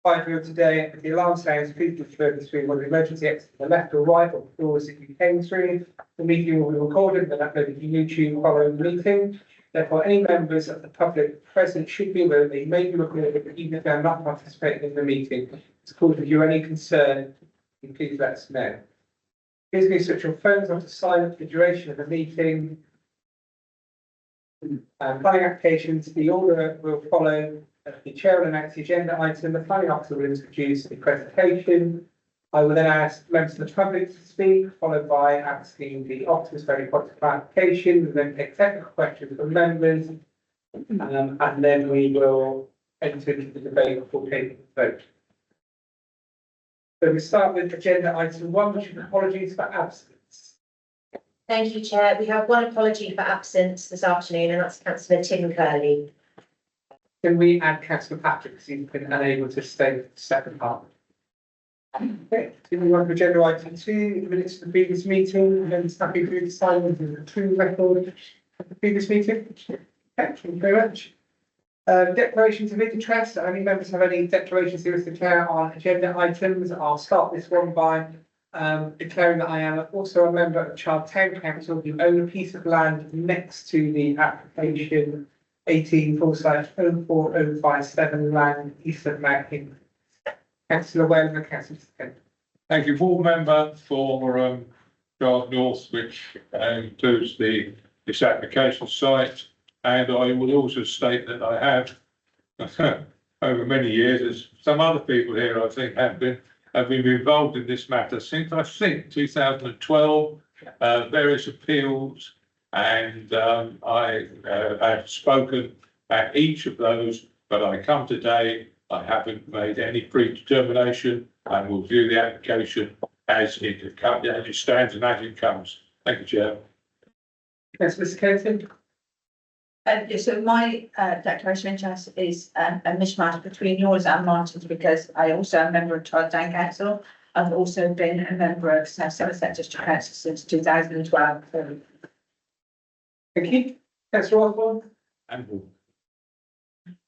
5 today, if the alarm sounds, please refer through one of the emergency exits to the left or right of the doors that you came through. The meeting will be recorded and uploaded to YouTube following the meeting. Therefore, any members of the public present should be aware that they may be recorded even if they are not participating in the meeting. Of course, if you are any concern, please let us know. Please do switch your phones off to silent for the duration of the meeting. Planning applications, the order will follow. The chair will announce the agenda item. The planning officer will introduce the presentation. I will then ask members of the public to speak, followed by asking the officers for any points of clarification, and then take technical questions from members. And then we will enter into the debate before taking the vote. So we start with agenda item 1, which is apologies for absence. Thank you, Chair. We have one apology for absence this afternoon, and that's Councillor Tim Curley. Can we add Councillor Patrick, because he's been unable to stay for the second part? Okay, do we want to agenda item 2, minutes of the previous meeting, and then happy through the silence of the true record of the previous meeting? Okay, thank you very much. Declarations of interest. Any members have any declarations here as the chair on agenda items? I'll start this one by declaring that I am also a member of Child Town Council who own a piece of land next to the application 18/04/057 land east of Mount Hinkley. Councillor Wales and Councillor Kent. Thank you, board member, for Child North, which includes this application site. And I will also state that I have, over many years, as some other people here I think have been involved in this matter since I think 2012, various appeals, and I have spoken at each of those, but I come today, I haven't made any predetermination and will view the application as it stands and as it comes. Thank you, Chair. Yes, Mr. Kenton. So my declaration of interest is a mishmash between yours and Martin's, because I also am a member of Child Town Council. I've also been a member of Somerset District Council since 2012. Thank you. Councillor Osborne. And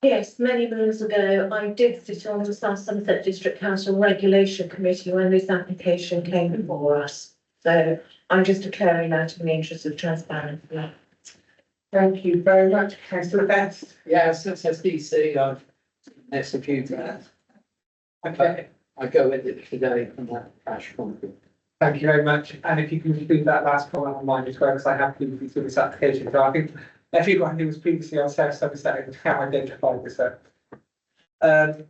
Yes, many moons ago, I did sit on the South Somerset District Council Regulation Committee when this application came before us. So I'm just declaring that in the interest of transparency. Thank you very much, Councillor Best. Yeah, since SDC, I've executed that. Okay, I go with it today from that cash company. thank you very much. And if you can include that last comment on mine as well, because I have previously through this application. So I think everyone who was previously on South Somerset has now identified this.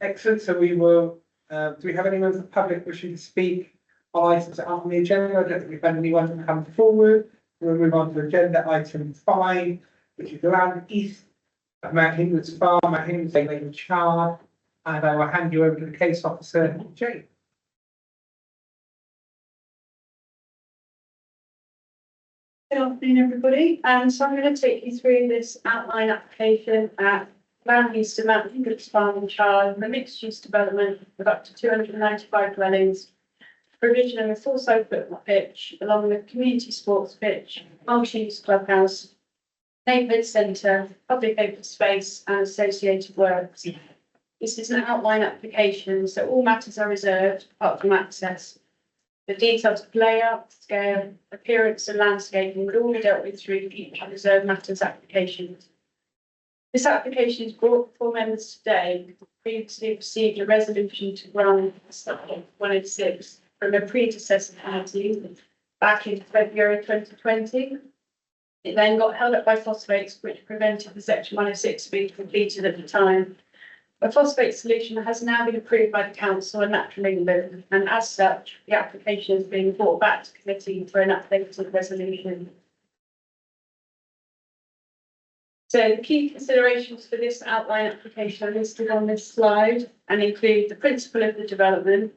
Excellent. So we will. Do we have anyone from the public wishing to speak on items that aren't on the agenda? I don't think we've had anyone come forward. We'll move on to agenda item 5, which is the land east of Mount Hindley's farm, Mount Hindley's Lane Chard, and I will hand you over to the case officer, Jane. Good afternoon, everybody. So I'm going to take you through this outline application at land east of Mount Hindley's Farm in Chard, a mixed-use development with up to 295 dwellings. Provision of a full-size football pitch, along with community sports pitch, multi-use clubhouse, neighbourhood centre, public open space, and associated works. This is an outline application, so all matters are reserved apart from access. The details of layout, scale, appearance, and landscaping would all be dealt with through future reserved matters applications. This application is brought before members today. Previously received a resolution to grant Section 106 from a predecessor committee back in February 2020. It then got held up by phosphates, which prevented the Section 106 being completed at the time. A phosphate solution has now been approved by the Council and Natural England, and as such, the application is being brought back to committee for an updated resolution. So the key considerations for this outline application are listed on this slide and include the principle of the development,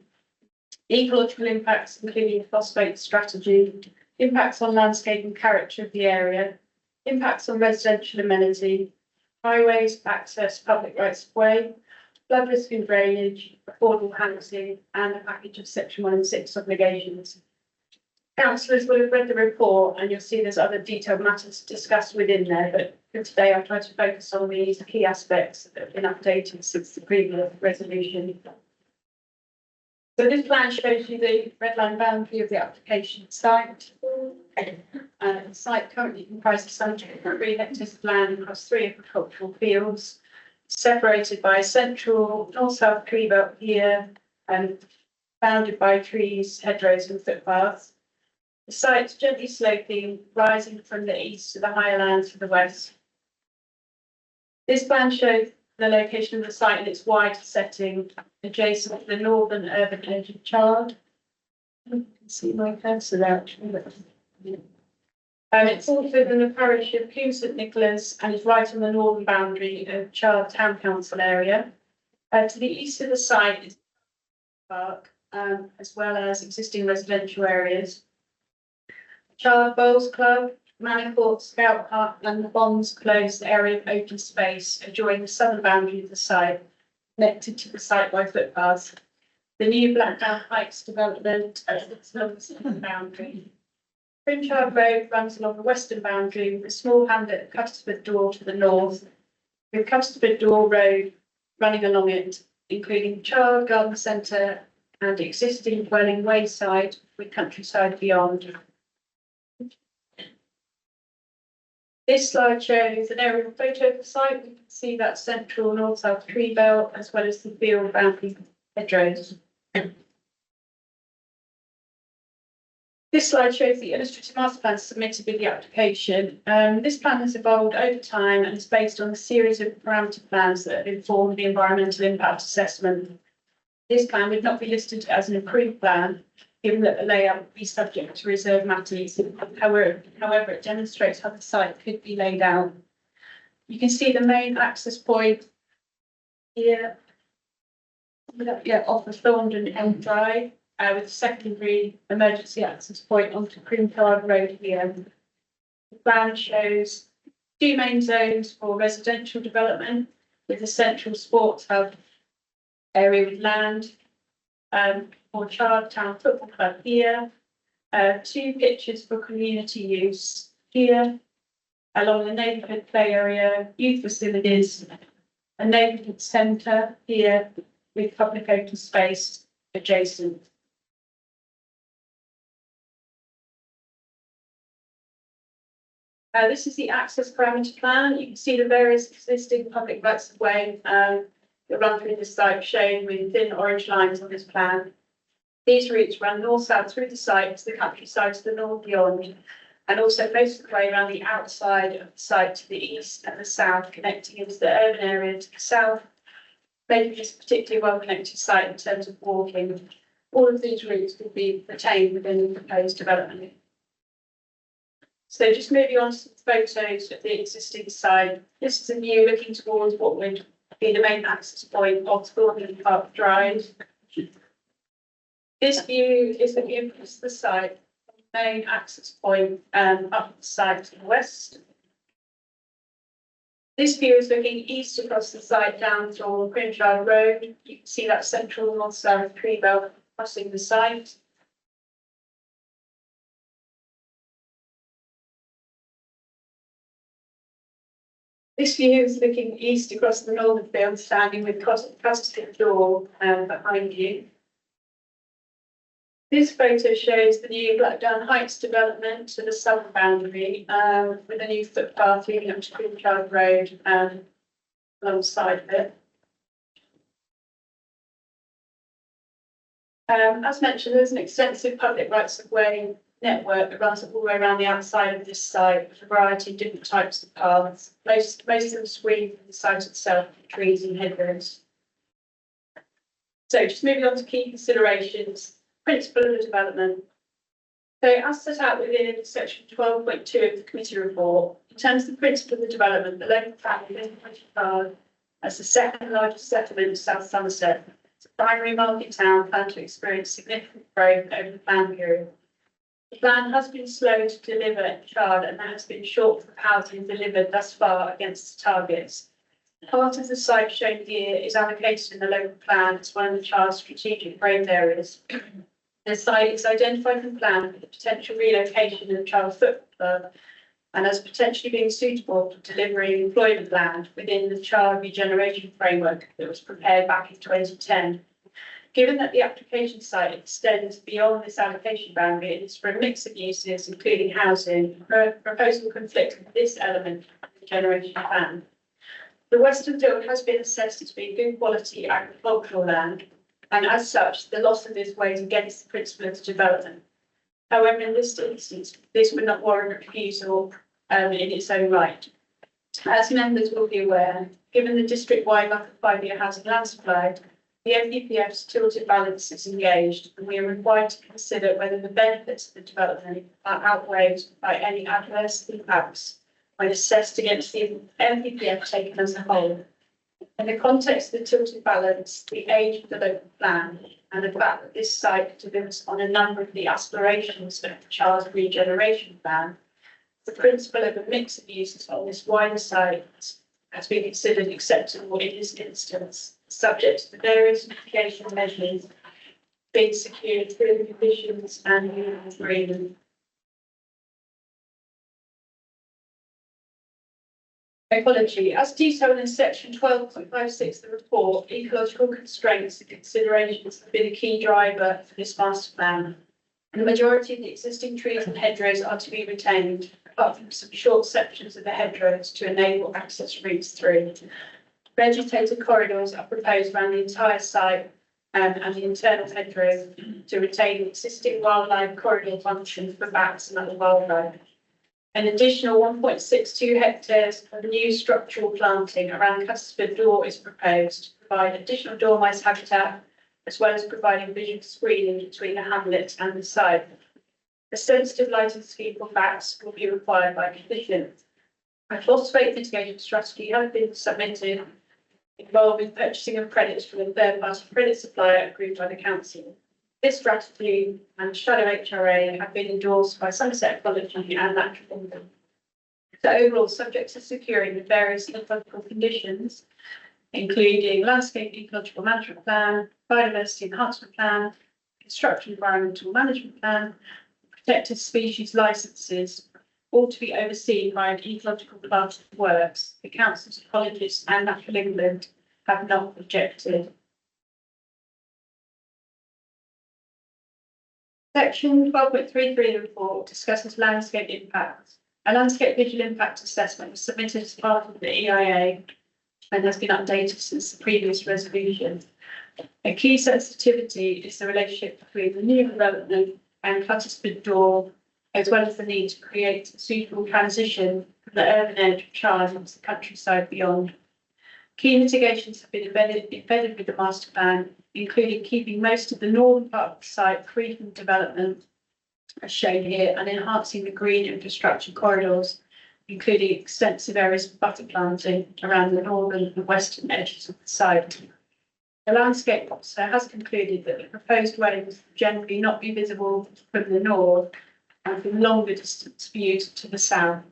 ecological impacts, including phosphate strategy, impacts on landscape and character of the area, impacts on residential amenity, highways, access, public rights of way, flood risk and drainage, affordable housing, and a package of Section 106 obligations. Councillors will have read the report and you'll see there's other detailed matters discussed within there, but for today I'll try to focus on these key aspects that have been updated since the previous resolution. So this plan shows you the red line boundary of the application site. The site currently comprises 103 hectares of land across 3 agricultural fields, separated by a central north-south tree belt here and bounded by trees, hedgerows and footpaths. The site's gently sloping, rising from the east to the higher lands to the west. This plan shows the location of the site in its wider setting, adjacent to the northern urban edge of Chard. You can see my cursor there actually. It's also within the parish of Kew St Nicholas and is right on the northern boundary of Chard Town Council area. To the east of the site is park, as well as existing residential areas. Chard Bowls Club, Manor Court, Scout Park and the Bonds closed area of open space adjoining the southern boundary of the site, connected to the site by footpaths. The new Blackdown Heights development at the southern boundary. Princhard Road runs along the western boundary with a small hamlet of Custard Door to the north, with Custard Door Road running along it, including Chard Garden Centre and existing dwelling wayside with countryside beyond. This slide shows an aerial photo of the site. We can see that central north-south tree belt as well as the field boundary hedgerows. This slide shows the illustrative master plan submitted with the application. This plan has evolved over time and is based on a series of parameter plans that have informed the environmental impact assessment. This plan would not be listed as an approved plan, given that the layout would be subject to reserve matters. However, it demonstrates how the site could be laid out. You can see the main access point here, off of Thorndon Elm Drive, with a secondary emergency access point onto Princhard Road here. The plan shows 2 main zones for residential development, with a central sports hub area with land, for Chard Town Football Club here, 2 pitches for community use here, along the neighbourhood play area, youth facilities, a neighbourhood centre here with public open space adjacent. This is the access parameter plan. You can see the various existing public rights of way that run through the site, shown with thin orange lines on this plan. These routes run north-south through the site to the countryside to the north beyond, and also most of the way around the outside of the site to the east and the south, connecting into the urban area to the south, making this a particularly well-connected site in terms of walking. All of these routes will be retained within the proposed development. So just moving on to some photos of the existing site. This is a view looking towards what would be the main access point of Thorndon Park Drive. This view is the view across the site, main access point up the site to the west. This view is looking east across the site down to Princhard Road. You can see that central north-south tree belt crossing the site. This view is looking east across the northern field, standing with Custard Door behind you. This photo shows the new Blackdown Heights development to the southern boundary, with a new footpath leading up to Princhard Road alongside of it. As mentioned, there's an extensive public rights of way network that runs all the way around the outside of this site with a variety of different types of paths. Most of them screened from the site itself with trees and hedgerows. So just moving on to key considerations. Principle of the development. So as set out within section 12.2 of the committee report, in terms of the principle of the development, the local plan is identified as the second largest settlement in South Somerset. It's a primary market town planned to experience significant growth over the plan period. The plan has been slow to deliver in Chard and has been short for housing delivered thus far against the targets. Part of the site shown here is allocated in the local plan as one of the Chard's strategic growth areas. The site is identified in the plan for the potential relocation of the Chard Football Club and as potentially being suitable for delivering employment land within the Chard regeneration framework that was prepared back in 2010. Given that the application site extends beyond this allocation boundary, it is for a mix of uses, including housing, proposal conflicts with this element of the generation plan. The Western Field has been assessed as being good quality agricultural land, and as such, the loss of this weighs against the principle of development. However, in this instance, this would not warrant refusal in its own right. As members will be aware, given the district-wide lack of 5-year housing land supply, the NPPF's tilted balance is engaged, and we are required to consider whether the benefits of the development are outweighed by any adverse impacts when assessed against the NPPF taken as a whole. In the context of the tilted balance, the age of the local plan, and the fact that this site delivers on a number of the aspirations of the Charles Regeneration Plan, the principle of a mix of uses on this wider site has been considered acceptable in this instance, subject to the various mitigation measures being secured through the conditions and union agreement. Ecology. As detailed in section 12.56 of the report, ecological constraints and considerations have been a key driver for this master plan. The majority of the existing trees and hedgerows are to be retained, apart from some short sections of the hedgerows to enable access routes through. Vegetated corridors are proposed around the entire site and the internal hedgerow to retain the existing wildlife corridor function for bats and other wildlife. An additional 1.62 hectares of new structural planting around Cusford Door is proposed to provide additional dormice habitat, as well as providing visual screening between the hamlet and the site. A sensitive lighting scheme for bats will be required by condition. A phosphate mitigation strategy has been submitted involving purchasing of credits from a third-party credit supplier approved by the council. This strategy and Shadow HRA have been endorsed by Somerset Ecology and Natural Kingdom. So overall, subject to securing the various ecological conditions, including landscape ecological management plan, biodiversity enhancement plan, construction environmental management plan, protected species licenses, all to be overseen by an ecological class of works. The council's ecologists and Natural England have not objected. Section 12.33 of the report discusses landscape impacts. A landscape visual impact assessment was submitted as part of the EIA and has been updated since the previous resolution. A key sensitivity is the relationship between the new development and Cuttersford Door, as well as the need to create a suitable transition from the urban edge of Charles into the countryside beyond. Key mitigations have been embedded with the master plan, including keeping most of the northern part of the site free from development, as shown here, and enhancing the green infrastructure corridors, including extensive areas of buffer planting around the northern and western edges of the site. The landscape officer has concluded that the proposed dwellings will generally not be visible from the north and from longer distance views to the south.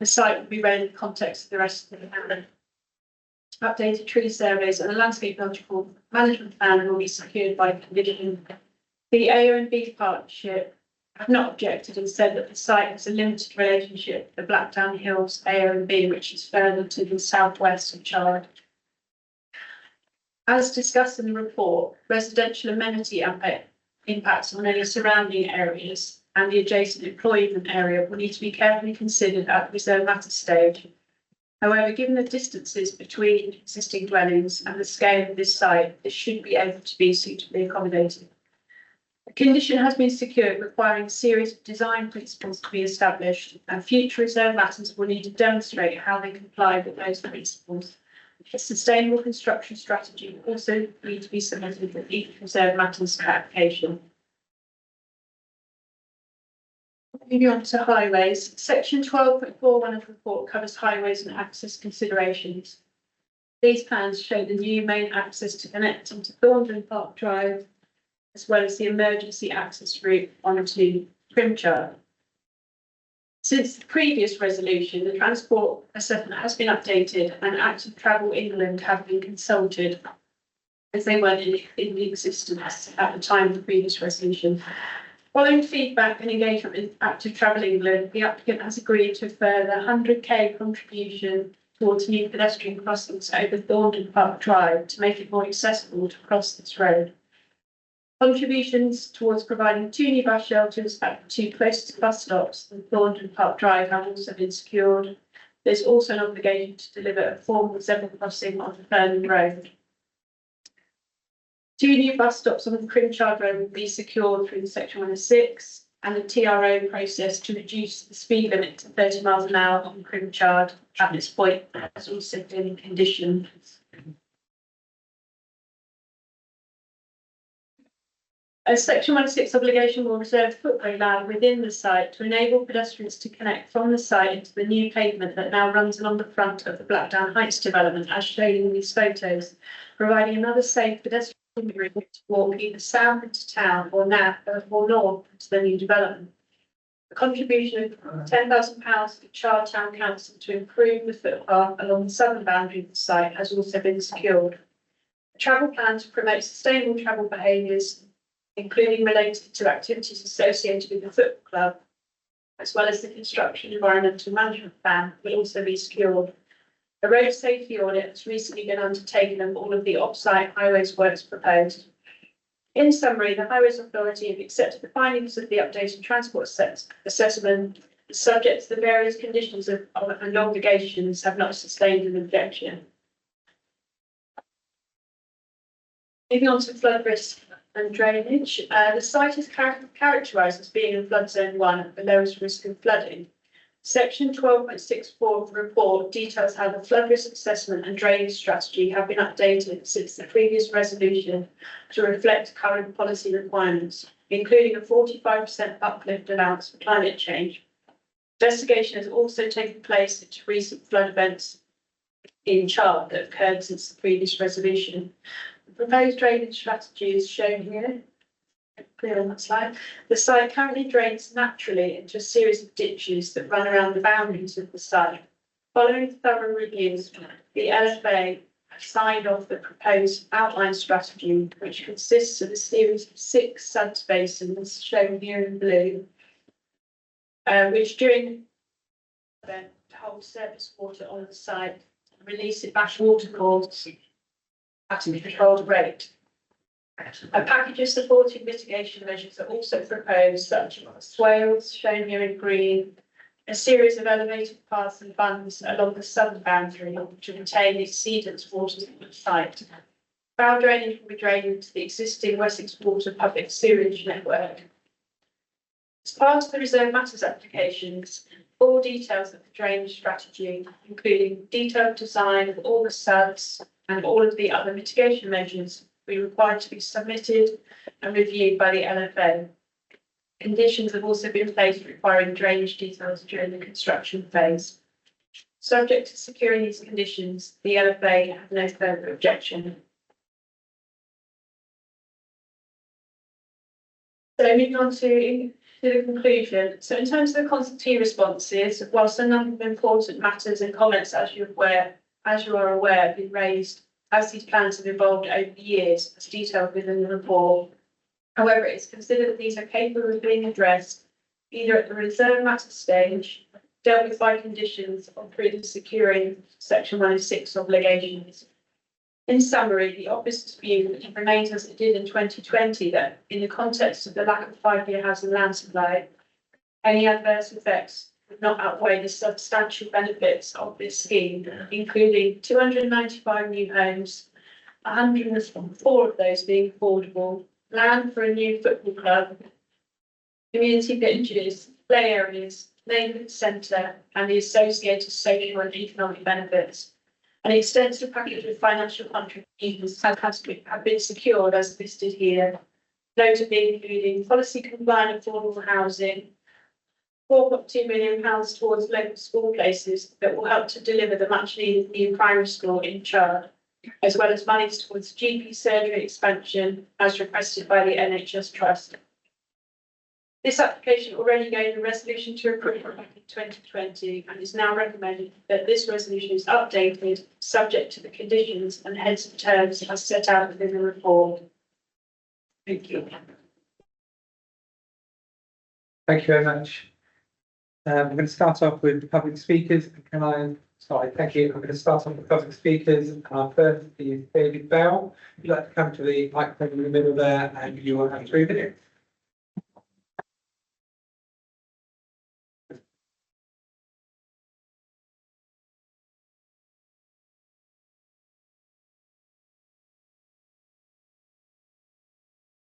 The site will be read in the context of the rest of the plan. Updated tree surveys and the landscape ecological management plan will be secured by condition. The AONB partnership have not objected and said that the site has a limited relationship with the Blackdown Hills AONB, which is further to the southwest of Chard. As discussed in the report, residential amenity impacts on any surrounding areas and the adjacent employment area will need to be carefully considered at the reserve matter stage. However, given the distances between existing dwellings and the scale of this site, this should be able to be suitably accommodated. A condition has been secured requiring a series of design principles to be established, and future reserve matters will need to demonstrate how they comply with those principles. A sustainable construction strategy will also need to be submitted with each reserve matters application. Moving on to highways, section 12.41 of the report covers highways and access considerations. These plans show the new main access to connect into Thorndon Park Drive, as well as the emergency access route onto Primchard. Since the previous resolution, the transport assessment has been updated and Active Travel England have been consulted, as they weren't in existence at the time of the previous resolution. Following feedback and engagement with Active Travel England, the applicant has agreed to a further 100k contribution towards new pedestrian crossings over Thorndon Park Drive to make it more accessible to cross this road. Contributions towards providing 2 new bus shelters at 2 closest bus stops and Thornton Park Drive have also been secured. There's also an obligation to deliver a formal zebra crossing on Fernham Road. 2 new bus stops on the Crimchard Road will be secured through the Section 106, and the TRO process to reduce the speed limit to 30 miles an hour on Crimchard at this point has also been conditioned. A Section 106 obligation will reserve footway land within the site to enable pedestrians to connect from the site into the new pavement that now runs along the front of the Blackdown Heights development, as shown in these photos, providing another safe pedestrian route to walk either south into town or north to the new development. A contribution of £10,000 to Chard Town Council to improve the footpath along the southern boundary of the site has also been secured. A travel plan to promote sustainable travel behaviours, including related to activities associated with the football club, as well as the construction environmental management plan, will also be secured. A road safety audit has recently been undertaken of all of the off-site highways works proposed. In summary, the Highways Authority have accepted the findings of the updated transport assessment, subject to the various conditions and obligations, have not sustained an objection. Moving on to flood risk and drainage. The site is characterised as being in flood zone 1 at the lowest risk of flooding. Section 12.64 of the report details how the flood risk assessment and drainage strategy have been updated since the previous resolution to reflect current policy requirements, including a 45% uplift allowance for climate change. Investigation has also taken place into recent flood events in Chard that occurred since the previous resolution. The proposed drainage strategy is shown here, clear on that slide. The site currently drains naturally into a series of ditches that run around the boundaries of the site. Following thorough reviews, the LFA have signed off the proposed outline strategy, which consists of a series of 6 sub-basins shown here in blue, which during the event hold surface water on the site and release it back watercourse at a controlled rate. A package of supporting mitigation measures are also proposed, such as swales, shown here in green, a series of elevated paths and bunds along the southern boundary to retain the exceedance waters of the site. Foul drainage will be drained into the existing Wessex Water public sewerage network. As part of the Reserve Matters applications, all details of the drainage strategy, including detailed design of all the SUDs and all of the other mitigation measures, will be required to be submitted and reviewed by the LFA. Conditions have also been placed requiring drainage details during the construction phase. Subject to securing these conditions, the LFA have no further objection. So moving on to the conclusion. So in terms of the consultee responses, whilst a number of important matters and comments, as you are aware, have been raised as these plans have evolved over the years, as detailed within the report. However, it's considered that these are capable of being addressed either at the reserve matter stage, dealt with by conditions, or through the securing Section 106 obligations. In summary, the Office's view remains as it did in 2020, that in the context of the lack of 5-year housing land supply, any adverse effects would not outweigh the substantial benefits of this scheme, including 295 new homes, 104 of those being affordable, land for a new football club, community pitches, play areas, neighbourhood centre, and the associated social and economic benefits. An extensive package of financial contributions have been secured as listed here, notably including policy compliant affordable housing, £4.2 million towards local school places that will help to deliver the much needed new primary school in Chard, as well as monies towards GP surgery expansion as requested by the NHS Trust. This application already gained a resolution to approve back in 2020 and is now recommended that this resolution is updated subject to the conditions and heads of terms as set out within the report. Thank you. Thank you very much. We're going to start off with the public speakers. Can I Sorry, thank you. I'm going to start off with public speakers. Our first is David Bell. If you'd like to come to the microphone in the middle there, and you will have 3 minutes.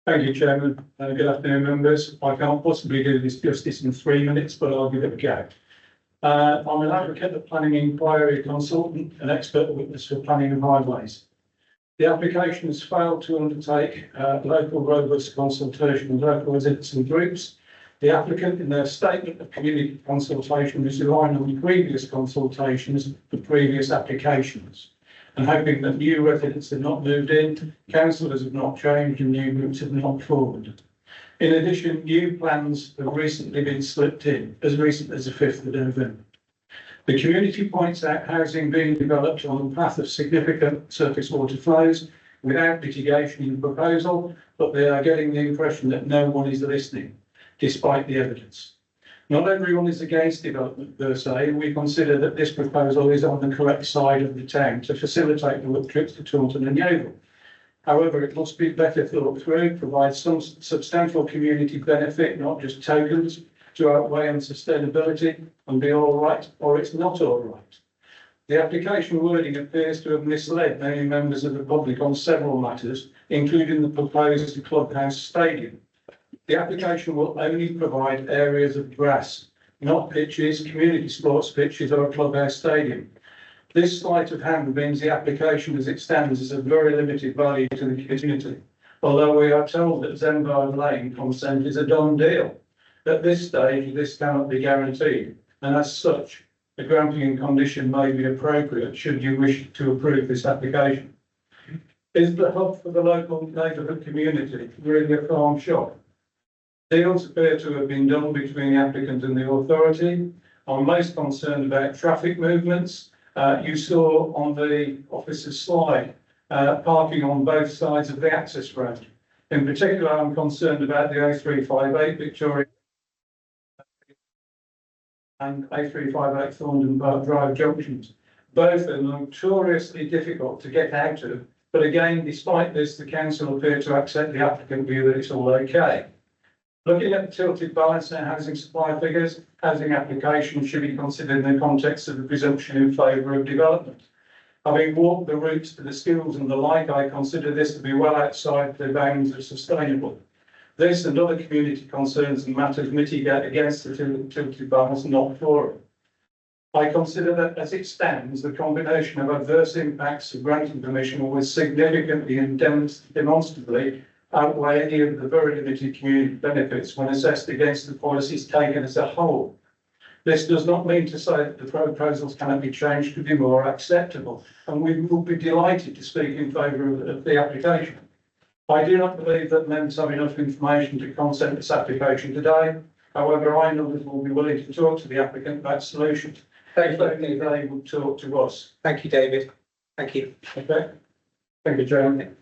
Thank you, Chairman. Good afternoon, members. I can't possibly do this justice in 3 minutes, but I'll give it a go. I'm an advocate of planning inquiry consultant and expert witness for planning and highways. The application has failed to undertake local robust consultation with local residents and groups. The applicant, in their statement of community consultation, is relying on the previous consultations for previous applications, and hoping that new residents have not moved in, councillors have not changed, and new groups have not formed. In addition, new plans have recently been slipped in, as recent as the 5th of November. The community points out housing being developed on the path of significant surface water flows without mitigation in the proposal, but they are getting the impression that no one is listening, despite the evidence. Not everyone is against development per se, and we consider that this proposal is on the correct side of the town to facilitate the work trips to Taunton and Yeovil. However, it must be better thought through, provide some substantial community benefit, not just tokens, to outweigh unsustainability and be all right, or it's not all right. The application wording appears to have misled many members of the public on several matters, including the proposed clubhouse stadium. The application will only provide areas of grass, not pitches, community sports pitches or a clubhouse stadium. This sleight of hand means the application as it stands is of very limited value to the community, although we are told that Zembard Lane consent is a done deal. At this stage, this cannot be guaranteed, and as such, a granting condition may be appropriate should you wish to approve this application. Is the hub for the local neighbourhood community really a farm shop? Deals appear to have been done between the applicant and the authority. I'm most concerned about traffic movements. You saw on the officer's slide parking on both sides of the access road. In particular, I'm concerned about the A358 Victoria and A358 Thorndon Park Drive junctions. Both are notoriously difficult to get out of, but again, despite this, the council appear to accept the applicant view that it's all okay. Looking at the tilted balance and housing supply figures, housing applications should be considered in the context of the presumption in favour of development. Having walked the routes to the schools and the like, I consider this to be well outside the bounds of sustainable. This and other community concerns and matters mitigate against the tilted balance, not for it. I consider that as it stands, the combination of adverse impacts of granting permission will significantly and demonstrably outweigh any of the very limited community benefits when assessed against the policies taken as a whole. This does not mean to say that the proposals cannot be changed to be more acceptable, and we will be delighted to speak in favour of the application. I do not believe that members have enough information to consent this application today. However, I know that we'll be willing to talk to the applicant about solutions. They will talk to us. Thank you, David. Thank you. Okay. Thank you, Chairman.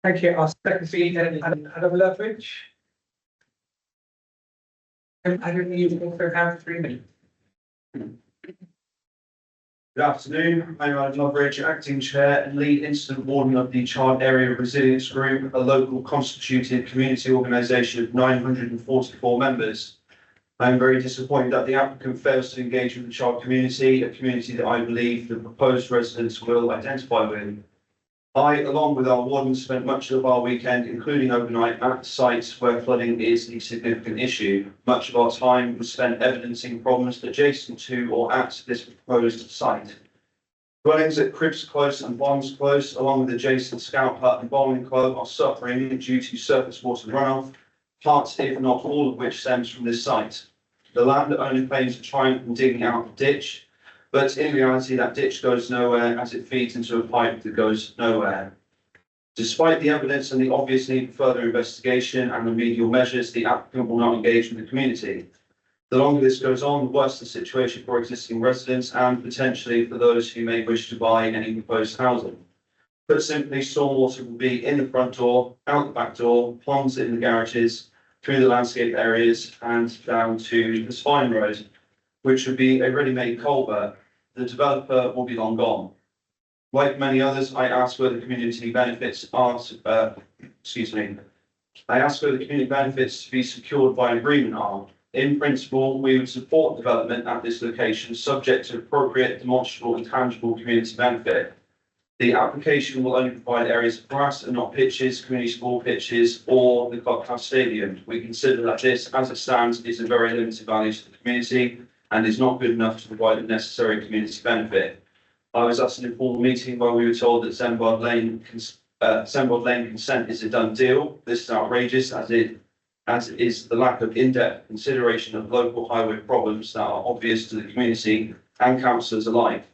Thank you. Our second speaker is Adam Loveridge. And Adam, you also have 3 minutes. Good afternoon, I'm Adam Loveridge, Acting Chair and Lead Incident Warden of the Child Area Resilience Group, a local constituted community organisation of 944 members. I am very disappointed that the applicant fails to engage with the child community, a community that I believe the proposed residents will identify with. I, along with our warden, spent much of our weekend, including overnight, at sites where flooding is a significant issue. Much of our time was spent evidencing problems adjacent to or at this proposed site. Dwellings at Cribs Close and Bonds Close, along with adjacent Scout Hut and Bowling Club, are suffering due to surface water runoff, parts, if not all of which stems from this site. The landowner claims to try and digging out a ditch, but in reality, that ditch goes nowhere as it feeds into a pipe that goes nowhere. Despite the evidence and the obvious need for further investigation and remedial measures, the applicant will not engage with the community. The longer this goes on, the worse the situation for existing residents and potentially for those who may wish to buy any proposed housing. Put simply, stormwater will be in the front door, out the back door, ponds in the garages, through the landscape areas and down to the spine road, which would be a ready-made culvert. the developer will be long gone. Like many others, I asked where the community benefits are, I asked where the community benefits to be secured by an agreement are. In principle, we would support development at this location, subject to appropriate demonstrable and tangible community benefit. The application will only provide areas of grass and not pitches, community sport pitches, or the clubhouse stadium. We consider that this, as it stands, is a very limited value to the community and is not good enough to provide the necessary community benefit. I was at an informal meeting where we were told that Sembard Lane consent is a done deal. This is outrageous, as is the lack of in-depth consideration of local highway problems that are obvious to the community and councillors alike,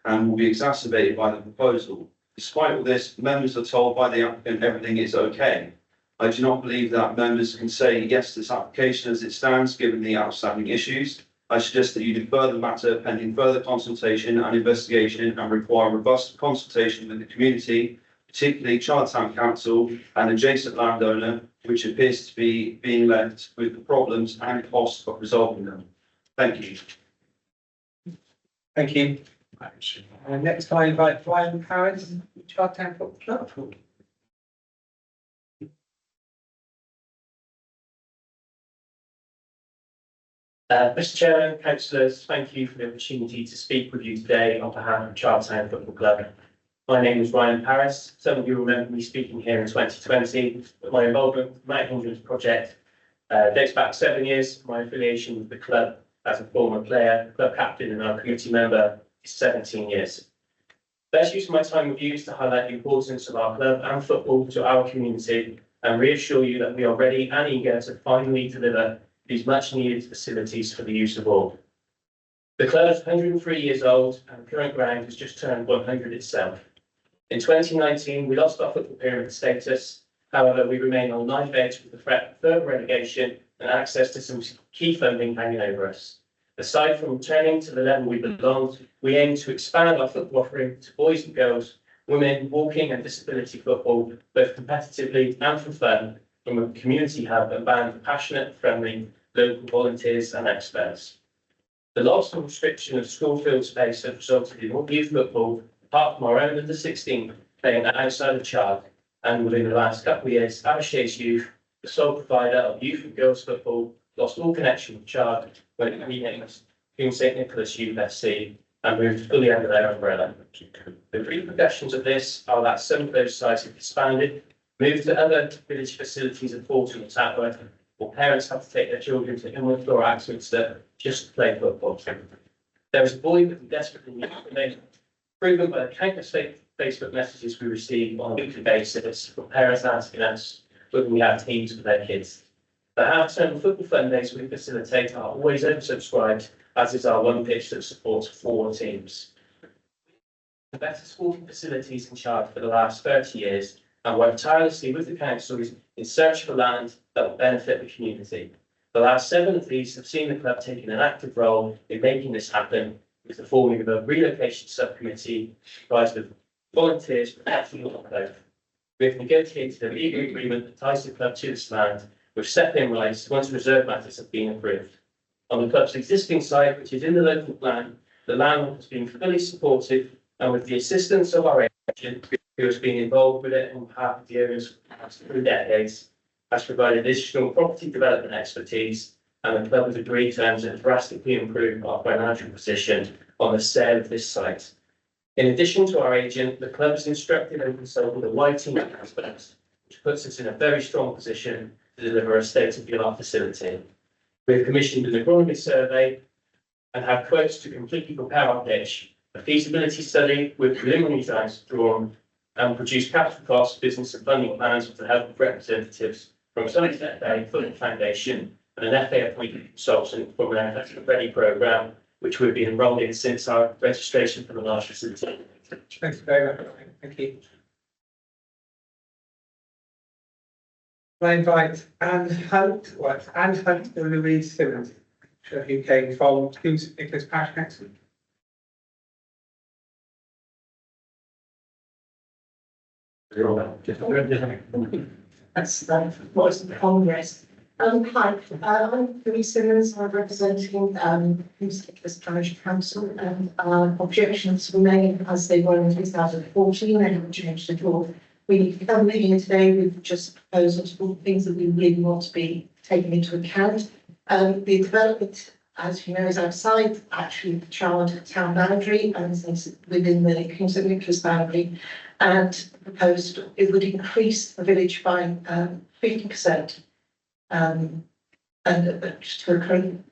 and will be exacerbated by the proposal. Despite all this, members are told by the applicant everything is okay. I do not believe that members can say yes to this application as it stands, given the outstanding issues. I suggest that you defer the matter pending further consultation and investigation and require robust consultation with the community, particularly Chartertown Council and adjacent landowner, which appears to be being left with the problems and costs of resolving them. Thank you. Thank you. Next, I invite Ryan Harris, Chartertown Football Club. Mr. Chairman, councillors, thank you for the opportunity to speak with you today on behalf of Chartertown Football Club. My name is Ryan Paris. Some of you remember me speaking here in 2020, but my involvement with the Mount Hindrance project dates back 7 years. My affiliation with the club as a former player, club captain and our community member is 17 years. Best use of my time with you is to highlight the importance of our club and football to our community and reassure you that we are ready and eager to finally deliver these much needed facilities for the use of all. The club is 103 years old and the current ground has just turned 100 itself. In 2019, we lost our football pyramid status. However, we remain on live edge with the threat of further relegation and access to some key funding hanging over us. Aside from returning to the level we belong, we aim to expand our football offering to boys and girls, women, walking and disability football, both competitively and for fun, from a community hub and band of passionate, friendly, local volunteers and experts. The loss and restriction of school field space has resulted in all youth football, apart from our own under 16, playing outside of Chard, and within the last couple of years, Abishay's Youth, the sole provider of youth and girls football, lost all connection with Chard when it renamed King St Nicholas Youth FC and moved fully under their umbrella. The repercussions of this are that some of those sites have expanded, moved to other village facilities at Forton and Southwark, or parents have to take their children to Inwood or Axminster just to play football. There is a boy that we desperately need information, proven by the countless Facebook messages we receive on a weekly basis from parents asking us whether we have teams for their kids. The half-term football fun days we facilitate are always oversubscribed, as is our one pitch that supports 4 teams. The better sporting facilities in charge for the last 30 years and work tirelessly with the councils in search for land that will benefit the community. The last 7 of these have seen the club taking an active role in making this happen, with the forming of a relocation subcommittee comprised of volunteers professional on both. We have negotiated a legal agreement that ties the club to this land, with step-in rights once reserve matters have been approved. On the club's existing site, which is in the local plan, the landlord has been fully supportive, and with the assistance of our agent, who has been involved with it on behalf of the owners for decades, has provided additional property development expertise, and the club has agreed terms that drastically improve our financial position on the sale of this site. In addition to our agent, the club has instructed and consulted a wide team of experts, which puts us in a very strong position to deliver a state-of-the-art facility. We have commissioned an agronomy survey and have quotes to completely prepare our pitch, a feasibility study with preliminary designs drawn, and produce capital costs, business and funding plans with the help of representatives from Somerset Bay, Fulham Foundation, and an FA-appointed consultant from an Investment Ready programme, which we've been enrolled in since our registration for the large facility. Thanks very much. Thank you. I invite Anne Hunt, and Louise Simmons, who came from King St Nicholas Parish Council. That's what's the Congress. Hi, I'm Louise Simmons, I'm representing, East Parish Council, and, objections were made as they were in 2014, and haven't changed at all. We come here today with just proposals for things that we really want to be taken into account. The development, as you know, is outside actually the Chard town boundary and is within the Kingston Nicholas boundary, and proposed it would increase the village by 50%. And to a current,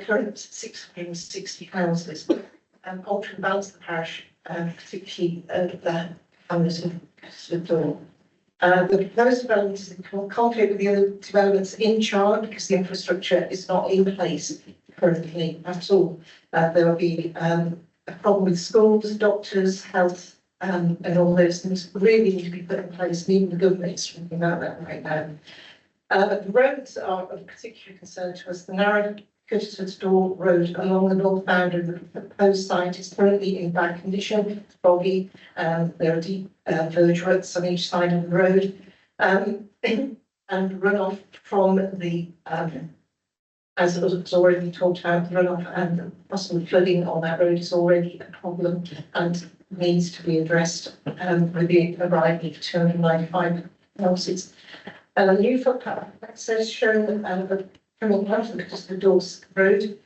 current 660 houses, alter and balance the parish, particularly the hamlet of Dawn. The proposed development is in conflict with the other developments in Chard because the infrastructure is not in place currently at all. There will be a problem with schools, doctors, health, and all those things really need to be put in place. And even the government is thinking about that right now. The roads are of particular concern to us. The narrow Cuttersford Door Road along the north boundary of the proposed site is currently in bad condition. It's boggy, there are deep verge ruts on each side of the road, and runoff from the, as it was already talked about, runoff and possible flooding on that road is already a problem and needs to be addressed with the arrival of 295 houses. A new footpath access shown coming out of the Dawes Road.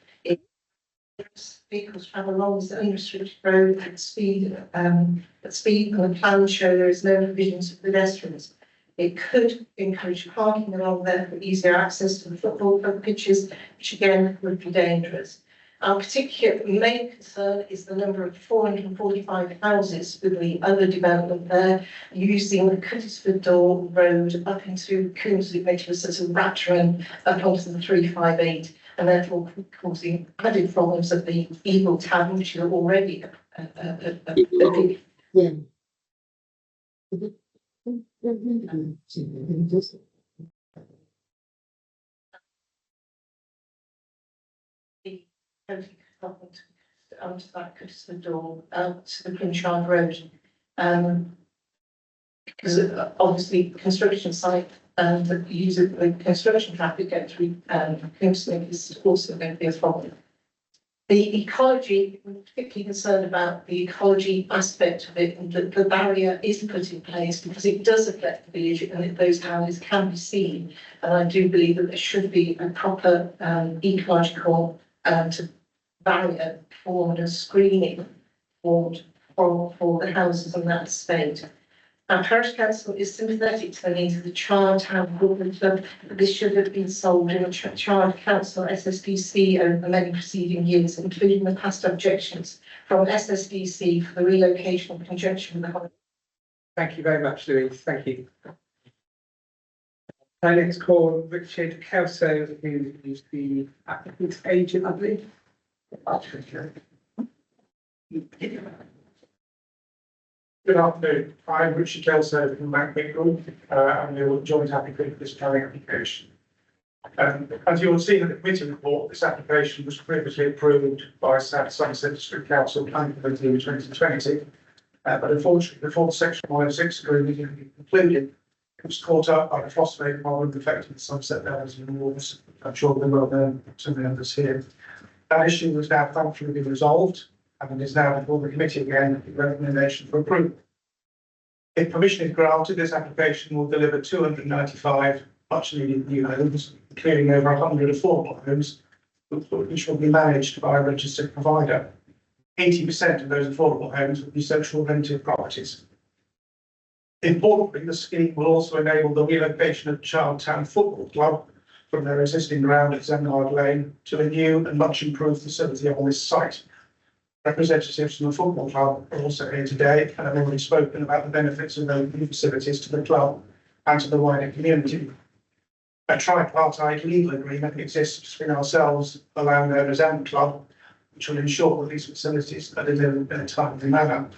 Vehicles travel along this unrestricted road at speed, and the plans show there is no provisions for pedestrians. It could encourage parking along there for easier access to the football pitches, which again would be dangerous. Our particular main concern is the number of 445 houses with the other development there, using the Cuttersford Door Road up into Coomsley, which was as a rat run up onto the 358, and therefore causing added problems at the Eagle Tavern, which are already a big. Yeah. Onto that Cuttersford Door, to the Princhard Road, because obviously construction site and the use of the construction traffic get through Kingston is also going to be a problem. The ecology, we're particularly concerned about the ecology aspect of it, and that the barrier is put in place because it does affect the village and that those houses can be seen. And I do believe that there should be a proper ecological barrier formed and screening formed for the houses in that state. Our parish council is sympathetic to the needs of the Chard Town Football Club, but this should have been solved in the Chard Council SSDC over many preceding years, including the past objections from SSDC for the relocation in conjunction with the holiday. Thank you very much, Louise. Thank you. I next call Richard Kelso, who is the applicant's agent, I believe. Good afternoon. I'm Richard Kelso from Macbeth Group. I'm the joint applicant for this planning application. As you'll see in the committee report, this application was previously approved by South Somerset District Council Planning Committee in 2020. But unfortunately, before the Section 106 agreement had been concluded, it was caught up by the phosphate problem affecting the Somerset Downs and Wards. I'm sure we're well known to the others here. That issue has now thankfully been resolved and is now before the committee again with recommendation for approval. If permission is granted, this application will deliver 295 much needed new homes, including over 100 affordable homes, which will be managed by a registered provider. 80% of those affordable homes will be social rented properties. Importantly, the scheme will also enable the relocation of Chard Town Football Club from their existing ground at Zemgard Lane to a new and much improved facility on this site. Representatives from the football club are also here today and have already spoken about the benefits of those new facilities to the club and to the wider community. A tripartite legal agreement exists between ourselves, the landowners and the club, which will ensure that these facilities are delivered in a timely manner.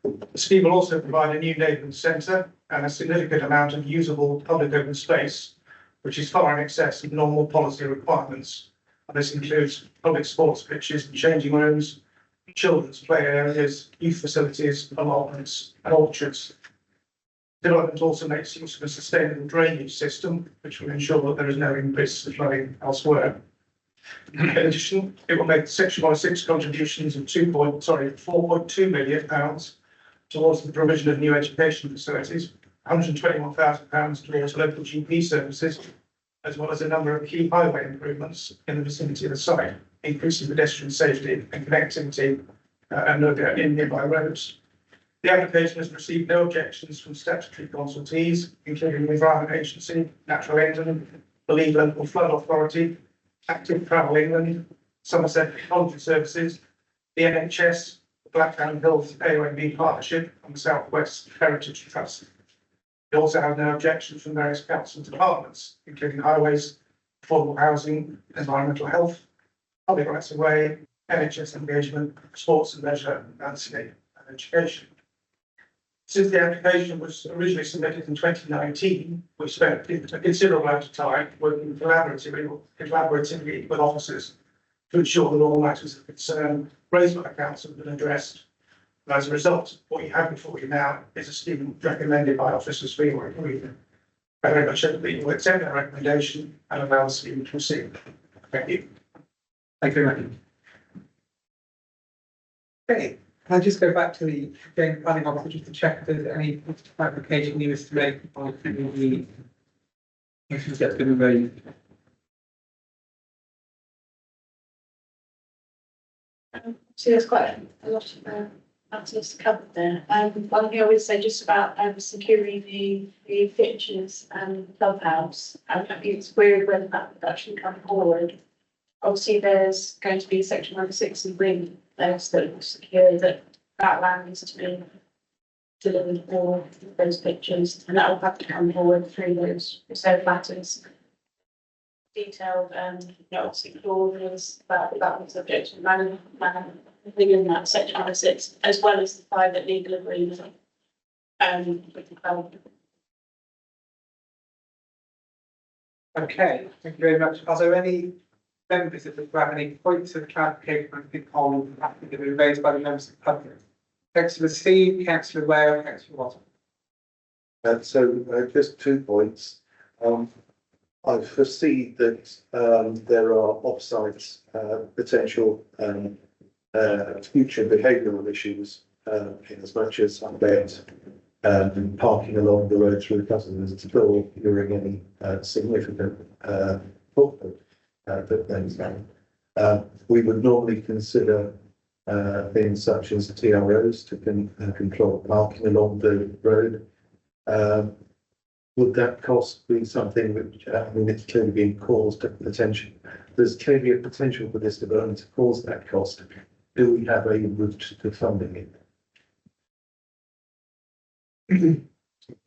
The scheme will also provide a new neighbourhood centre and a significant amount of usable public open space, which is far in excess of normal policy requirements. And this includes public sports pitches and changing rooms, children's play areas, youth facilities, allotments and orchards. Development also makes use of a sustainable drainage system, which will ensure that there is no increase of flooding elsewhere. In addition, it will make Section 106 contributions of £4.2 million towards the provision of new education facilities, £121,000 towards local GP services, as well as a number of key highway improvements in the vicinity of the site, increasing pedestrian safety and connectivity in nearby roads. The application has received no objections from statutory consultees, including the Environment Agency, Natural England, the Leeds Local Flood Authority, Active Travel England, Somerset Ecology Services, the NHS, the Blackdown Hills AONB Partnership, and the South West Heritage Trust. They also have no objections from various council departments, including highways, affordable housing, environmental health, public rights of way, NHS engagement, sports and leisure, landscape and education. Since the application was originally submitted in 2019, we spent a considerable amount of time working collaboratively with officers to ensure that all matters of concern raised by the council have been addressed. And as a result, what you have before you now is a scheme recommended by officers for your approval. I very much hope that you will accept that recommendation and allow the scheme to proceed. Thank you. Thank you very much. Okay, I'll just go back to the planning officer just to check if there's any clarification you wish to make on the motions that's been raised. So there's quite a lot of matters covered there. One thing I would say just about securing the fixtures and clubhouse. I think it's weird when that would actually come forward. Obviously, there's going to be a section 106 agreement there that will secure that land is to be delivered for those pictures, and that will have to come forward through those reserved matters. Detailed obviously clauses that was subject to management in that section 106, as well as the private legal agreement with the club. Okay, thank you very much. Are there any members that would have any points of clarification on that have been raised by the members of the public? Councillor C, Councillor Ware, Councillor Watson. Just 2 points. I foresee that there are off-site potential future behavioural issues in as much as unmet parking along the road through customers still during any significant footprint that things done. We would normally consider things such as TROs to control parking along the road. Would that cost be something which, it's clearly being caused attention. There's clearly a potential for this development to cause that cost. Do we have a route to funding it?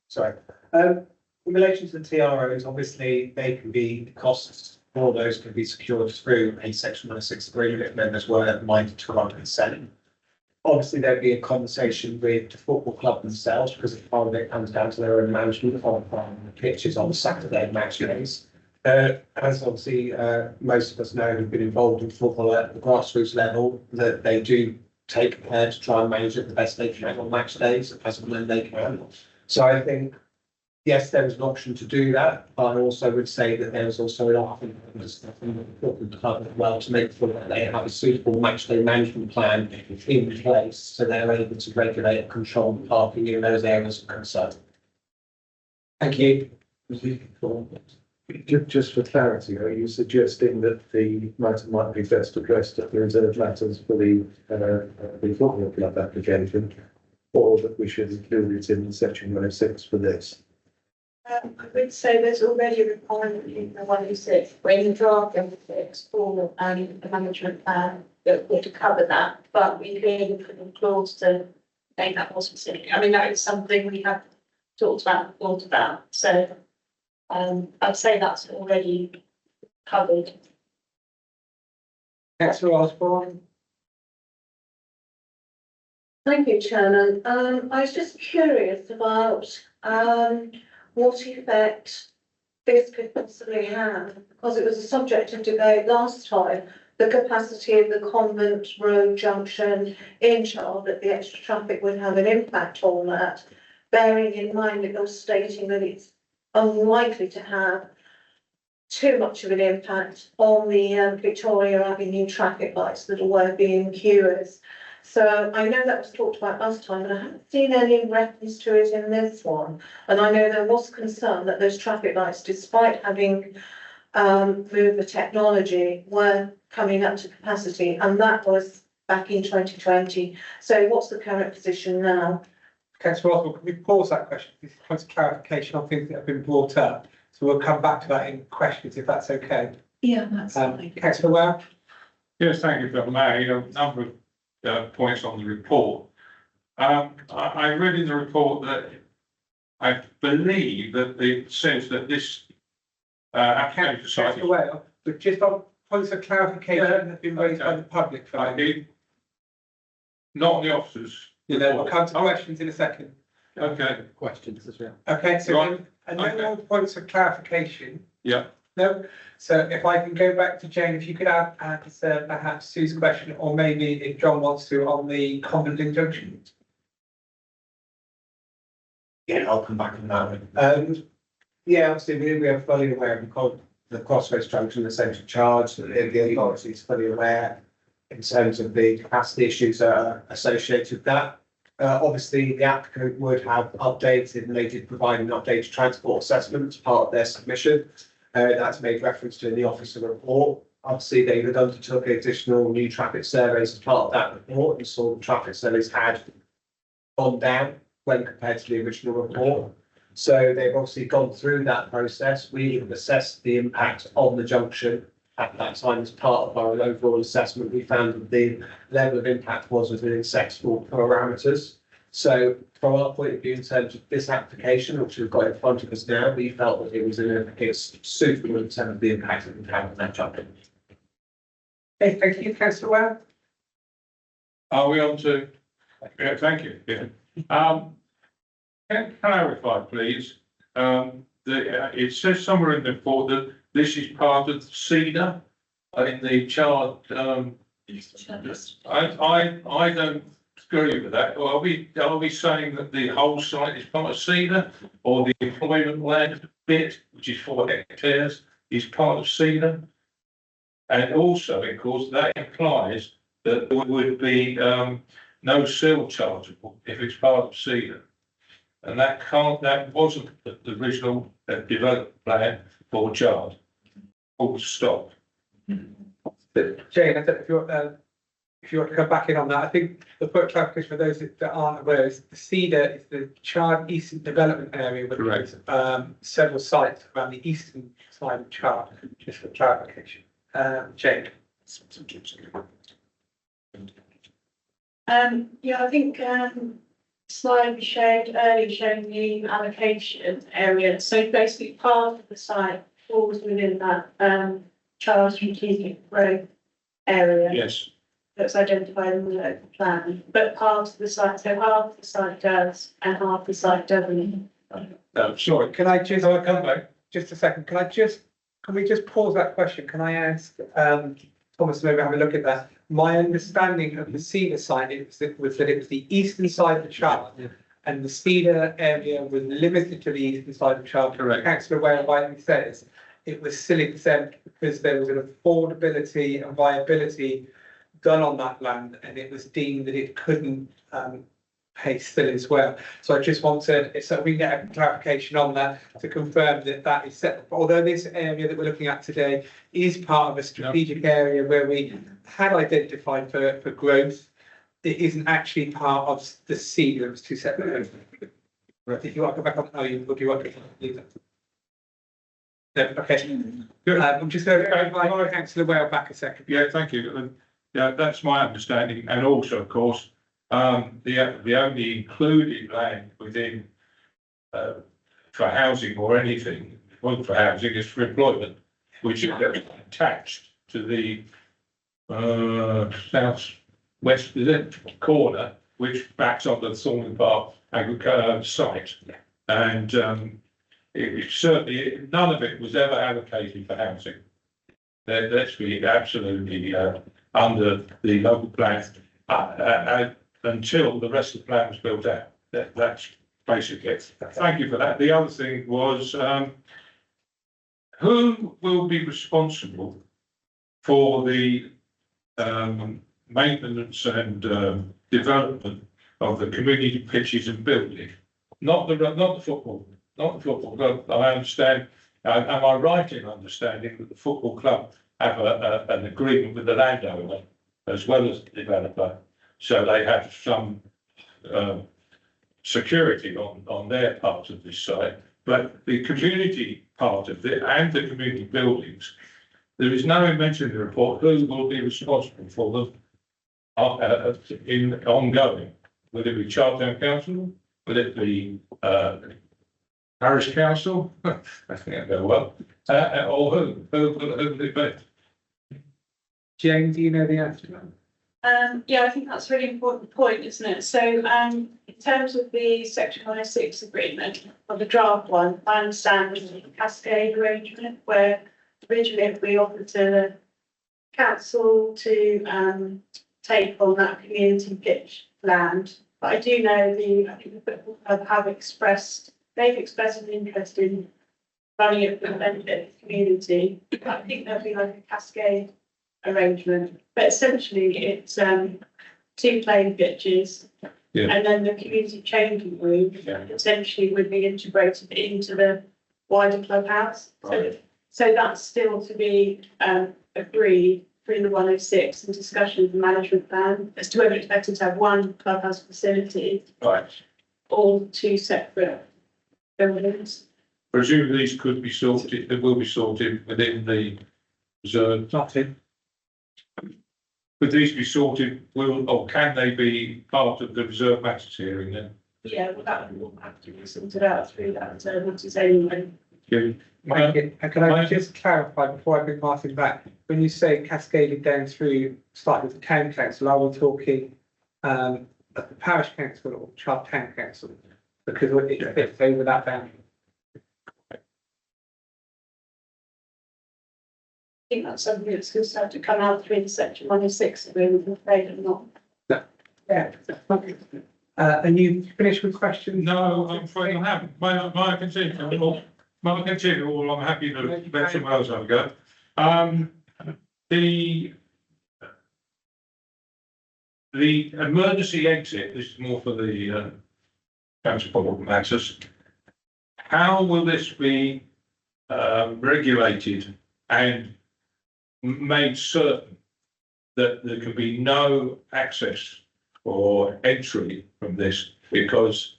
Sorry. In relation to the TROs, obviously they can be costs for those can be secured through a Section 106 agreement if members were minded to consent. Obviously, there'd be a conversation with the football club themselves because part of it comes down to their own management of the pitches on Saturday match days. As obviously most of us know who've been involved in football at the grassroots level, that they do take care to try and manage it the best they can on match days as and when they can. So I think, yes, there is an option to do that, but I also would say that there is also an option from the football club as well to make sure that they have a suitable match day management plan in place so they're able to regulate and control the parking in those areas of concern. Thank you. Just for clarity, are you suggesting that the matter might be best addressed at the reserved matters for the football club application, or that we should include it in Section 106 for this? I would say there's already a requirement in the 106 when you draft 106 for a management plan that would cover that, but we could put in clause to make that more specific. I mean, that is something we have talked about and thought about. So I'd say that's already covered. Councillor Osborne. Thank you, Chairman. I was just curious about what effect this could possibly have, because it was a subject of debate last time, the capacity of the Convent Road junction in Charlotte, the extra traffic would have an impact on that. bearing in mind that you're stating that it's unlikely to have too much of an impact on the Victoria Avenue traffic lights that were being queuers. So I know that was talked about last time, but I haven't seen any reference to it in this one. And I know there was concern that those traffic lights, despite having moved the technology, were coming up to capacity, and that was back in 2020. So what's the current position now? Councillor Oswald, can we pause that question? This is quite a clarification on things that have been brought up. So we'll come back to that in questions if that's okay. Yeah, that's fine. Councillor Ware? Yes, thank you, if I may. A number of points on the report. I read in the report that I believe that it says that this application site. Councillor Ware, but just on points of clarification that have been raised by the public. Not the officers. You know, we'll come to questions in a second. Okay. Questions as well. Okay, so Right. and no more points of clarification. Yeah. No, so if I can go back to Jane, if you could answer perhaps Sue's question, or maybe if John wants to, on the Convent Link Junction. Yeah, I'll come back on that one. Yeah, obviously, we are fully aware of the Crossroads Junction, the central charge, that the authority is fully aware in terms of the capacity issues that are associated with that. Obviously, the applicant would have updated, and they did provide an updated transport assessment as part of their submission. That's made reference to in the officer report. Obviously, they had undertook additional new traffic surveys as part of that report, and saw the traffic surveys had gone down when compared to the original report. So they've obviously gone through that process. We have assessed the impact on the junction at that time as part of our overall assessment. We found that the level of impact was within acceptable parameters. So from our point of view, in terms of this application, which we've got in front of us now, we felt that it's suitable in terms of the impact that we've had on that junction. Okay, thank you, Councillor Ware. Are we on to? Yeah, thank you. Yeah. Can clarify, please, it says somewhere in the report that this is part of CEDA in the chart. I don't agree with that. Are we saying that the whole site is part of CEDA, or the employment land bit, which is 4 hectares, is part of CEDA? And also, of course, that implies that there would be no sill chargeable if it's part of CEDA. And that wasn't the original development plan for Chard. Full stop. Jane, I don't know if you want to come back in on that. I think the point of clarification for those that aren't aware is the CEDA is the Chard Eastern Development Area, which is several sites around the eastern side of Chard, just for clarification. Jane. Yeah, I think slide we showed earlier showing the allocation area. So basically part of the site falls within that Charles Strategic Growth area. Yes. That's identified in the local plan, but part of the site, so half the site does and half the site doesn't. Sorry, can I just come back? Just a second, can we just pause that question? Can I ask Thomas to maybe have a look at that? My understanding of the CEDA site was that it was the eastern side of the chart, and the CEDA area was limited to the eastern side of the chart. Correct. Councillor Ware rightly says it was still exempt because there was an affordability and viability done on that land, and it was deemed that it couldn't pay still as well. So I just wanted, so we can get a clarification on that to confirm that that is set. Although this area that we're looking at today is part of a strategic area where we had identified for growth, it isn't actually part of the CEDA. It was two separate areas. If you want to go back on, would you want to leave that? No, okay. I'm just going to invite Councillor Ware back a second. Yeah, thank you. Yeah, that's my understanding, and also, of course, the only included land within for housing or anything, well, for housing is for employment, which is attached to the south west corner, which backs up the Thornton Park agricultural site, and it certainly none of it was ever allocated for housing. Let's be absolutely under the local plan until the rest of the plan was built out. That's basically. Thank you for that. The other thing was, who will be responsible for the maintenance and development of the community pitches and building? Not the football, but I understand, am I right in understanding that the football club have an agreement with the landowner as well as the developer? So they have some security on their part of this site, but the community part of it and the community buildings, there is no mention in the report who will be responsible for them in ongoing. Will it be Charlton Council? Will it be Parish Council? I think that'll go well. Or who? Who will it be? Jane, do you know the answer to that? Yeah, I think that's a really important point, isn't it? So, in terms of the Section 106 agreement, or the draft one, I understand there's a cascade arrangement where originally we offered to the council to take on that community pitch land. But I do know I think the football club they've expressed an interest in running it for the benefit of the community. I think there'll be like a cascade arrangement, but essentially it's two playing pitches, and then the community changing room essentially would be integrated into the wider clubhouse. So that's still to be agreed through the 106 and discussion of the management plan as to whether it's better to have one clubhouse facility or two separate buildings. Presumably these could be sorted, they will be sorted within the reserve. Nothing. Could these be sorted, or can they be part of the reserve matters hearing then? Yeah, well, that will have to be sorted out through that, what is anyway. Can I just clarify before I bring Martin back? When you say cascaded down through, starting with the town council, are we talking the parish council or Charlton Town Council? Because it fits over that boundary. I think that's something that's going to have to come out through the Section 106 agreement, I'm afraid I'm not. Yeah. And you finished with questions? No, I'm afraid I haven't. May I continue? May I continue, or I'm happy to let someone else have a go. The emergency exit, this is more for the council public matters. How will this be regulated and made certain that there can be no access or entry from this? Because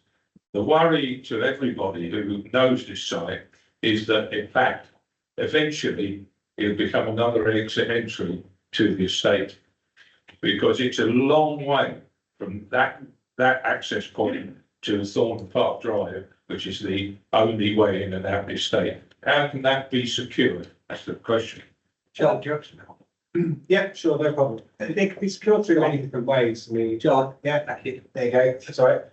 the worry to everybody who knows this site is that, in fact, eventually it'll become another exit entry to the estate, because it's a long way from that access point to Thornton Park Drive, which is the only way in and out of the estate. How can that be secured? That's the question. John, do you actually? Yeah, sure, no problem. It can be secured through many different ways. I mean, John, yeah, thank you. There you go. That's all right.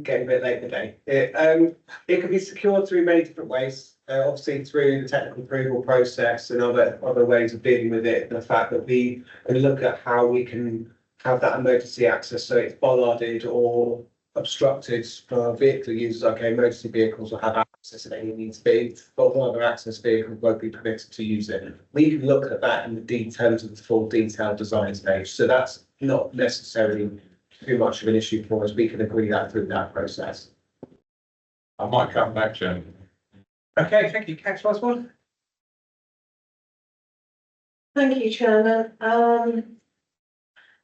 Getting a bit late in the day. It can be secured through many different ways. Obviously through the technical approval process and other ways of dealing with it. The fact that we can look at how we can have that emergency access, so it's bollarded or obstructed for vehicle users. Okay, emergency vehicles will have access if they need to be, but other access vehicles won't be permitted to use it. We can look at that in the details of the full detailed design stage. So that's not necessarily too much of an issue for us. We can agree that through that process. I might come back, Jen. Okay, thank you. Councillor Osborne? Thank you, Chairman.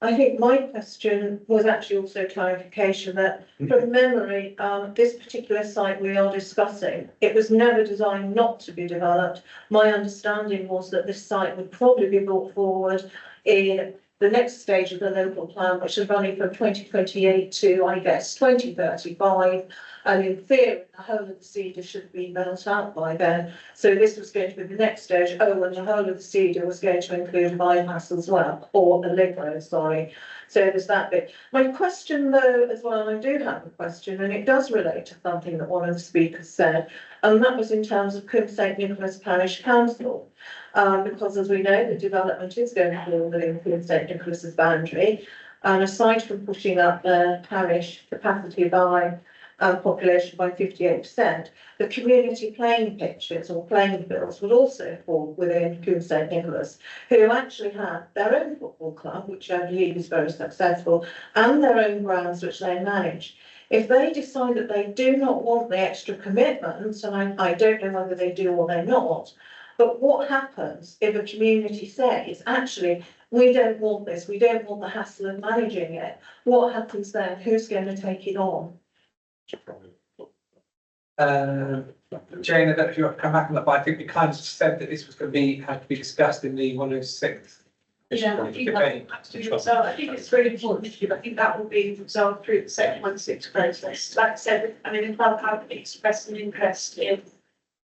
I think my question was actually also clarification that from memory, this particular site we are discussing, it was never designed not to be developed. My understanding was that this site would probably be brought forward in the next stage of the local plan, which is running from 2028 to, I guess, 2035. And in theory, the whole of the Cedar should be built out by then. So this was going to be the next stage. Oh, and the whole of the Cedar was going to include bypass as well, or Allegro, sorry. So there's that bit. My question though, as well, and I do have a question, and it does relate to something that one of the speakers said, and that was in terms of Combe St Nicholas Parish Council. Because as we know, the development is going to fall within Combe St Nicholas's boundary. And aside from pushing up the parish capacity by population by 58%. The community playing pitches or playing fields would also fall within Coombe St Nicholas, who actually have their own football club, which I believe is very successful, and their own grounds which they manage. If they decide that they do not want the extra commitment, and I don't know whether they do or they're not, but what happens if a community says, actually, we don't want this, we don't want the hassle of managing it? What happens then? Who's going to take it on? Jane, I don't know if you want to come back on that, but I think we kind of said that this was going to be, had to be discussed in the 106th. Yeah, I think that absolutely. So I think it's really important. I think that will be resolved through the section 1/6 process. Like I said, I mean, the club have expressed an interest in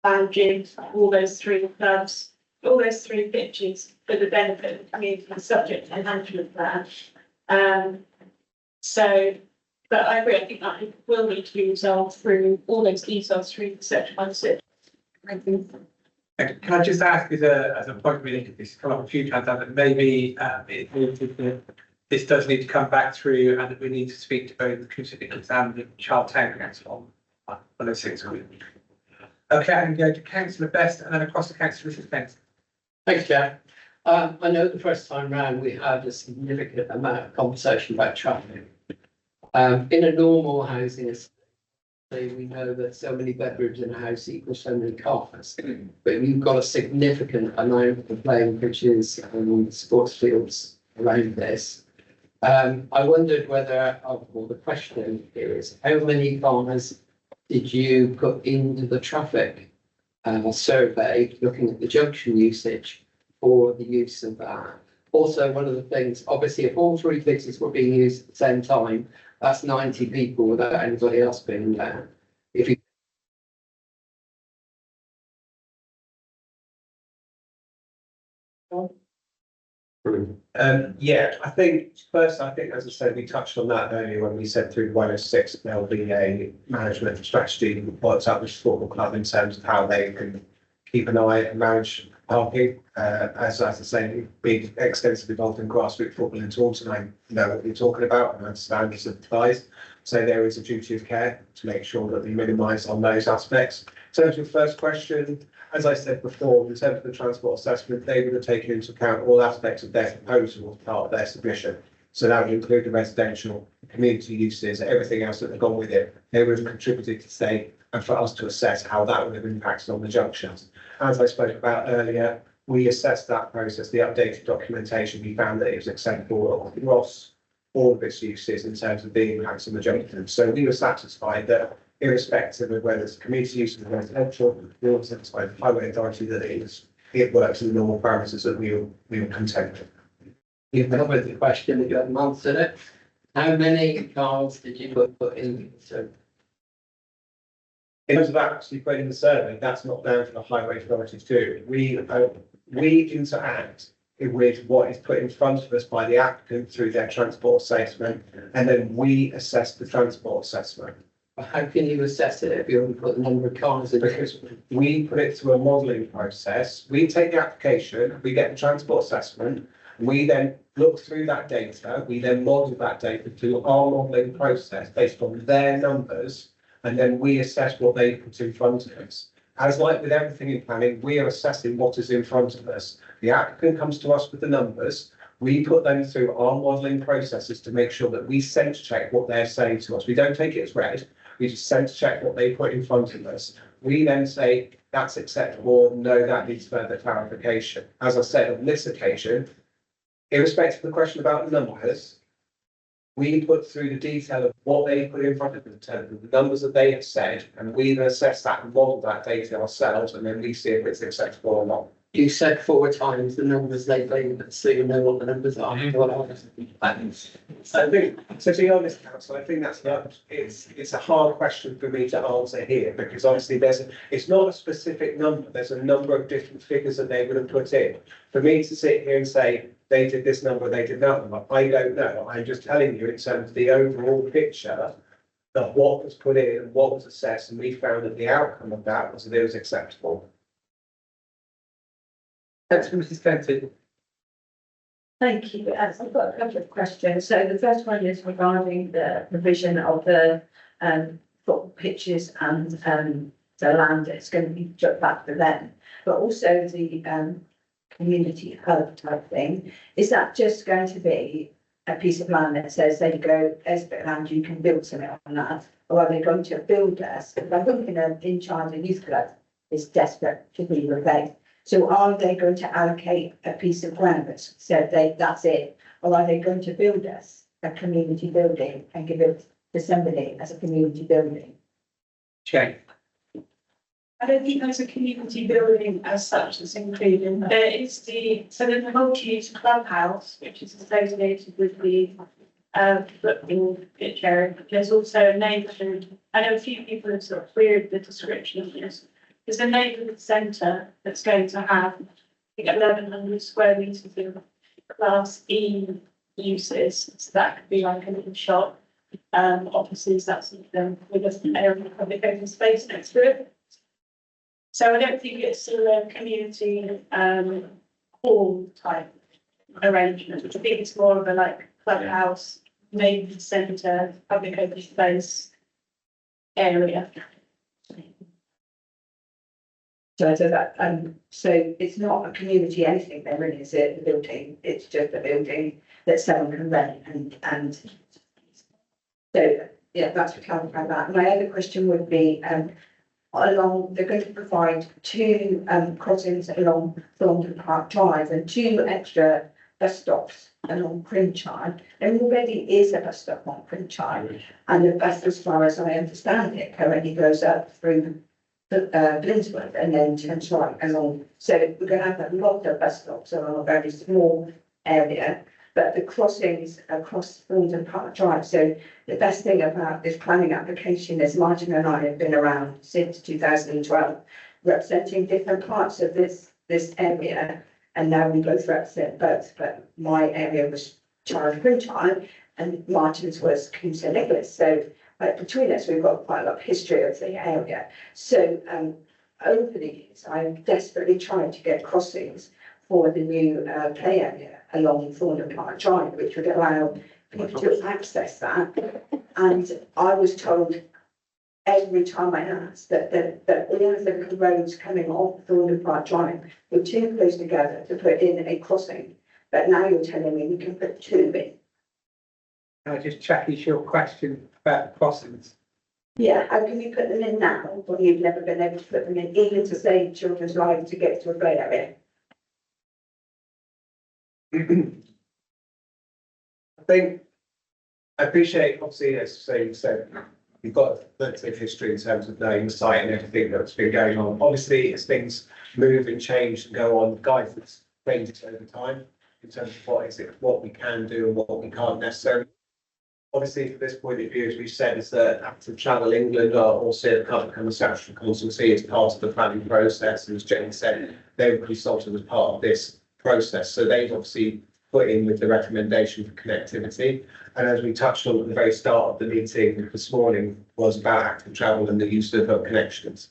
managing all those three clubs, all those three pitches for the benefit of the community, subject to management plan. So, but I agree, I think that will need to be resolved through all those details through the section 1/6. Thank you. Can I just ask as a point, we think this has come up a few times, that maybe this does need to come back through and that we need to speak to both the Community and the Child Town Council on 106. Okay, I can go to Councillor Best and then across to Councillor Spence. Thanks, Chair. I know the first time round we had a significant amount of conversation about traffic. In a normal housing estate, we know that so many bedrooms in a house equals so many cars, but you've got a significant amount of playing pitches and sports fields around this. I wondered whether, well, the question is, how many cars did you put into the traffic survey looking at the junction usage for the use of that? Also, one of the things, obviously, if all three pitches were being used at the same time, that's 90 people without anybody else being there. If you Yeah, I think first, as I said, we touched on that earlier when we said through 106, there'll be a management strategy worked out with football club in terms of how they can keep an eye and manage parking. As I say, we've been extensively involved in grassroots football in Taunton. I know what you're talking about and I understand this applies. So there is a duty of care to make sure that we minimise on those aspects. In terms of your first question, as I said before, in terms of the transport assessment, they would have taken into account all aspects of their proposal as part of their submission. So that would include the residential, community uses, everything else that have gone with it. They would have contributed to say, and for us to assess how that would have impacted on the junctions. As I spoke about earlier, we assessed that process, the updated documentation, we found that it was acceptable across all of its uses in terms of the impacts on the junctions. So we were satisfied that irrespective of whether it's community use or residential, we were satisfied the highway authority that it works in the normal parameters that we were content with. You've covered the question, if you haven't answered it. How many cars did you put in? So in terms of actually creating the survey, that's not down to the highway authority to do. We interact with what is put in front of us by the applicant through their transport assessment, and then we assess the transport assessment. How can you assess it if you haven't put the number of cars in? Because we put it through a modelling process. We take the application, we get the transport assessment, we then look through that data, we then model that data through our modelling process based on their numbers, and then we assess what they put in front of us. As like with everything in planning, we are assessing what is in front of us. The applicant comes to us with the numbers, we put them through our modelling processes to make sure that we sense check what they're saying to us. We don't take it as read, we just sense check what they put in front of us. We then say, that's acceptable, no, that needs further clarification. As I said, on this occasion, irrespective of the question about the numbers, we put through the detail of what they put in front of us, in terms of the numbers that they have said, and we then assess that and model that data ourselves, and then we see if it's acceptable or not. You said 4 times the numbers they gave, so you know what the numbers are. I think, so to be honest, council, I think it's a hard question for me to answer here, because obviously it's not a specific number, there's a number of different figures that they would have put in. For me to sit here and say, they did this number, they did that number, I don't know. I'm just telling you in terms of the overall picture of what was put in and what was assessed, and we found that the outcome of that was that it was acceptable. Thanks, Mrs. Fenton. Thank you. I've got a couple of questions. So the first one is regarding the provision of the football pitches and, the land that's going to be jut back for them, but also the, community hub type thing. Is that just going to be a piece of land that says, there you go, there's a bit of land, you can build something on that? Or are they going to build us? Because I think in charge of youth club is desperate to be replaced. So are they going to allocate a piece of ground that said that's it? Or are they going to build us a community building and give it to somebody as a community building? Jane, I don't think there's a community building as such that's included. There is there's a multi-use clubhouse, which is associated with the football pitch area. There's also a neighbourhood. I know a few people have sort of queried the description of this. There's a neighbourhood centre that's going to have, I think, 1,100 square metres of Class E uses. So that could be like a little shop, offices, that sort of thing, with an area of public open space next to it. So I don't think it's a community hall type arrangement. I think it's more of a like clubhouse, neighbourhood centre, public open space area. So so it's not a community anything then really, is it, the building? It's just a building that someone can rent and so, yeah, that's to clarify that. My other question would be, they're going to provide two crossings along Thornton Park Drive and two extra bus stops along Crinchard. There already is a bus stop on Crinchard, and the bus, as far as I understand it, currently goes up through Blinsworth and then turns right along. So we're going to have a lot of bus stops along a very small area, but the crossings across Thornton Park Drive. So the best thing about this planning application is Martin and I have been around since 2012, representing different parts of this area, and now we both represent both. But my area was Charles Crinchard and Martin's was King St Nicholas. So between us, we've got quite a lot of history of the area. So over the years, I've desperately tried to get crossings for the new play area along Thornton Park Drive, which would allow people to access that. And I was told every time I asked that all of the roads coming off Thornton Park Drive were too close together to put in a crossing. But now you're telling me we can put two in. can I just check is your question about crossings? Yeah, how can you put them in now when you've never been able to put them in, even to save children's lives to get to a play area? I appreciate, obviously, as you said, you've got a bit of history in terms of knowing the site and everything that's been going on. Obviously, as things move and change and go on, guidance changes over time in terms of what we can do and what we can't necessarily. Obviously, from this point of view, as we've said, is that Active Travel England are also become a statutory consultancy as part of the planning process. And as Jenny said, they were consulted as part of this process. So they've obviously put in with the recommendation for connectivity. And as we touched on at the very start of the meeting this morning, was about active travel and the use of connections.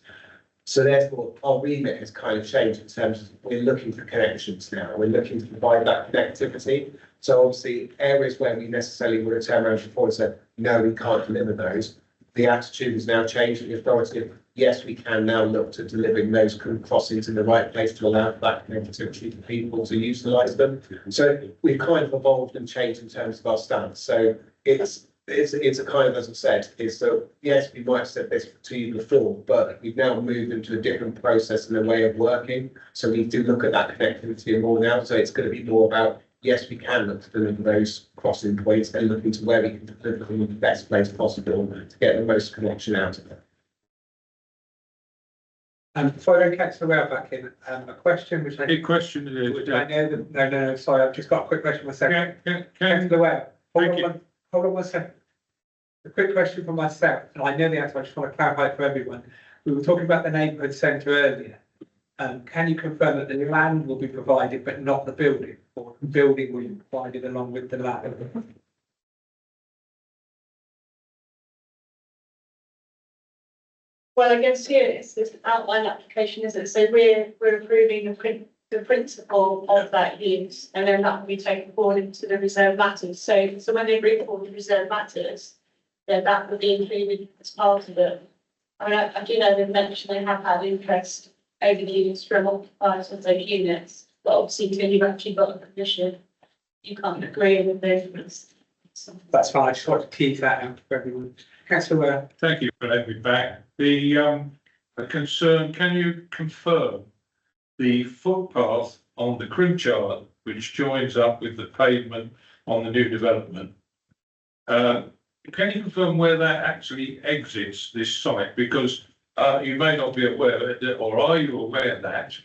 So therefore, our remit has kind of changed in terms of we're looking for connections now. We're looking to provide that connectivity. So obviously, areas where we necessarily would have turned around before and said, no, we can't deliver those. The attitude has now changed. The authority of, yes, we can now look to delivering those crossings in the right place to allow that connectivity for people to utilise them. So we've kind of evolved and changed in terms of our stance. So it's a kind of, as I said, is so yes, we might have said this to you before, but we've now moved into a different process and a way of working. So we do look at that connectivity more now. So it's going to be more about, yes, we can look to deliver those crossing points and looking to where we can deliver them in the best place possible to get the most connection out of it. Before I get the rail back in, a question which I Big question. I know that, no, sorry, I've just got a quick question myself. Can the rail. Thank you. Hold on one second. A quick question for myself, and I know the answer, I just want to clarify for everyone. We were talking about the neighbourhood centre earlier. Can you confirm that the land will be provided but not the building, or the building will be provided along with the land? Well, I guess here it's this outline application, is it? So we're approving the principle of that use, and then that will be taken forward into the reserve matters. So when they bring forward the reserve matters, that would be included as part of it. I mean, I do know they mentioned they have had interest over the years from occupiers of those units, but obviously until you've actually got a permission, you can't agree with those. That's fine, I just want to keep that out for everyone. Councillor Ware. Thank you for letting me back. The concern, can you confirm the footpath on the Crimchard, which joins up with the pavement on the new development? Can you confirm where that actually exits this site? Because you may not be aware, or are you aware that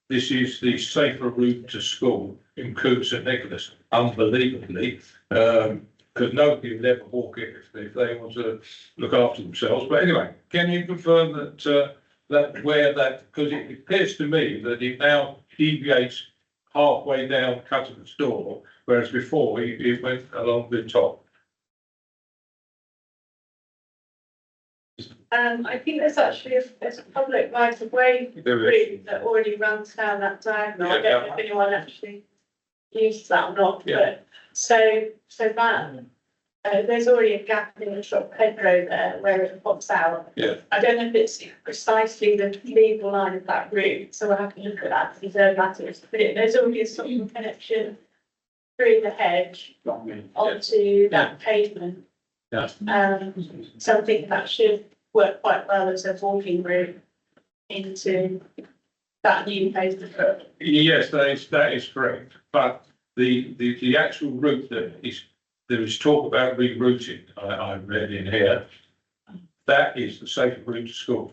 this is the safer route to school in Coombe St Nicholas, unbelievably, because nobody would ever walk it if they want to look after themselves. But anyway, can you confirm that because it appears to me that it now deviates halfway down Cutter's Door, whereas before it went along the top. I think there's actually there's a public right of way route that already runs down that diagonal. I don't know if anyone actually uses that or not, but so that there's already a gap in the shop hedgerow there where it pops out. Yeah. I don't know if it's precisely the legal line of that route, so we'll have to look at that to reserve matters. But there's already a sort of connection through the hedge onto that pavement. Yeah. Something that should work quite well as a walking route into that new pavement. Yes, that is correct. But the actual route there is talk about rerouting, I read in here. That is the safer route to school,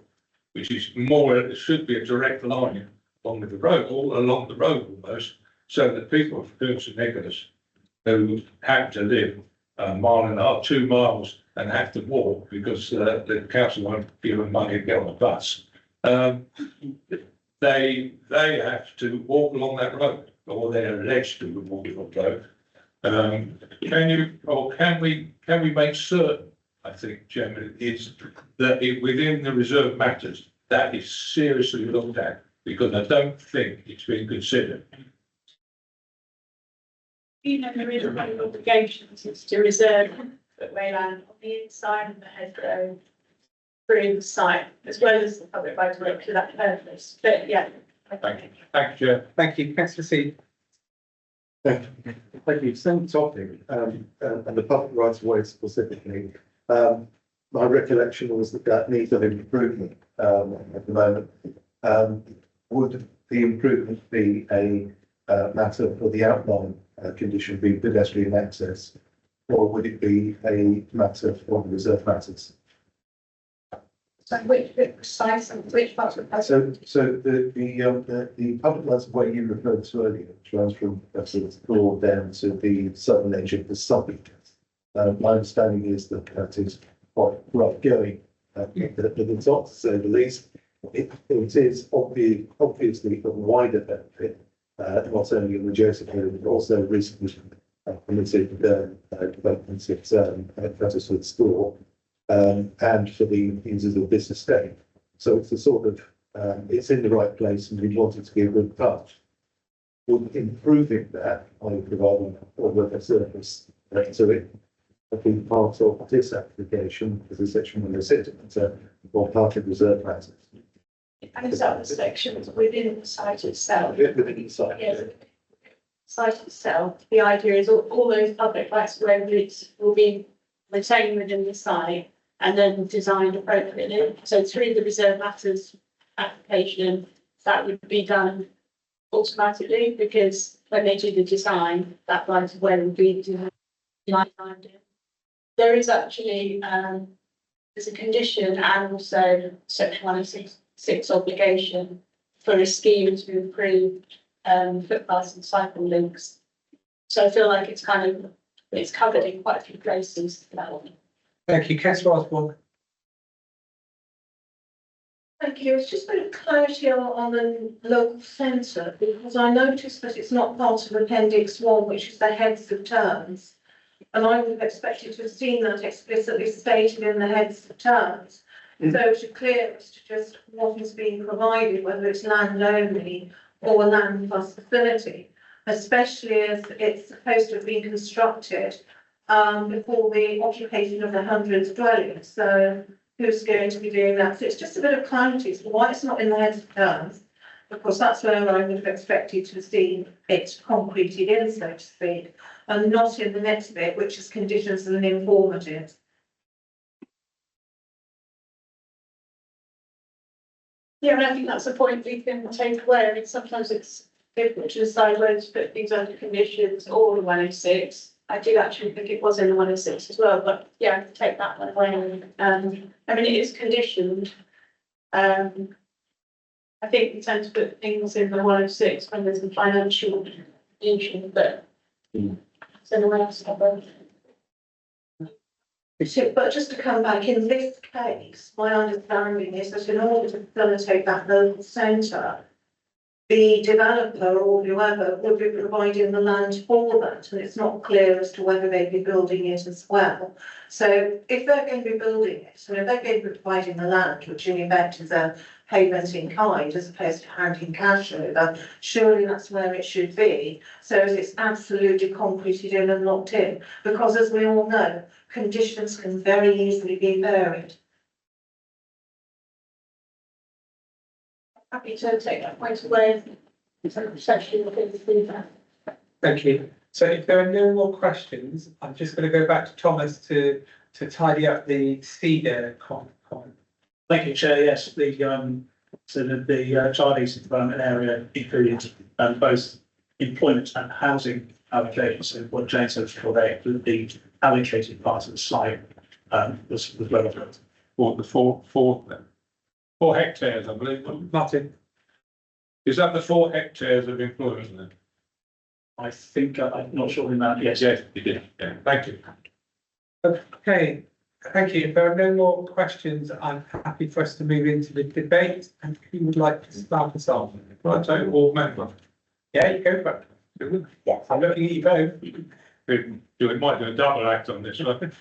which is it should be a direct line along the road, all along the road almost, so that people from Coombe St Nicholas who happen to live a mile and a half, 2 miles, and have to walk because the council won't give them money to get on a bus. They have to walk along that road, or they're alleged to walk along the road. Can we make certain, I think, Chairman, is that within the reserve matters, that is seriously looked at, because I don't think it's been considered. You know, there is no obligations to reserve footway land on the inside of the hedgerow through the site, as well as the public right of way to that purpose. But yeah. Thank you. Thank you, Chair. Thank you, councillor C. Thank you. Same topic, and the public rights of way specifically. My recollection was that needs of improvement at the moment. Would the improvement be a matter for the outline condition being pedestrian access, or would it be a matter for the reserve matters? So which bit precise and which part of the So the public rights of way you referred to earlier, which runs from Broad down to the southern edge of the site. My understanding is that that is quite rough going at the top, to say the least. It is obviously a wider benefit, not only in the Joseph area, but also recently permitted developments at Cuttersford School. And for the users of business day. So it's a sort of, it's in the right place and we want it to be a good touch. Would improving that, by providing all of a service to it, have been part of this application as a section when they sit or part of reserve matters. And is that the sections within the site itself? Within the site. Yes. Site itself, the idea is all those public rights of way routes will be retained within the site and then designed appropriately. So through the reserve matters application, that would be done automatically, because when they do the design, that right of way will be designed. There is actually there's a condition and also section 106 obligation for a scheme to improve footpaths and cycle links. So I feel like it's covered in quite a few places, that one. Thank you, councillor Osborne. Thank you. It's just a bit of clarity on the local centre, because I noticed that it's not part of Appendix 1, which is the heads of terms. And I would have expected to have seen that explicitly stated in the heads of terms. So it should clear as to just what is being provided, whether it's land only or land plus facility, especially as it's supposed to have been constructed before the occupation of the hundreds dwellings. So who's going to be doing that? So it's just a bit of clarity as to why it's not in the heads of terms. Because that's where I would have expected to see it concreted in, so to speak, and not in the next bit, which is conditions and informative. Yeah, and I think that's a point we can take away. I mean, sometimes it's difficult to decide whether to put things under conditions or the 106. I do actually think it was in the 106 as well, but yeah, I can take that one away. I mean, it is conditioned. I think we tend to put things in the 106 when there's a financial issue, but so no one else covered. But just to come back, in this case, my understanding is that in order to facilitate that local centre, the developer or whoever would be providing the land for that, and it's not clear as to whether they'd be building it as well. So if they're going to be building it, and if they're going to be providing the land, which in effect is a payment in kind as opposed to handing cash over, surely that's where it should be, so as it's absolutely concreted in and locked in. Because as we all know, conditions can very easily be varied. Happy to take that point away. Section within the feedback. Thank you. So if there are no more questions, I'm just going to go back to Thomas to tidy up the Cedar comment. Thank you, Chair. Yes, the Child Easy Development Area included both employment and housing allocations. So what Jane said before, the allocated part of the site was relevant. For the four hectares, I believe. Martin. Is that the 4 hectares of employment then? I think, I'm not sure in that, yes. Yes, you did. Yeah, thank you. Okay, thank you. If there are no more questions, I'm happy for us to move into the debate. And who would like to start us off? Can I take all member? Yeah, you go for it. Yes, I'm looking at you both. We might do a double act on this one.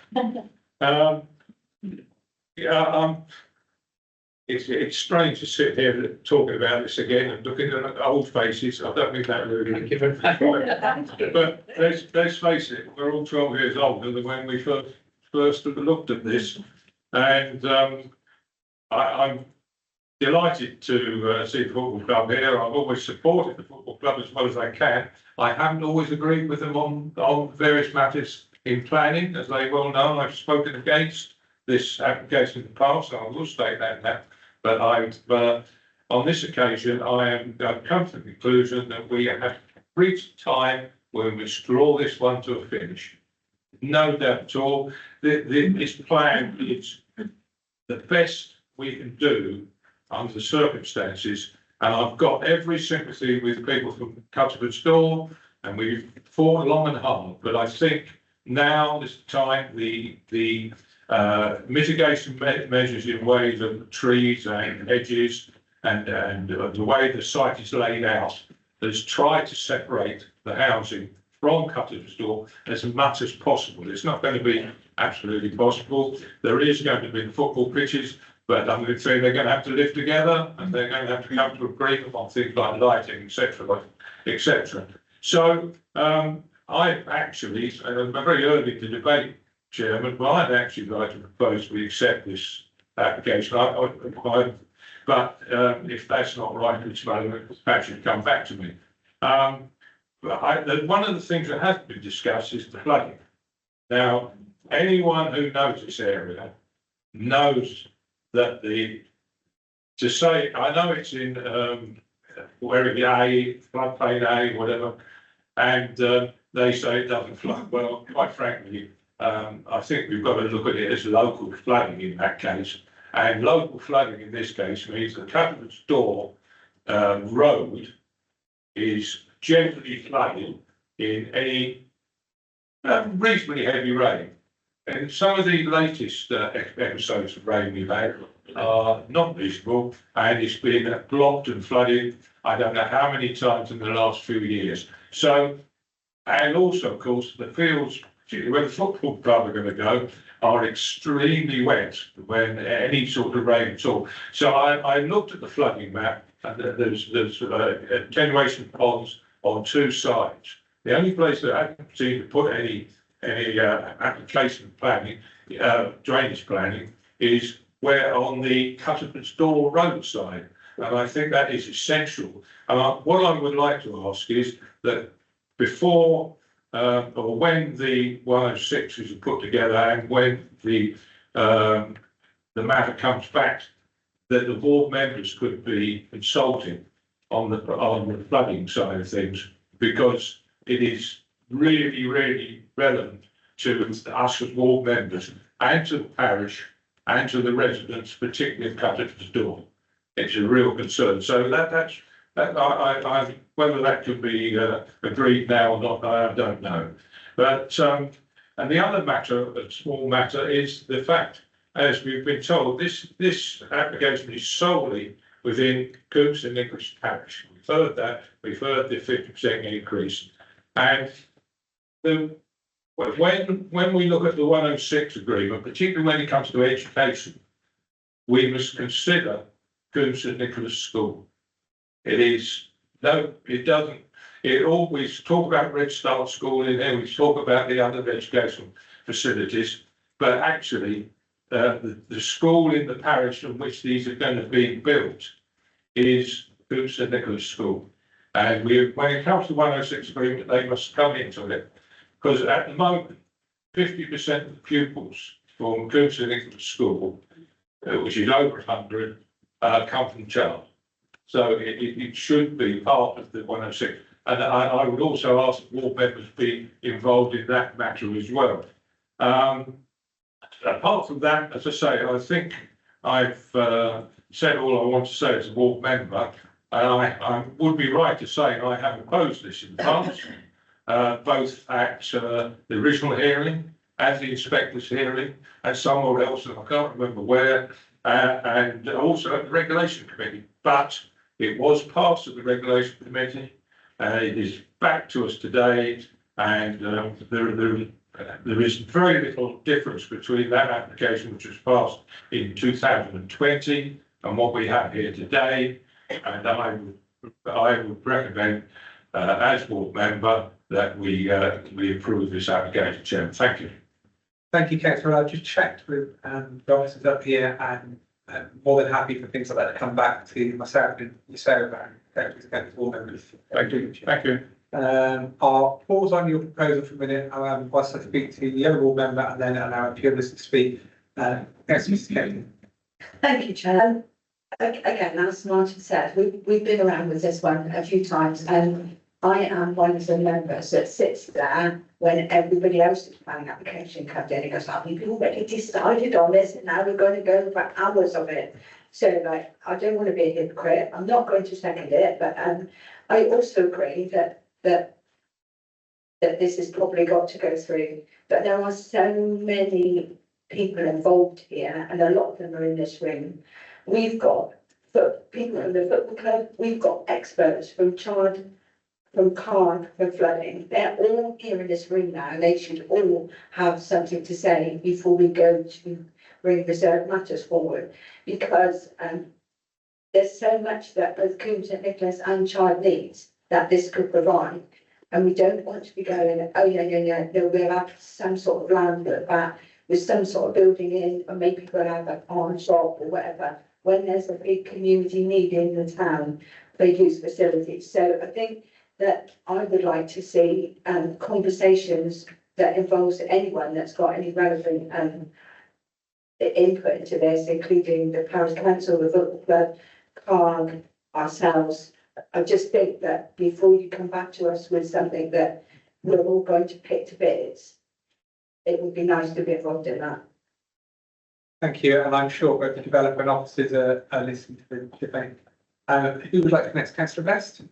It's strange to sit here talking about this again and looking at old faces. I don't think that really. But let's face it, we're all 12 years older than when we first looked at this, and I'm delighted to see the football club here. I've always supported the football club as well as I can. I haven't always agreed with them on various matters in planning, as they well know. I've spoken against this application in the past, so I will state that now. But on this occasion, I've come to the conclusion that we have reached a time when we draw this one to a finish. No doubt at all, this plan is the best we can do under the circumstances. And I've got every sympathy with people from Cutterford Store, and we've fought long and hard. But I think now is the time, the mitigation measures in ways of trees and hedges and the way the site is laid out has tried to separate the housing from Cutterford Store as much as possible. It's not going to be absolutely possible. There is going to be football pitches, but I'm going to say they're going to have to live together and they're going to have to come to agreement on things like lighting, etc., etc. So I actually, and I'm very early to debate, Chairman, but I'd actually like to propose we accept this application. But if that's not right at this moment, perhaps you'd come back to me. But one of the things that has been discussed is the flooding. Now, anyone who knows this area knows that I know it's in area A, floodplain A, whatever, and they say it doesn't flood. Well, quite frankly, I think we've got to look at it as local flooding in that case. And local flooding in this case means that Cutterford Store Road is generally flooded in any reasonably heavy rain. And some of the latest episodes of rain we've had are not reasonable, and it's been blocked and flooded I don't know how many times in the last few years. So, and also, of course, the fields, particularly where the football club are going to go, are extremely wet when any sort of rain at all. So I looked at the flooding map, and there's attenuation ponds on 2 sides. The only place that I can seem to put any any application planning, drainage planning, is where on the Cutterford's Door roadside. And I think that is essential. And what I would like to ask is that before or when the 106 is put together and when the matter comes back, that the board members could be consulted on the flooding side of things, because it is really, really relevant to us as ward members and to the parish and to the residents, particularly of Cutterford's Door. It's a real concern. So that's whether that can be agreed now or not, I don't know. But and the other matter, a small matter, is the fact, as we've been told, this application is solely within Coombs and Nicholas Parish. We've heard that. We've heard the 50% increase, and when we look at the 106 agreement, particularly when it comes to education, we must consider Coombs and Nicholas School. It always talk about Red Star School in there, we talk about the other educational facilities, but actually the school in the parish in which these are going to be built is Coombs and Nicholas School. And when it comes to 106 agreement, they must come into it, because at the moment, 50% of the pupils from Coombs and Nicholas School, which is over 100, come from Charles. So it should be part of the 106. And I would also ask that board members be involved in that matter as well. Apart from that, as I say, I think I've said all I want to say as a board member, and I would be right to say I have opposed this in the past, both at the original hearing, at the inspector's hearing, and somewhere else, and I can't remember where, and also at the regulation committee. But it was passed at the regulation committee, it is back to us today, and there is very little difference between that application, which was passed in 2020, and what we have here today. And I would recommend, as board member, that we approve this application, Chairman. Thank you. Thank you, Councillor. I've just checked with the officers up here, and more than happy for things like that to come back to myself and yourself and board members. Thank you. Thank you. I'll pause on your proposal for a minute whilst I speak to the other board member, and then allow a few others to speak. Yes, Mr. Kelly. Thank you, Chair. Again, as Martin said, we've been around with this one a few times, and I am one of the members that sits there when everybody else's planning application comes in and goes, oh, we've already decided on this and now we're going to go for hours of it. So like, I don't want to be a hypocrite. I'm not going to second it, but I also agree that this has probably got to go through. But there are so many people involved here, and a lot of them are in this room. We've got people from the football club, we've got experts from Chard, from CARD, for flooding. They're all here in this room now, and they should all have something to say before we go to bring reserved matters forward, because there's so much that both Coombs and Nicholas and Chard needs that this could provide. And we don't want to be going, oh yeah, no, we'll have some sort of land at that with some sort of building in, or maybe we'll have a pawn shop or whatever, when there's a big community need in the town for youth facilities. So I think that I would like to see conversations that involves anyone that's got any relevant input into this, including the Parish Council, the Football Club, CARG, ourselves. I just think that before you come back to us with something that we're all going to pick to bits, it would be nice to be involved in that. Thank you, and I'm sure both the developer and officers are listening to the debate. Who would like to next? Councillor Best?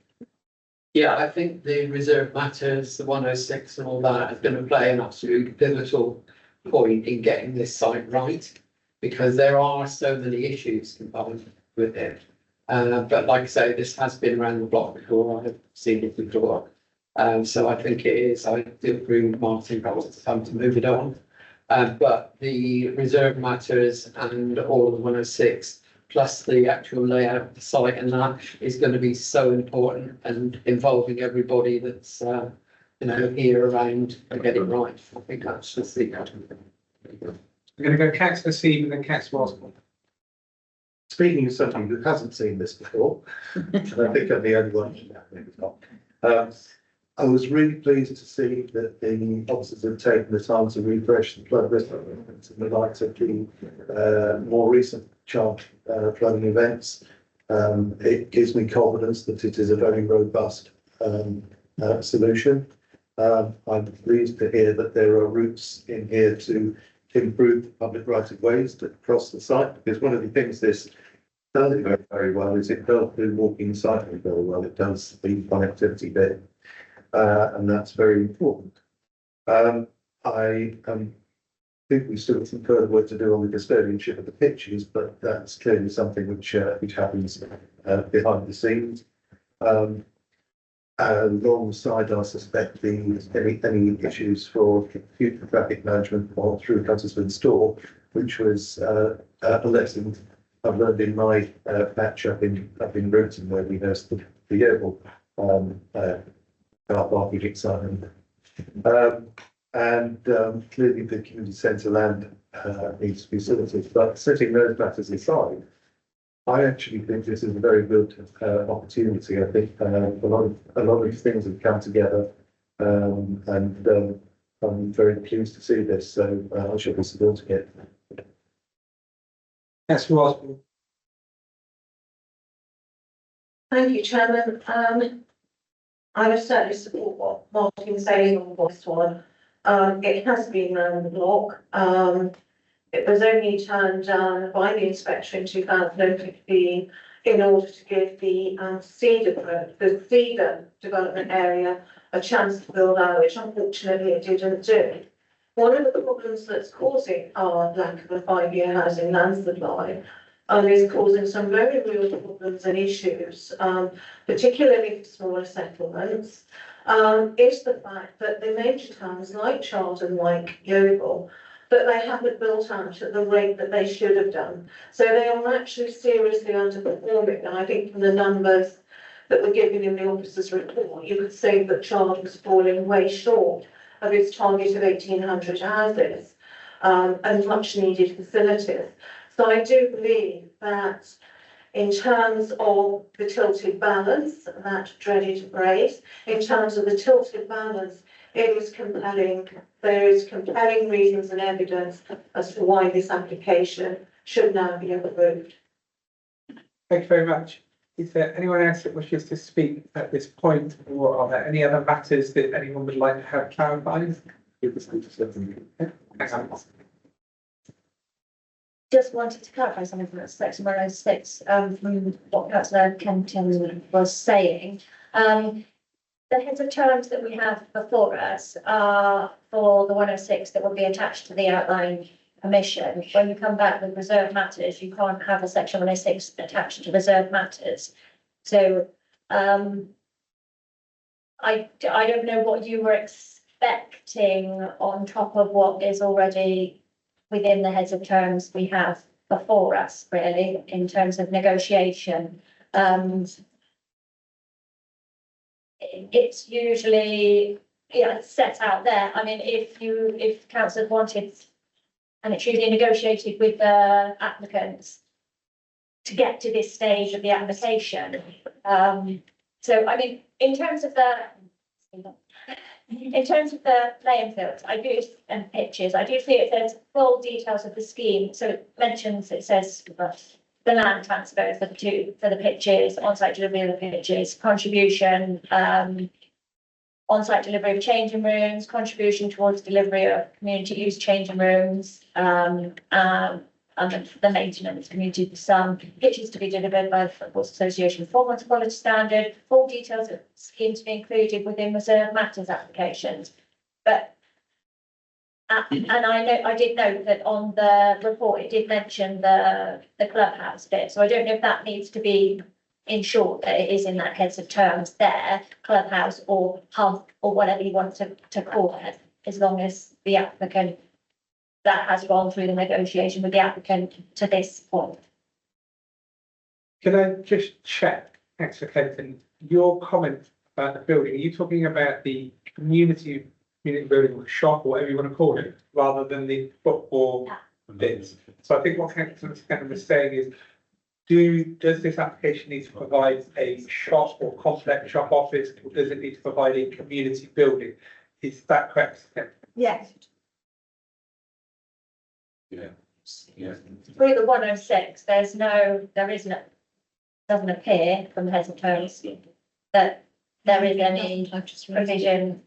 Yeah, I think the reserve matters, the 106 and all that is going to play an absolute pivotal point in getting this site right, because there are so many issues involved with it. But like I say, this has been around the block before. I have seen it before. So I think it is. I do agree with Martin that it's time to move it on. But the reserve matters and all of the 106, plus the actual layout of the site, and that is going to be so important and involving everybody that's here around and get it right. I think that's the thing. We're going to go councillor Seaman and then councillor Osborne. Speaking of somebody who hasn't seen this before, and I think I'm the only one, maybe not. I was really pleased to see that the officers have taken the time to refresh the flood risk in the light of the more recent child flooding events. It gives me confidence that it is a very robust solution. I'm pleased to hear that there are routes in here to improve the public right of ways that cross the site, because one of the things this does very, very well is it does do walking and cycling very well. It does the connectivity bit, and that's very important. I think we still have some further work to do on the custodianship of the pitches, but that's clearly something which happens behind the scenes. Alongside, I suspect any issues for future traffic management or through Cuttersford Store, which was a lesson I've learned in my patch up in Britain, where we have the airport car parking excitement. Clearly the community centre land needs to be sorted, but setting those matters aside, I actually think this is a very good opportunity. I think a lot of things have come together, and I'm very pleased to see this. So I shall be supporting it. Councillor Osborne. Thank you, Chairman. I would certainly support what Martin's saying on this one. It has been round the block. It was only turned down by the inspector in 2015 in order to give the Cedar development area a chance to build out, which unfortunately it didn't do. One of the problems that's causing our lack of a 5-year housing land supply is causing some very real problems and issues, particularly for smaller settlements, is the fact that the major towns like Charlton, like Yeovil, that they haven't built out at the rate that they should have done. So they are actually seriously underperforming. And I think from the numbers that were given in the officer's report, you could say that Charlton was falling way short of its target of 1,800 houses and much needed facilities. So I do believe that in terms of the tilted balance, that dreaded phrase, in terms of the tilted balance, it is compelling. There is compelling reasons and evidence as to why this application should now be approved. Thank you very much. Is there anyone else that wishes to speak at this point, or are there any other matters that anyone would like to have clarified? Just wanted to clarify something from section 106, from what Councillor Kenton was saying. The heads of terms that we have before us are for the 106 that will be attached to the outline permission. When you come back with reserved matters, you can't have a section 106 attached to reserved matters. So I don't know what you were expecting on top of what is already within the heads of terms we have before us, really, in terms of negotiation. It's usually, it's set out there. I mean, if council wanted, and it's usually negotiated with the applicants to get to this stage of the application. So, I mean, in terms of the playing fields, and pitches, I do see it says full details of the scheme. So it says the land transfer for the pitches, on-site delivery of the pitches, contribution, on-site delivery of changing rooms, contribution towards delivery of community use changing rooms, and the maintenance community, some pitches to be delivered by the Football Association Performance Quality Standard, full details of schemes to be included within reserved matters applications. But and I did note that on the report it did mention the clubhouse bit, so I don't know if that needs to be ensured that it is in that heads of terms there, clubhouse or hub or whatever you want to call it, as long as the applicant that has gone through the negotiation with the applicant to this point. Can I just check, Councillor Clayton, your comment about the building, are you talking about the community building or shop, or whatever you want to call it, rather than the football bits? So I think what Councillor Scanlon was saying is, does this application need to provide a shop or complex shop office, or does it need to provide a community building? Is that correct? Yes. Through the 106, there isn't, doesn't appear from the Hesel Terrace that there is any provision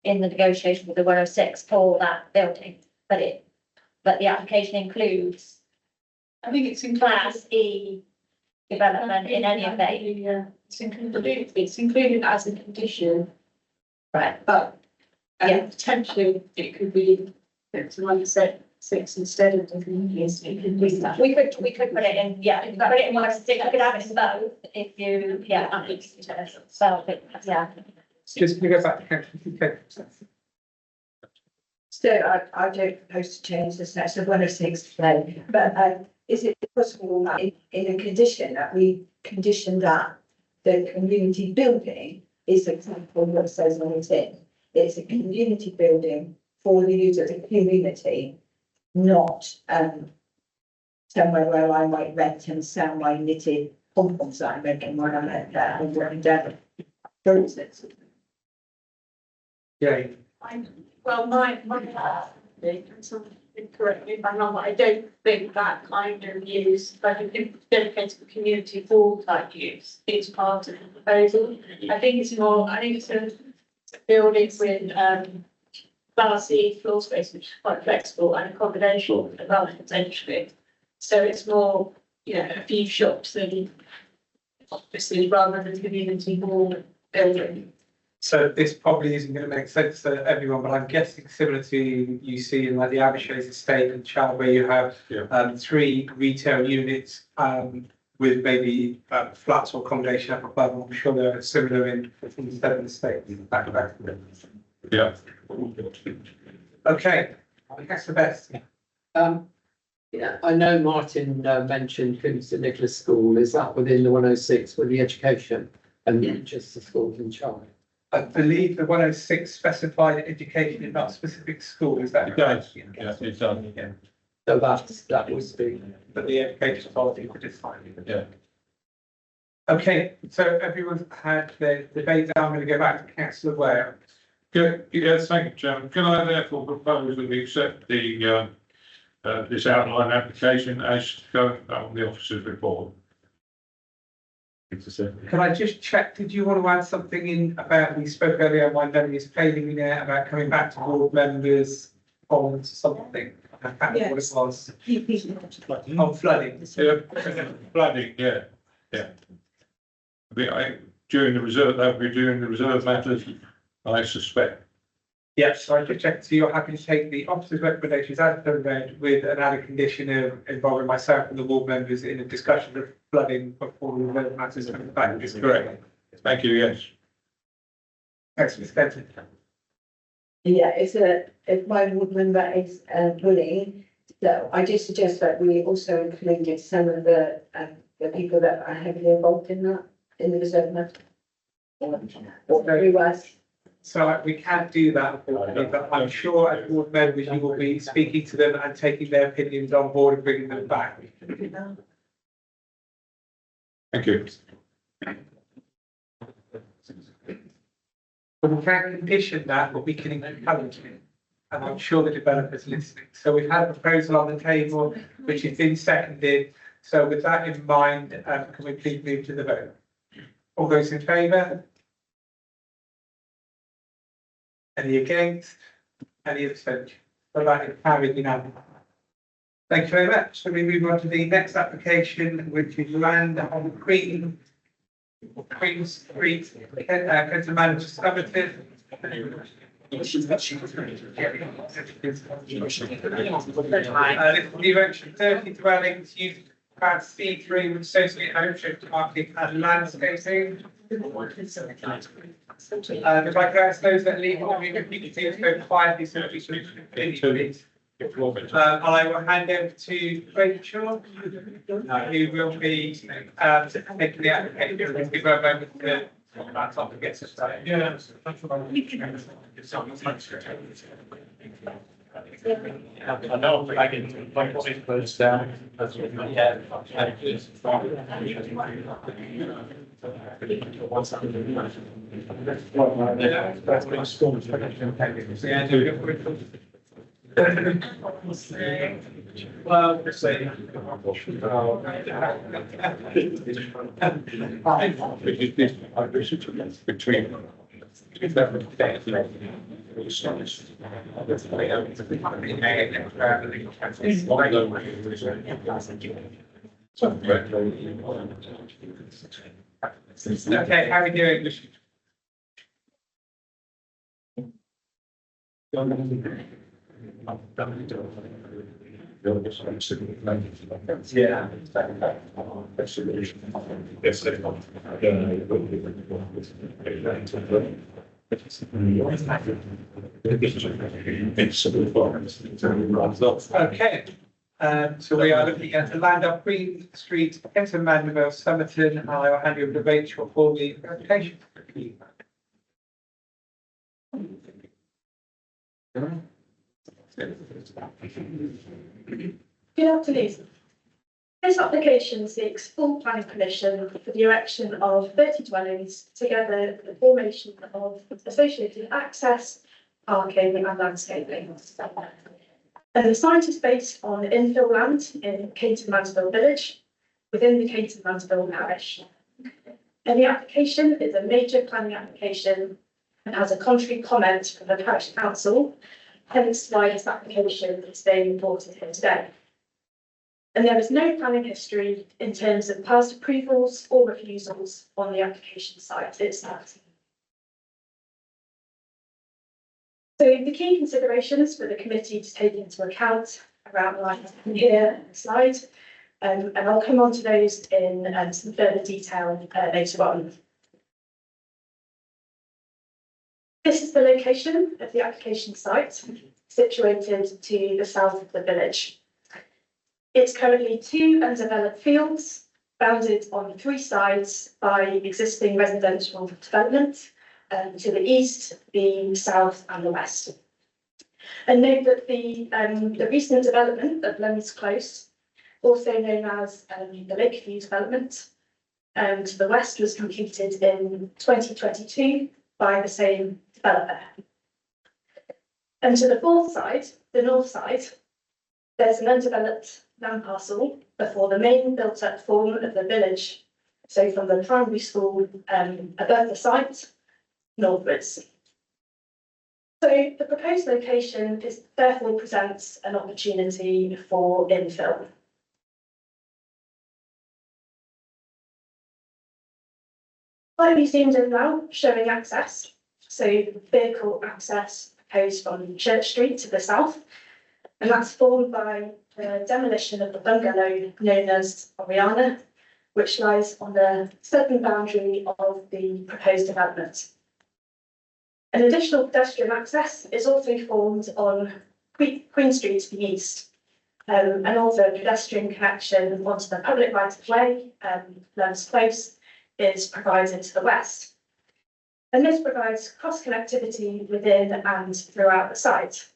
in the negotiation with the 106 for that building, but the application includes I think it's Class E development in any event. Yeah, it's included as a condition, Right. but Yeah. potentially it could be to 106 instead of the communities. It could be that. We could put it in, yeah, we could put it in 106, we could have it in both if you, so, yeah. Just to go back to Councillor Scanlon. So I don't propose to change the section of 106 today, but is it possible that in a condition that we condition that the community building is example of what says on it in? It's a community building for the use of the community, not somewhere where I might rent and sell my knitted pom-poms that I'm making when I'm at I'm working down. For instance. Yeah. Well, my, someone can correct me if I'm wrong, but I don't think that kind of use, like a dedicated community hall type use is part of the proposal. I think it's a building with, Class E floor space, which is quite flexible and accommodation as well, potentially. So it's more, a few shops and offices rather than community hall building. So this probably isn't going to make sense to everyone, but I'm guessing similar to you see in like the Abishay's estate in Chad, where you have 3 retail units with maybe flats or accommodation up above. I'm sure they're similar in seven estates. Yeah. Okay, I think that's the best. Yeah, I know Martin mentioned St Nicholas School. Is that within the 106 with the education and not just the schools in charge? I believe the 106 specified education in that specific school, is that? It does, yes, it does. Yeah. So that would be. But the education authority could define it. Yeah. Okay, so everyone's had their debate. Now I'm going to go back to Councillor Ware. Good, yes, thank you, Chairman. Can I therefore propose that we accept the this outline application as going on the officer's report? Can I just check, did you want to add something in about, we spoke earlier, my memory is failing me there, about coming back to board members on something? I can't remember what it was. On flooding. Yeah, flooding, yeah. During the reserve, they'll be doing the reserve matters, I suspect. Yes, so I just checked, so you're happy to take the officer's recommendations as they're read with an added condition of involving myself and the board members in a discussion of flooding before the reserve matters come back, is correct? Thank you, yes. Thanks, Ms. Benton. Yeah, if my ward member is bullying, so I do suggest that we also included some of the people that are heavily involved in that, in the reserve matter. Or who else? So we can't do that, unfortunately, but I'm sure as board members, you will be speaking to them and taking their opinions on board and bringing them back. Thank you. But we can't condition that, but we can encourage it. And I'm sure the developer's listening. So we've had a proposal on the table, which has been seconded. So with that in mind, can we please move to the vote? All those in favour? Any against? Any abstention? So that is carried unanimously. Thank you very much. So we move on to the next application, which is land on Queen Street, Council Manager Somerton. This is the erection 30 dwellings, use class C3 with associated ownership, market and landscaping. If I could ask those that leave, I mean, if you could please go quietly so that we can finish, please. I will hand over to Rachel, who will be taking the application. Give her a moment to That's up against us. Yeah. That's what I'm I know, I can, like, what is closed down. That's what I had. Well, we'll see. Between. Okay, how are we doing? Yeah. Okay, so we are looking at the land up Green Street, Kempton Mandeville, Somerton, and I will hand you over to Rachel for the presentation. Good afternoon. This application seeks full planning permission for the erection of 30 dwellings, together with the formation of associated access, parking and landscaping. And the site is based on infill land in Caton Mansfield Village, within the Caton Mansfield parish. And the application is a major planning application and has a contrary comment from the parish council, hence why this application is being reported here today. And there is no planning history in terms of past approvals or refusals on the application site itself. So the key considerations for the committee to take into account are outlined here on the slide, and I'll come on to those in some further detail later on. This is the location of the application site, situated to the south of the village. It's currently 2 undeveloped fields, bounded on 3 sides by existing residential development, to the east, the south and the west. And note that the recent development of Lemons Close, also known as the Lakeview development, to the west was completed in 2022 by the same developer. And to the fourth side, the north side, there's an undeveloped land parcel before the main built-up form of the village. So from the primary school above the site, northwards. So the proposed location therefore presents an opportunity for infill. Slightly zoomed in now, showing access. So vehicle access proposed from Church Street to the south, and that's formed by the demolition of the bungalow known as Oriana, which lies on the southern boundary of the proposed development. An additional pedestrian access is also formed on Queen Street to the east, and also a pedestrian connection onto the public right of way, Lemons Close, is provided to the west. And this provides cross connectivity within and throughout the site.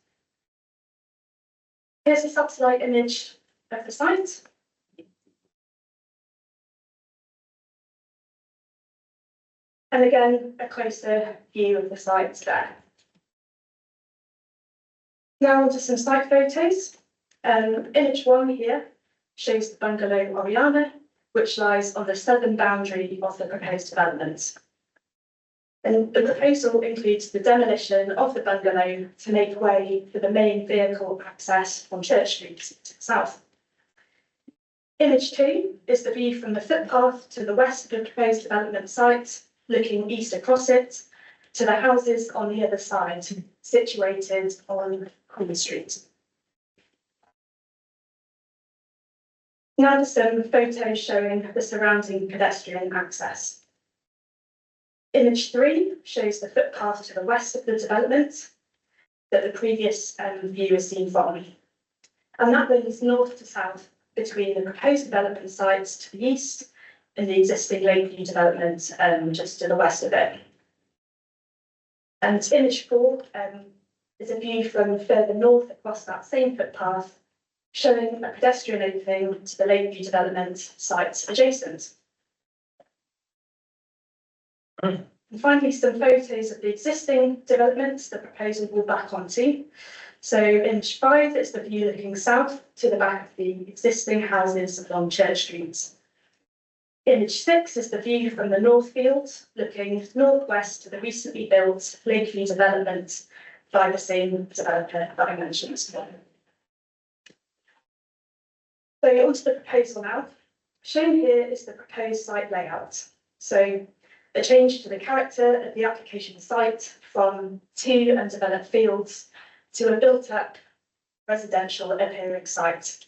Here's a satellite image of the site. And again, a closer view of the site there. Now onto some site photos. Image 1 here shows the bungalow Oriana, which lies on the southern boundary of the proposed development. And the proposal includes the demolition of the bungalow to make way for the main vehicle access from Church Street to the south. Image 2 is the view from the footpath to the west of the proposed development site, looking east across it to the houses on the other side, situated on Queen Street. Now some photos showing the surrounding pedestrian access. Image 3 shows the footpath to the west of the development that the previous view is seen from. And that runs north to south between the proposed development sites to the east in the existing Lakeview development, just to the west of it. And image 4 is a view from further north across that same footpath, showing a pedestrian opening to the Lakeview development site adjacent. And finally, some photos of the existing developments the proposal will back onto. So image 5 is the view looking south to the back of the existing houses along Church Street. Image 6 is the view from the Northfield, looking northwest to the recently built Lakeview development by the same developer that I mentioned. So onto the proposal now. Shown here is the proposed site layout. So a change to the character of the application site from 2 undeveloped fields to a built-up residential appearing site.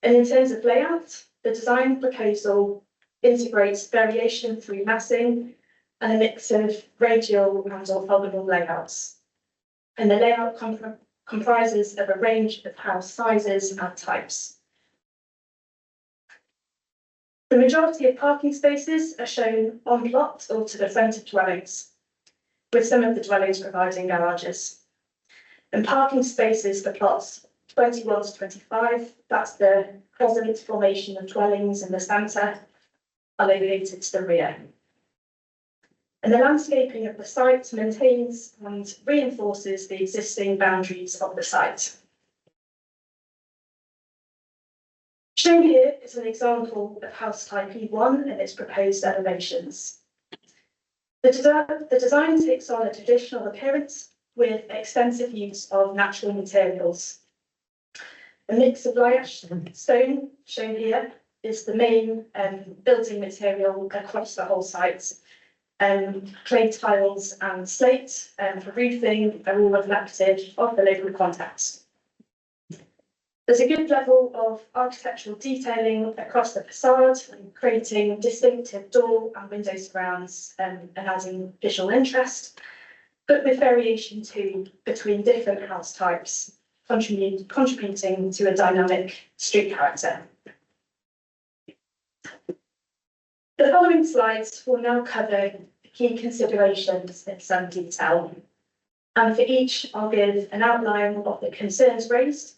And in terms of layout, the design proposal integrates variation through massing and a mix of radial and orthogonal layouts. And the layout comprises of a range of house sizes and types. The majority of parking spaces are shown on plot or to the front of dwellings, with some of the dwellings providing garages. And parking spaces for plots 21 to 25, that's the present formation of dwellings in the centre, are located to the rear. And the landscaping of the site maintains and reinforces the existing boundaries of the site. Shown here is an example of house type E1 and its proposed elevations. The design takes on a traditional appearance with extensive use of natural materials. A mix of fly ash stone, shown here, is the main building material across the whole site. Clay tiles and slate for roofing are all reflective of the local context. There's a good level of architectural detailing across the facade, creating distinctive door and window surrounds and adding visual interest, but with variation too between different house types, contributing to a dynamic street character. The following slides will now cover the key considerations in some detail. And for each, I'll give an outline of the concerns raised,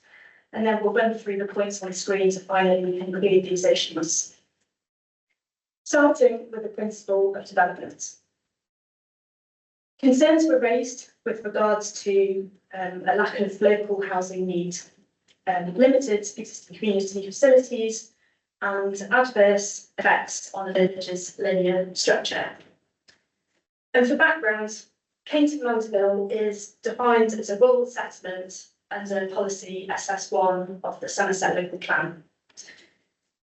and then we'll run through the points on screen to finally conclude these issues. Starting with the principle of development. Concerns were raised with regards to a lack of local housing need, limited existing community facilities, and adverse effects on the village's linear structure. And for background, Cainton Mandeville is defined as a rural settlement under policy SS1 of the Somerset Local Plan.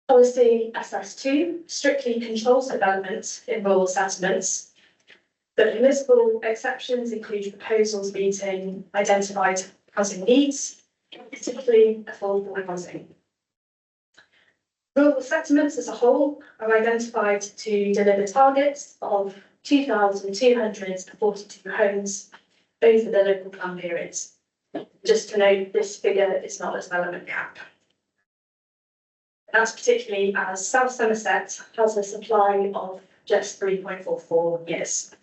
Policy SS2 strictly controls development in rural settlements, but permissible exceptions include proposals meeting identified housing needs, particularly affordable housing. Rural settlements as a whole are identified to deliver targets of 2,242 homes over the local plan periods. Just to note, this figure is not a development cap. That's particularly as South Somerset has a supply of just 3.44 years.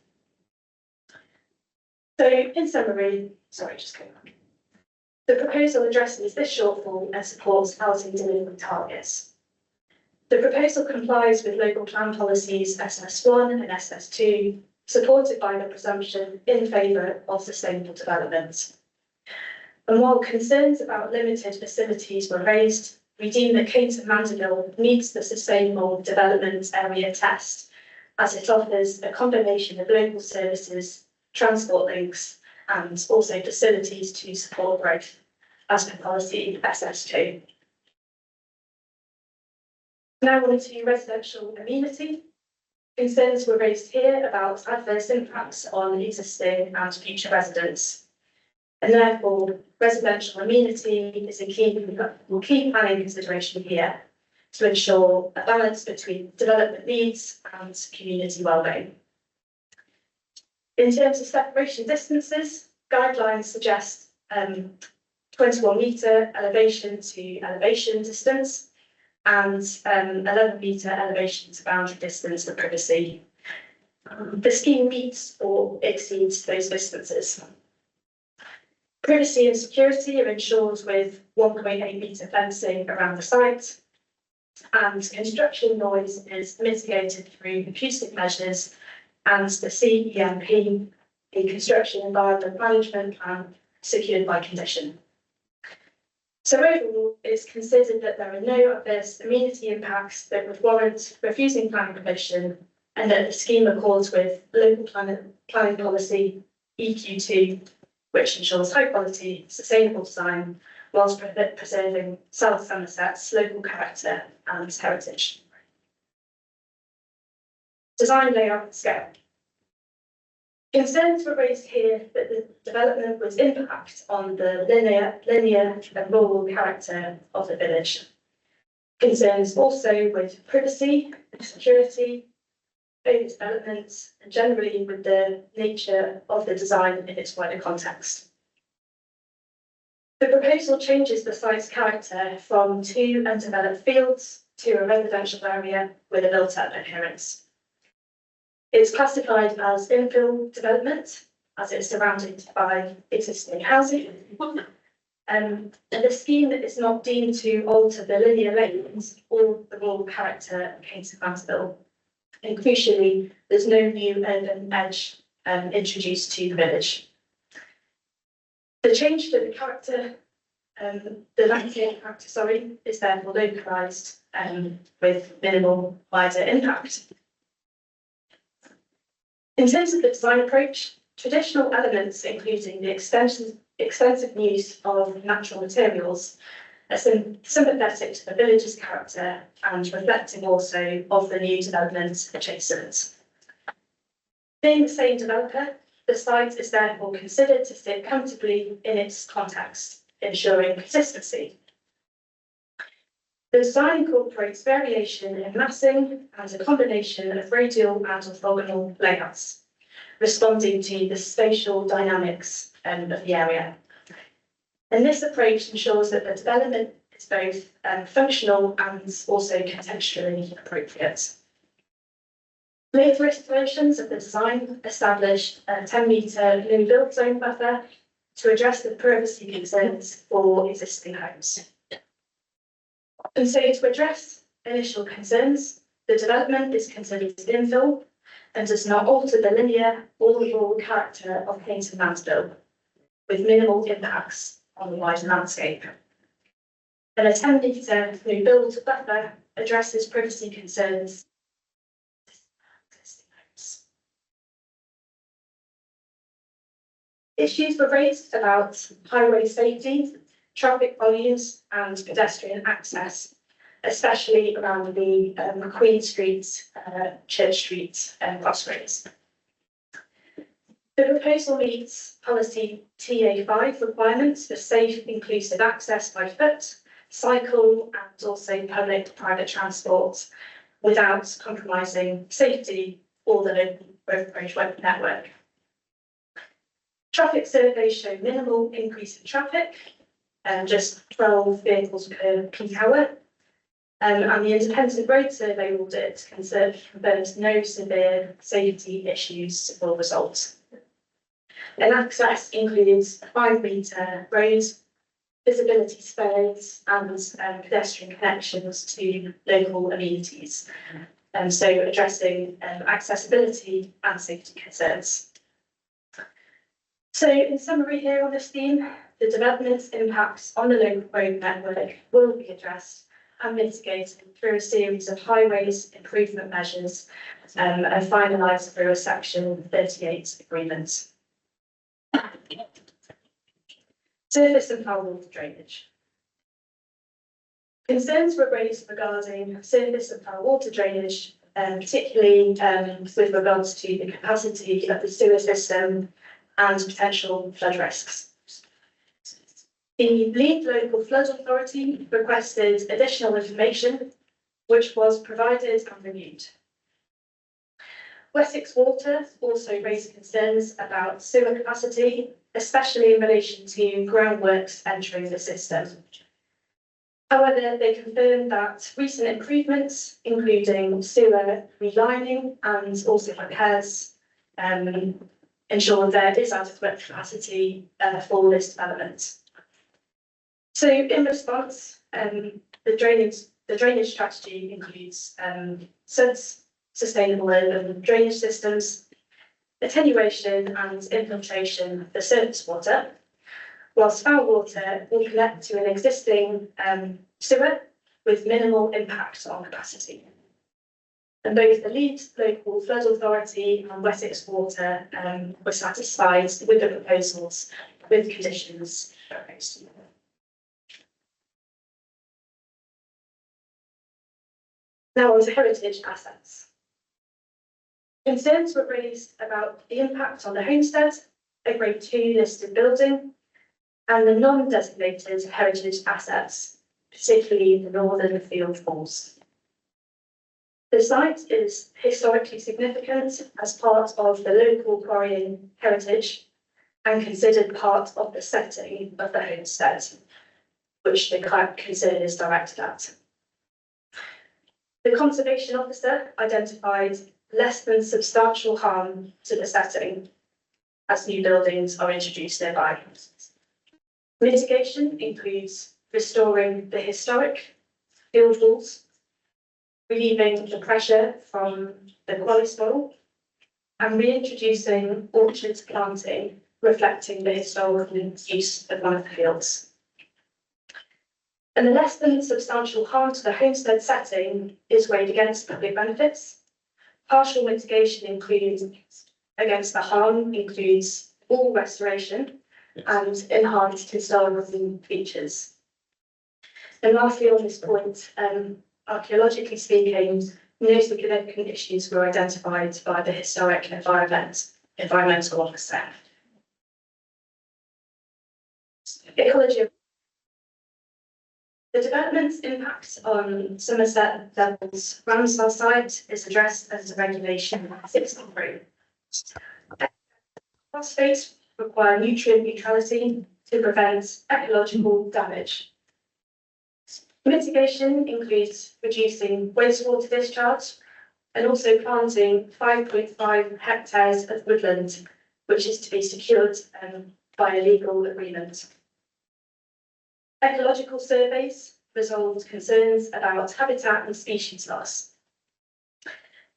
So in summary, the proposal addresses this shortfall and supports housing delivery targets. The proposal complies with local plan policies SS1 and SS2, supported by the presumption in favour of sustainable development. And while concerns about limited facilities were raised, we deem that Cainton Mandeville meets the sustainable development area test, as it offers a combination of local services, transport links, and also facilities to support growth, as per policy SS2. Now on to residential amenity. Concerns were raised here about adverse impacts on existing and future residents. And therefore, residential amenity is a key planning consideration here to ensure a balance between development needs and community wellbeing. In terms of separation distances, guidelines suggest 21 metre elevation to elevation distance and 11 metre elevation to boundary distance for privacy. The scheme meets or exceeds those distances. Privacy and security are ensured with 1.8 metre fencing around the site, and construction noise is mitigated through acoustic measures and the CEMP, the Construction Environment Management Plan, secured by condition. So overall, it's considered that there are no adverse amenity impacts that would warrant refusing planning permission, and that the scheme accords with local planning policy EQ2, which ensures high quality, sustainable design whilst preserving South Somerset's local character and heritage. Design, layout and scale. Concerns were raised here that the development would impact on the linear and rural character of the village. Concerns also with privacy, security, overdevelopment, and generally with the nature of the design in its wider context. The proposal changes the site's character from two undeveloped fields to a residential area with a built-up appearance. It's classified as infill development, as it's surrounded by existing housing. And the scheme is not deemed to alter the linear lanes or the rural character of Kington Mansfield. And crucially, there's no new urban edge introduced to the village. The change to the character, the landscape character, is therefore localised with minimal wider impact. In terms of the design approach, traditional elements, including the extensive use of natural materials, are sympathetic to the village's character and reflecting also of the new development adjacent. Being the same developer, the site is therefore considered to sit comfortably in its context, ensuring consistency. The design incorporates variation in massing and a combination of radial and orthogonal layouts, responding to the spatial dynamics of the area. And this approach ensures that the development is both functional and also contextually appropriate. Later iterations of the design established a 10-metre new build zone buffer to address the privacy concerns for existing homes. And so to address initial concerns, the development is considered as infill and does not alter the linear or the rural character of Kington Mansfield, with minimal impacts on the wider landscape. And a 10-metre new build buffer addresses privacy concerns. Issues were raised about highway safety, traffic volumes and pedestrian access, especially around the Queen Street, Church Street crossroads. The proposal meets policy TA5 requirements for safe, inclusive access by foot, cycle and also public-private transport without compromising safety or the local road network. Traffic surveys show minimal increase in traffic, just 12 vehicles per peak hour. And the independent road survey audit confirms no severe safety issues will result. And access includes 5-metre roads, visibility spurs and pedestrian connections to local amenities. And so addressing accessibility and safety concerns. So in summary here on this theme, the development's impacts on the local road network will be addressed and mitigated through a series of highways improvement measures and finalised through a Section 38 agreement. Surface and foul water drainage. Concerns were raised regarding surface and foul water drainage, particularly with regards to the capacity of the sewer system and potential flood risks. The Leeds Local Flood Authority requested additional information, which was provided and reviewed. Wessex Water also raised concerns about sewer capacity, especially in relation to groundworks entering the system. However, they confirmed that recent improvements, including sewer relining and also repairs, ensure there is adequate capacity for this development. So in response, the drainage strategy includes sustainable urban drainage systems, attenuation and infiltration of the surface water, whilst foul water will connect to an existing sewer with minimal impact on capacity. And both the Leeds Local Flood Authority and Wessex Water were satisfied with the proposals with conditions proposed. Now on to heritage assets. Concerns were raised about the impact on the homestead, a Grade 2 listed building, and the non-designated heritage assets, particularly the northern field falls. The site is historically significant as part of the local quarrying heritage and considered part of the setting of the homestead, which the concern is directed at. The Conservation Officer identified less than substantial harm to the setting as new buildings are introduced nearby. Mitigation includes restoring the historic field walls, relieving the pressure from the quarry soil, and reintroducing orchard planting reflecting the historical use of one of the fields. And the less than substantial harm to the homestead setting is weighed against public benefits. Partial mitigation includes against the harm includes all restoration and enhanced historical features. And lastly, on this point, archaeologically speaking, no significant issues were identified by the historic environmental officer. Ecology. The development's impact on Somerset Levels Ramsar site is addressed as a regulation 63. Phosphates require nutrient neutrality to prevent ecological damage. Mitigation includes reducing wastewater discharge and also planting 5.5 hectares of woodland, which is to be secured by a legal agreement. Ecological surveys resolved concerns about habitat and species loss.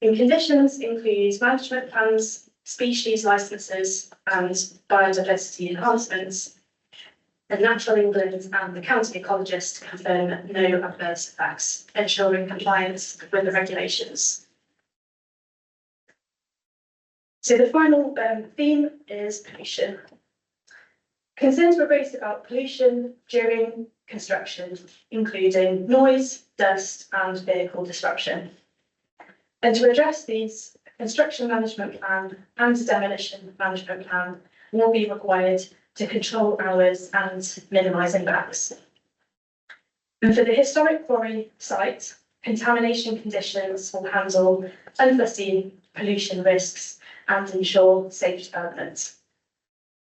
And conditions include management plans, species licenses, and biodiversity enhancements. And Natural England and the county ecologist confirm no adverse effects, ensuring compliance with the regulations. So the final theme is pollution. Concerns were raised about pollution during construction, including noise, dust, and vehicle disruption. And to address these, a construction management plan and demolition management plan will be required to control hours and minimise impacts. And for the historic quarry site, contamination conditions will handle unforeseen pollution risks and ensure safe development.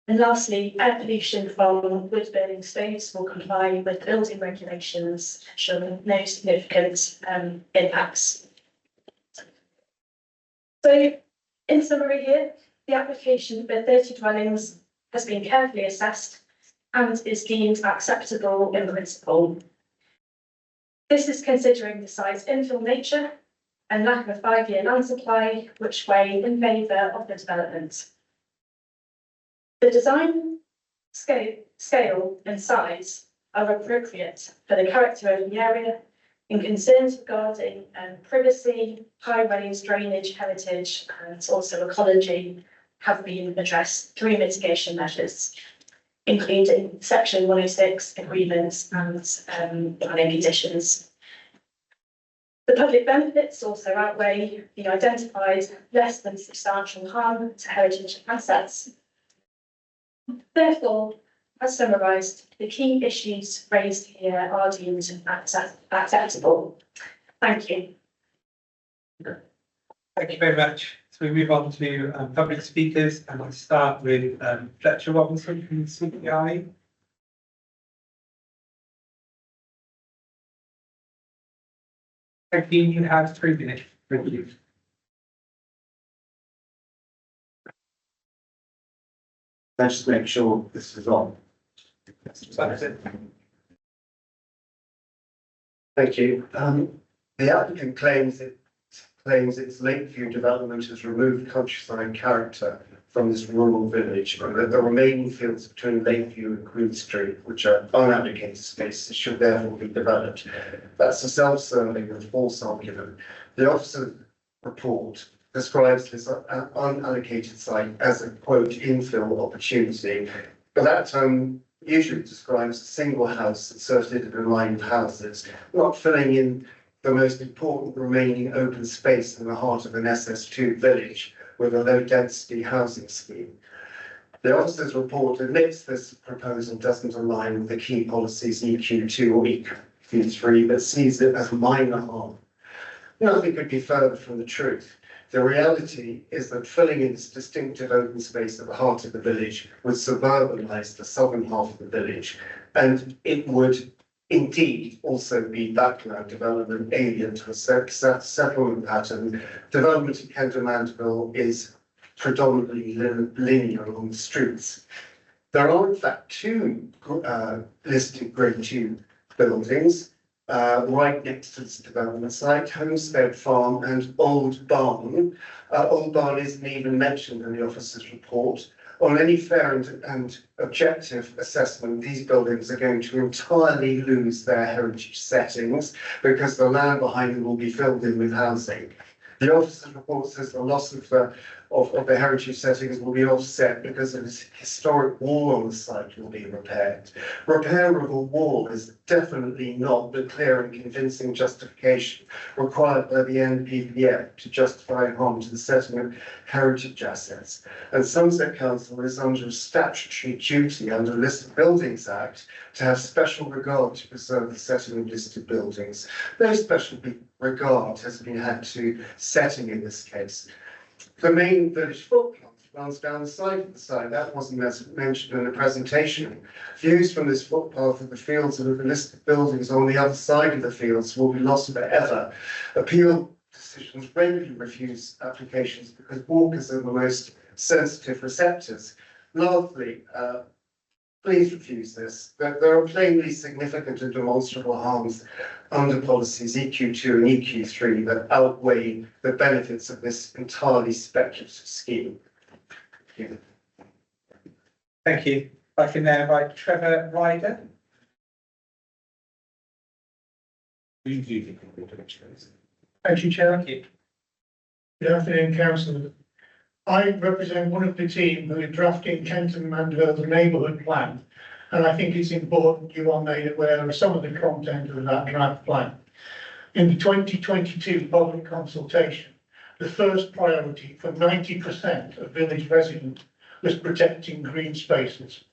And lastly, air pollution from wood burning stoves will comply with building regulations, ensuring no significant impacts. So, in summary here, the application for 30 dwellings has been carefully assessed and is deemed acceptable in principle. This is considering the site's infill nature and lack of a 5-year land supply, which weigh in favour of the development. The design scale and size are appropriate for the character of the area, and concerns regarding privacy, high-rise drainage heritage, and also ecology have been addressed through mitigation measures, including Section 106 agreements and planning conditions. The public benefits also outweigh the identified less than substantial harm to heritage assets. Therefore, as summarised, the key issues raised here are deemed acceptable. Thank you. Thank you very much. So we move on to public speakers, and we'll start with Fletcher Robinson from CPI. Thank you. You have 3 minutes. Thank you. Let's just make sure this is on. That's it. Thank you. The applicant claims its Lakeview development has removed countryside character from this rural village, and that the remaining fields between Lakeview and Queen Street, which are unallocated spaces, should therefore be developed. That's a self-serving and false argument. The officer's report describes this unallocated site as a quote infill opportunity, but that term usually describes a single house inserted in a line of houses, not filling in the most important remaining open space in the heart of an SS2 village with a low density housing scheme. The officer's report admits this proposal doesn't align with the key policies EQ2 or EQ3, but sees it as minor harm. Nothing could be further from the truth. The reality is that filling in this distinctive open space at the heart of the village would suburbanise the southern half of the village, and it would indeed also be background development alien to a settlement pattern. Development in Kendal Mandeville is predominantly linear along the streets. There are in fact 2 listed Grade 2 buildings right next to this development site, Homestead Farm and Old Barn. Old Barn isn't even mentioned in the officer's report. On any fair and objective assessment, these buildings are going to entirely lose their heritage settings because the land behind them will be filled in with housing. The officer's report says the loss of the heritage settings will be offset because of this historic wall on the site will be repaired. Repair of a wall is definitely not the clear and convincing justification required by the NPPF to justify harm to the settlement heritage assets. And Somerset Council is under a statutory duty under the Listed Buildings Act to have special regard to preserve the settlement listed buildings. No special regard has been had to setting in this case. The main village footpath runs down the side of the site. That wasn't mentioned in the presentation. Views from this footpath of the fields and of the listed buildings on the other side of the fields will be lost forever. Appeal decisions regularly refuse applications because walkers are the most sensitive receptors. Lastly, please refuse this. There are plainly significant and demonstrable harms under policies EQ2 and EQ3 that outweigh the benefits of this entirely speculative scheme. Thank you. I can now invite Trevor Ryder. Thank you, Chair. Thank you. Good afternoon, Councillor. I represent one of the team who are drafting Kenton Mandeville's neighbourhood plan, and I think it's important you are made aware of some of the content of that draft plan. In the 2022 public consultation, the first priority for 90% of village residents was protecting green spaces.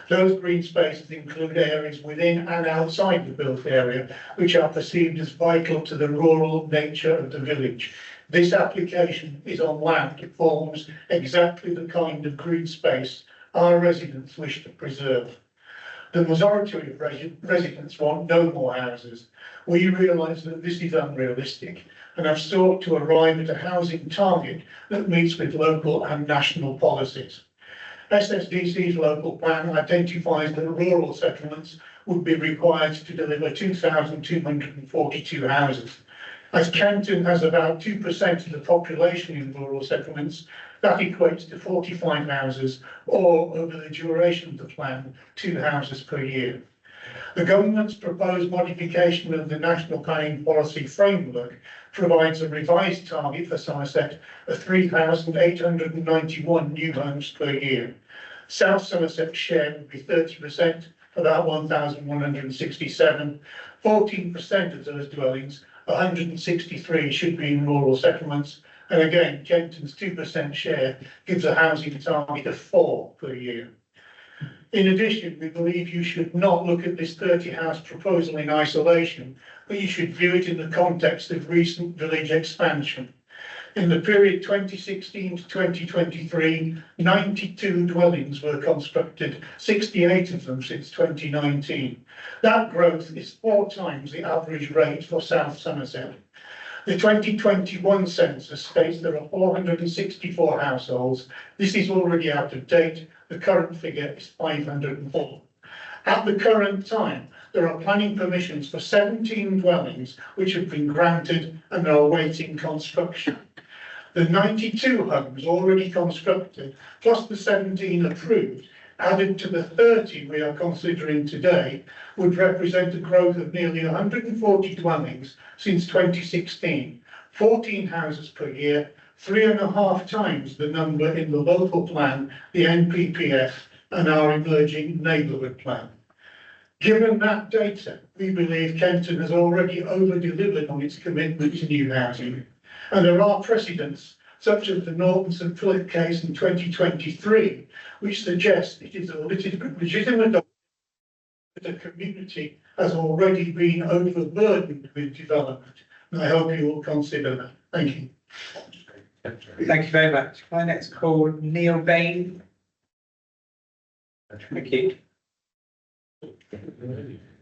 Those green spaces include areas within and outside the built area, which are perceived as vital to the rural nature of the village. This application is on land that forms exactly the kind of green space our residents wish to preserve. The majority of residents want no more houses. We realise that this is unrealistic and have sought to arrive at a housing target that meets with local and national policies. SSDC's local plan identifies that rural settlements would be required to deliver 2,242 houses. As Kenton has about 2% of the population in rural settlements, that equates to 45 houses, or over the duration of the plan, 2 houses per year. The government's proposed modification of the National Planning Policy Framework provides a revised target for Somerset of 3,891 new homes per year. South Somerset's share would be 30%, about 1,167. 14% of those dwellings, 163, should be in rural settlements. And again, Kenton's 2% share gives a housing target of 4 per year. In addition, we believe you should not look at this 30-house proposal in isolation, but you should view it in the context of recent village expansion. In the period 2016 to 2023, 92 dwellings were constructed, 68 of them since 2019. That growth is 4 times the average rate for South Somerset. The 2021 census states there are 464 households. This is already out of date. The current figure is 504. At the current time, there are planning permissions for 17 dwellings which have been granted and are awaiting construction. The 92 homes already constructed, plus the 17 approved, added to the 30 we are considering today, would represent a growth of nearly 140 dwellings since 2016, 14 houses per year, 3.5 times the number in the local plan, the NPPF, and our emerging neighbourhood plan. Given that data, we believe Kenton has already over-delivered on its commitment to new housing, and there are precedents, such as the Norton St Philip case in 2023, which suggest it is a legitimate that the community has already been overburdened with development. And I hope you will consider that. Thank you. Thank you very much. Can I next call Neil Bain? Thank you.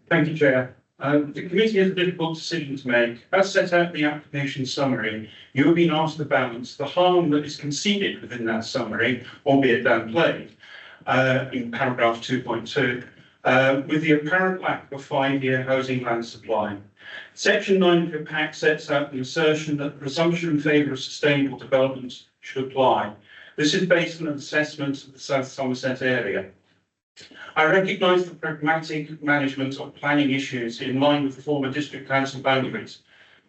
Thank you, Chair. The committee has a difficult decision to make. As set out in the application summary, you have been asked to balance the harm that is conceded within that summary, albeit downplayed, in paragraph 2.2, with the apparent lack of a 5-year housing land supply. Section 9 of your pack sets out the assertion that the presumption in favour of sustainable development should apply. This is based on an assessment of the South Somerset area. I recognise the pragmatic management of planning issues in line with the former district council boundaries.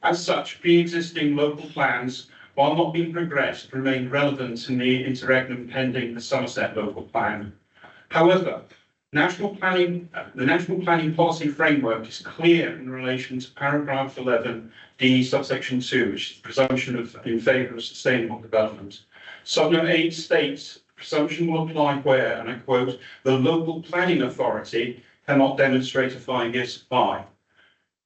As such, pre-existing local plans, while not being progressed, remain relevant in the interregnum pending the Somerset local plan. However, the National Planning Policy Framework is clear in relation to paragraph 11D subsection 2, which is the presumption in favour of sustainable development. Subnote 8 states presumption will apply where, and I quote, the local planning authority cannot demonstrate a 5-year supply.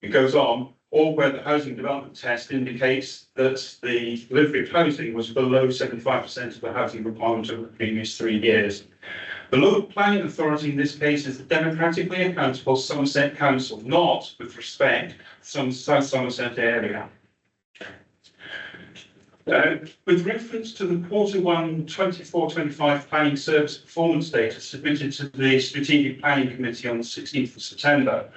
It goes on, or where the housing development test indicates that the delivery of housing was below 75% of the housing requirement over the previous 3 years. The local planning authority in this case is the democratically accountable Somerset Council, not with respect to the South Somerset area. With reference to the Q1 24-25 Planning Service Performance Data submitted to the Strategic Planning Committee on the 16th of September,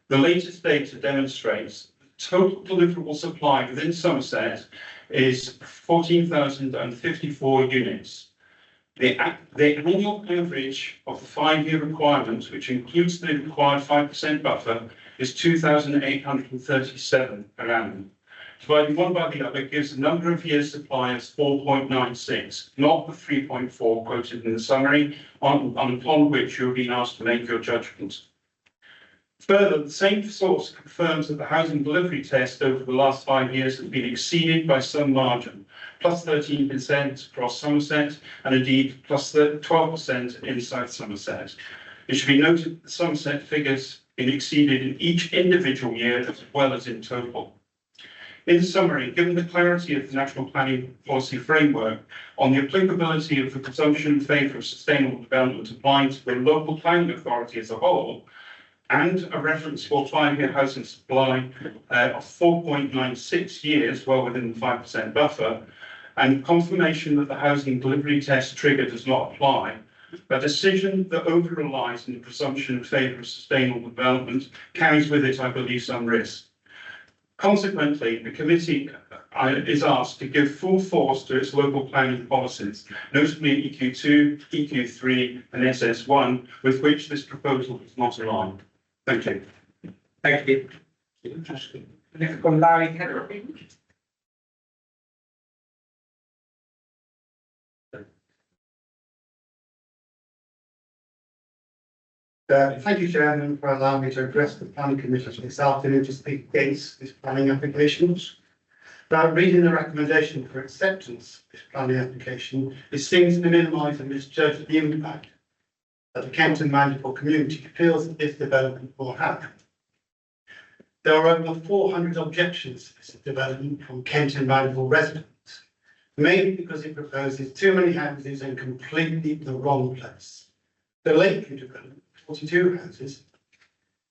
the latest data demonstrates the total deliverable supply within Somerset is 14,054 units. The annual average of the 5-year requirement, which includes the required 5% buffer, is 2,837 per annum. Dividing one by the other gives the number of years supply as 4.96, not the 3.4 quoted in the summary, upon which you have been asked to make your judgment. Further, the same source confirms that the housing delivery test over the last 5 years has been exceeded by some margin, plus 13% across Somerset, and indeed plus 12% in South Somerset. It should be noted that the Somerset figures been exceeded in each individual year as well as in total. In summary, given the clarity of the National Planning Policy Framework on the applicability of the presumption in favour of sustainable development applying to the local planning authority as a whole, and a reference for 5-year housing supply of 4.96 years, well within the 5% buffer, and confirmation that the housing delivery test trigger does not apply, a decision that over-relies on the presumption in favour of sustainable development carries with it, I believe, some risk. Consequently, the committee is asked to give full force to its local planning policies, notably EQ2, EQ3 and SS1, with which this proposal is not aligned. Thank you. Thank you. Next call Larry Henry. Thank you, Chairman, for allowing me to address the Planning Commission this afternoon to speak against this planning application. Now, reading the recommendation for acceptance of this planning application, it seems to minimise and misjudge the impact that the Kenton Mandeville community feels that this development will have. There are over 400 objections to this development from Kenton Mandeville residents, mainly because it proposes too many houses in completely the wrong place. The Lakeview development, 42 houses,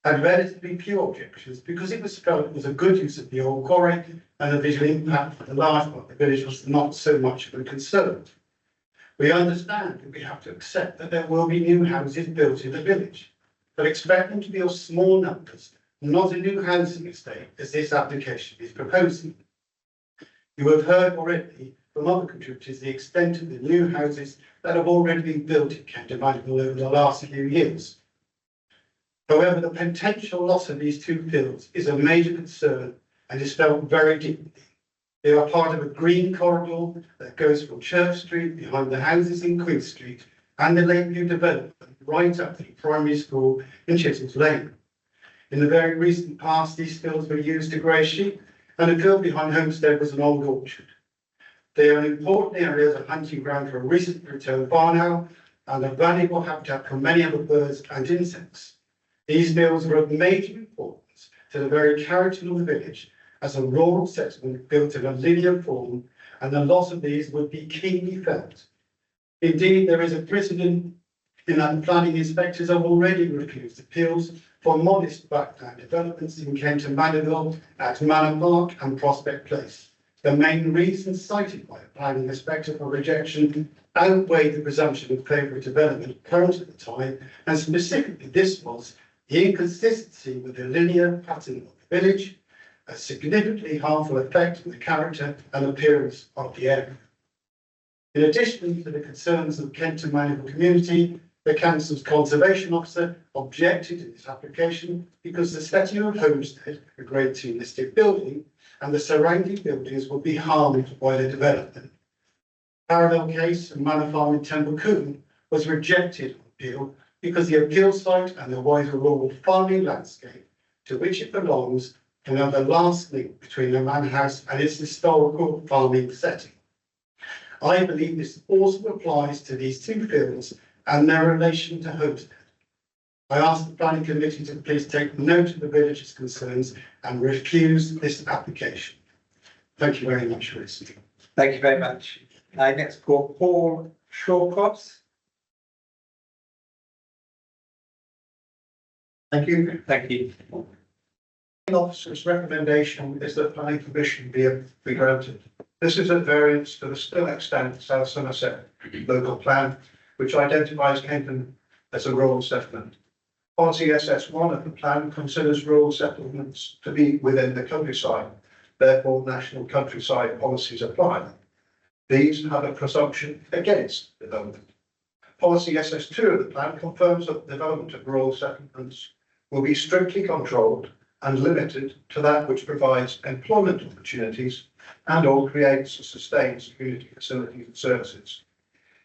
had relatively few objections because it was felt it was a good use of the old quarry and the visual impact for the large part of the village was not so much of a concern. We understand that we have to accept that there will be new houses built in the village, but expect them to be of small numbers, not a new housing estate as this application is proposing. You have heard already from other contributors the extent of the new houses that have already been built in Kent Mandeville over the last few years. However, the potential loss of these two fields is a major concern and is felt very deeply. They are part of a green corridor that goes from Church Street behind the houses in Queen Street and the Lakeview development right up to the primary school in Chisholm's Lane. In the very recent past, these fields were used to graze sheep, and the field behind Homestead was an old orchard. They are an important area as a hunting ground for a recently returned barn owl and a valuable habitat for many other birds and insects. These fields are of major importance to the very character of the village as a rural settlement built in a linear form, and the loss of these would be keenly felt. Indeed, there is a precedent in that planning inspectors have already refused appeals for modest backland developments in Kent and Mandeville at Manor Park and Prospect Place. The main reasons cited by a planning inspector for rejection outweighed the presumption of favourable development current at the time, and specifically this was the inconsistency with the linear pattern of the village, a significantly harmful effect on the character and appearance of the area. In addition to the concerns of Kent and Mandeville community, the council's conservation officer objected to this application because the statue of Homestead, a Grade 2 listed building, and the surrounding buildings would be harmed by the development. Parallel case of Manor Farm in Temple Coombe was rejected on appeal because the appeal site and the wider rural farming landscape to which it belongs can have the last link between the manor house and its historical farming setting. I believe this also applies to these two fields and their relation to Homestead. I ask the planning committee to please take note of the village's concerns and refuse this application. Thank you very much for listening. Thank you very much. Next call, Paul Shawcross. Thank you. Thank you. The officer's recommendation is that planning permission be granted. This is a variance to the still extant South Somerset local plan, which identifies Kenton as a rural settlement. Policy SS1 of the plan considers rural settlements to be within the countryside, therefore national countryside policies apply. These have a presumption against development. Policy SS2 of the plan confirms that the development of rural settlements will be strictly controlled and limited to that which provides employment opportunities and or creates or sustains community facilities and services.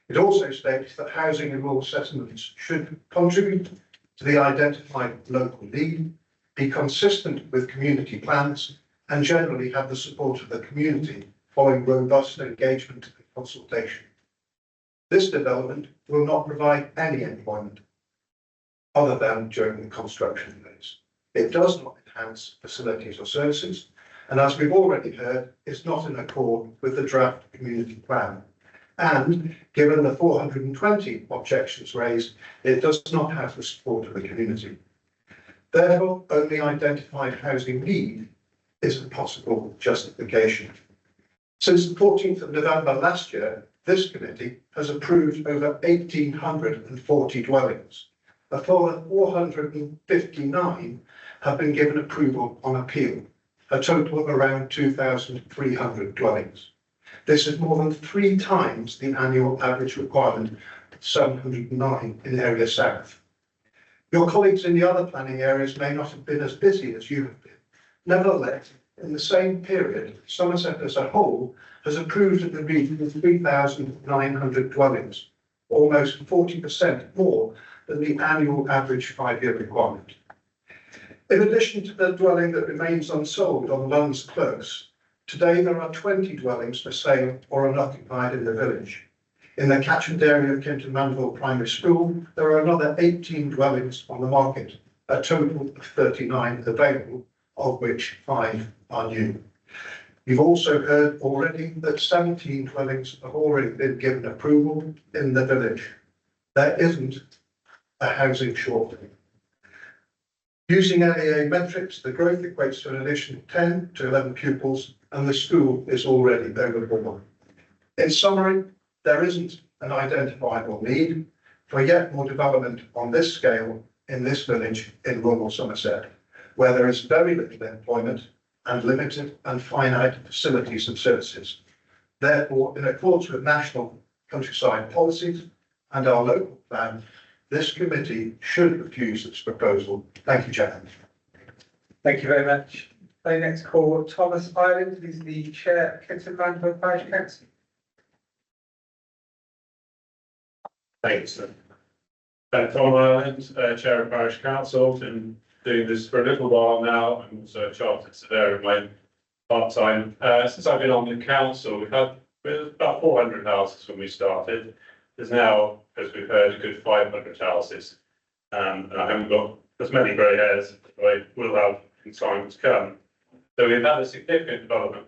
It also states that housing in rural settlements should contribute to the identified local need, be consistent with community plans, and generally have the support of the community following robust engagement and consultation. This development will not provide any employment other than during the construction phase. It does not enhance facilities or services, and as we've already heard, is not in accord with the draft community plan. And given the 420 objections raised, it does not have the support of the community. Therefore, only identified housing need is a possible justification. Since the 14th of November last year, this committee has approved over 1,840 dwellings. A further 459 have been given approval on appeal, a total of around 2,300 dwellings. This is more than 3 times the annual average requirement of 709 in Area South. Your colleagues in the other planning areas may not have been as busy as you have been. Nevertheless, in the same period, Somerset as a whole has approved in the region of 3,900 dwellings, almost 40% more than the annual average 5-year requirement. In addition to the dwelling that remains unsold on Lunds Close, today there are 20 dwellings for sale or unoccupied in the village. In the catchment area of Kenton Mandeville Primary School, there are another 18 dwellings on the market, a total of 39 available, of which 5 are new. You've also heard already that 17 dwellings have already been given approval in the village. There isn't a housing shortage. Using LEA metrics, the growth equates to an additional 10 to 11 pupils, and the school is already overborn. In summary, there isn't an identifiable need for yet more development on this scale in this village in rural Somerset, where there is very little employment and limited and finite facilities and services. Therefore, in accordance with national countryside policies and our local plan, this committee should refuse this proposal. Thank you, Chairman. Thank you very much. I next call Thomas Ireland, who's the chair of Kempton Manfield Parish Council. Thanks, sir. Tom Ireland, Chair of Parish Council, been doing this for a little while now. I'm also a chartered surveyor in my part-time. Since I've been on the council, we've had about 400 houses when we started. There's now, as we've heard, a good 500 houses. And I haven't got as many grey hairs as I will have in time to come. So we've had a significant development.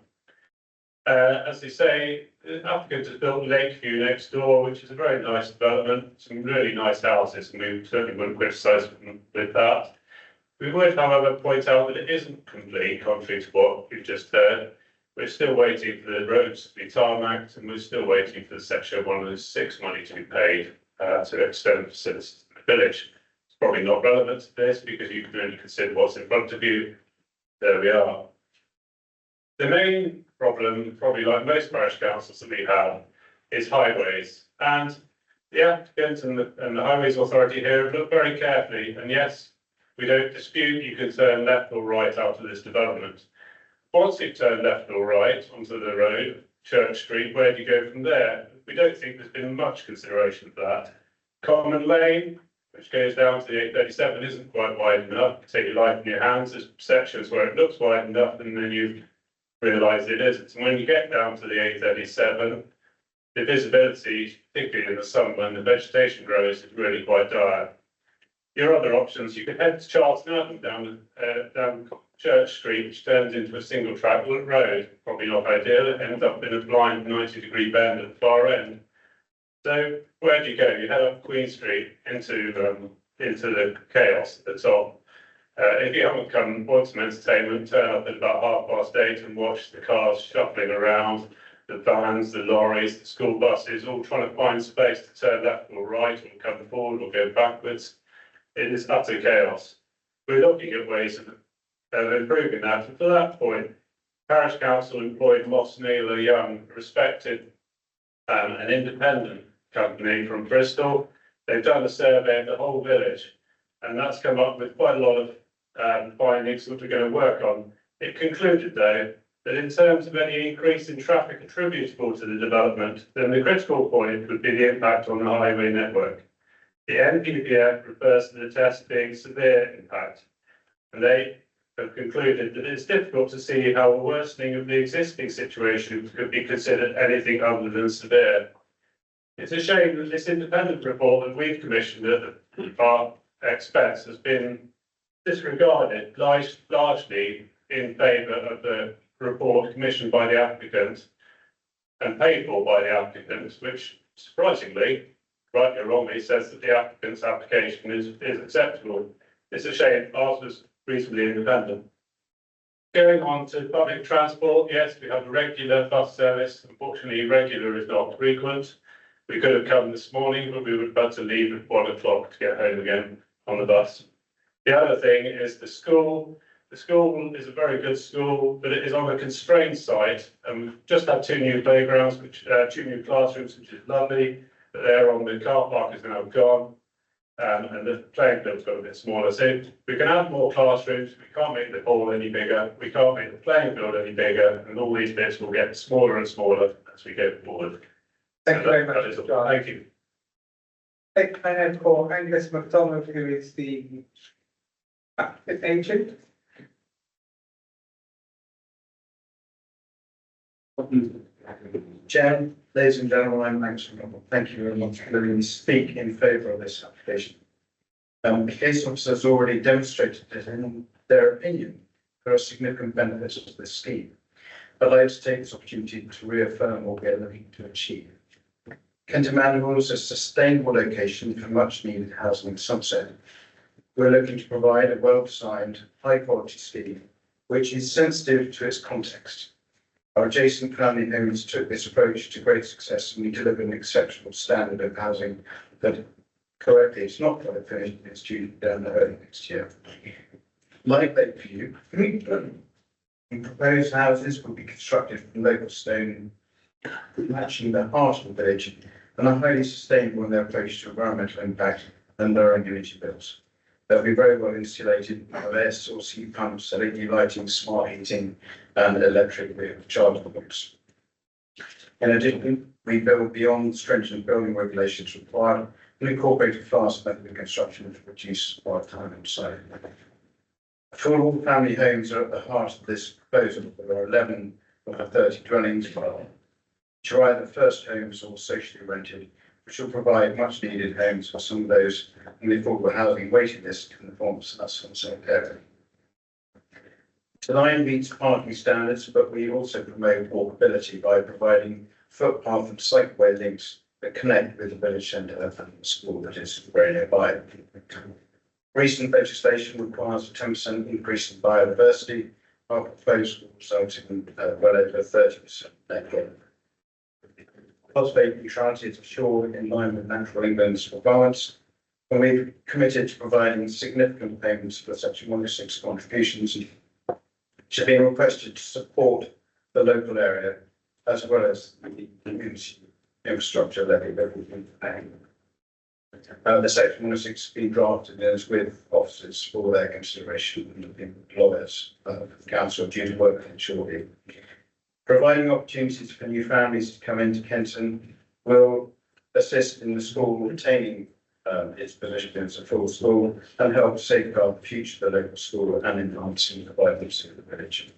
As they say, the applicant has built Lakeview next door, which is a very nice development, some really nice houses, and we certainly wouldn't criticise them with that. We would, however, point out that it isn't complete, contrary to what we've just heard. We're still waiting for the roads to be tarmacked, and we're still waiting for the Section 106 money to be paid to extend facilities in the village. It's probably not relevant to this because you can only consider what's in front of you. There we are. The main problem, probably like most parish councils that we have, is highways. And the applicant and the Highways Authority here have looked very carefully. And yes, we don't dispute you can turn left or right out of this development. Once you've turned left or right onto the road, Church Street, where do you go from there? We don't think there's been much consideration of that. Common Lane, which goes down to the 837, isn't quite wide enough. You take your life in your hands. There's sections where it looks wide enough, and then you realise it isn't. And when you get down to the 837, the visibility, particularly in the summer when the vegetation grows, is really quite dire. Your other options, you could head to Charlton Avenue down Church Street, which turns into a single track road. Probably not ideal. It ends up in a blind 90-degree bend at the far end. So where do you go? You head up Queen Street into the chaos at the top. If you haven't come want some entertainment, turn up at about 8:30 and watch the cars shuffling around, the vans, the lorries, the school buses, all trying to find space to turn left or right or come forward or go backwards. It is utter chaos. We're looking at ways of improving that. And to that point, Parish Council employed Moss Naylor Young, a respected an independent company from Bristol. They've done a survey of the whole village, and that's come up with quite a lot of findings that we're going to work on. It concluded, though, that in terms of any increase in traffic attributable to the development, then the critical point would be the impact on the highway network. The NPPF refers to the test being severe impact, and they have concluded that it's difficult to see how a worsening of the existing situation could be considered anything other than severe. It's a shame that this independent report that we've commissioned at our expense has been disregarded largely in favour of the report commissioned by the applicant and paid for by the applicant, which surprisingly, rightly or wrongly, says that the applicant's application is acceptable. It's a shame ours was reasonably independent. Going on to public transport, yes, we have a regular bus service. Unfortunately, regular is not frequent. We could have come this morning, but we would have had to leave at 1 o'clock to get home again on the bus. The other thing is the school. The school is a very good school, but it is on a constrained site, and we've just had 2 new playgrounds, two new classrooms, which is lovely. But they're on the car park is now gone, and the playing field's got a bit smaller. So we can add more classrooms. We can't make the hall any bigger. We can't make the playing field any bigger, and all these bits will get smaller and smaller as we go forward. Thank you very much. Thank you. I now call Angus MacDonald, who is the applicant agent. Chair, ladies and gentlemen, I'm Angus MacDonald. Thank you very much for letting me speak in favour of this application. The case officer has already demonstrated that in their opinion, there are significant benefits to this scheme. I'd like to take this opportunity to reaffirm what we are looking to achieve. Kempton Manor is a sustainable location for much needed housing in Somerset. we're looking to provide a well-designed, high-quality scheme which is sensitive to its context. Our adjacent family homes took this approach to great success, and we delivered an exceptional standard of housing that correctly, it's not quite finished, it's due down the road next year. Like Lakeview, proposed houses will be constructed from local stone, matching the heart of the village, and are highly sustainable in their approach to environmental impact and lowering energy bills. They'll be very well insulated with air source heat pumps, LED lighting, smart heating, and electric vehicle charging ports. In addition, we build beyond stringent building regulations required and incorporate a fast method of construction to reduce our time on site. Affordable family homes are at the heart of this proposal. There are 11 of the 30 dwellings, which are either first homes or socially rented, which will provide much needed homes for some of those in the affordable housing waiting list in the form of us and so area. The line meets parking standards, but we also promote walkability by providing footpath and cycleway links that connect with the village centre and the school that is very nearby. Recent legislation requires a 10% increase in biodiversity. Our proposal results in well over 30% net gain. Cultivate neutrality is assured in line with natural England's balance, and we've committed to providing significant payments for Section 106 contributions, which have been requested to support the local area as well as the community infrastructure levy that we've been paying. The Section 106 has been drafted as with officers for their consideration and lawyers. The council are due to work on it shortly. Providing opportunities for new families to come into Kenton will assist in the school retaining its position as a full school and help safeguard the future of the local school and enhancing the vibrancy of the village.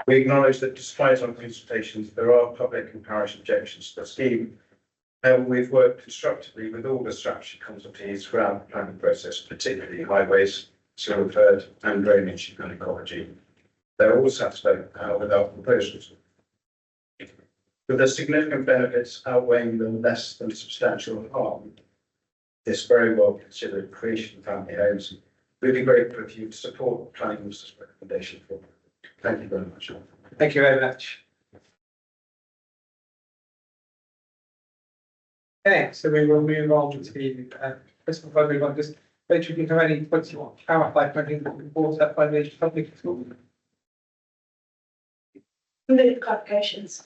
We acknowledge that despite our consultations, there are public and parish objections to the scheme. We've worked constructively with all the statutory consultees throughout the planning process, particularly highways, sewer third and drainage and ecology. They're all satisfied with our proposals. With the significant benefits outweighing the less than substantial harm, this very well considered creation of family homes, we'd be grateful if you would support the planning minister's recommendation for. Thank you very much. Thank you very much. Okay, so we will move on to Crystal. Before we move on, just Rachel, do you have any points you want to clarify for anything that was brought up by the public at all? Minute clarifications.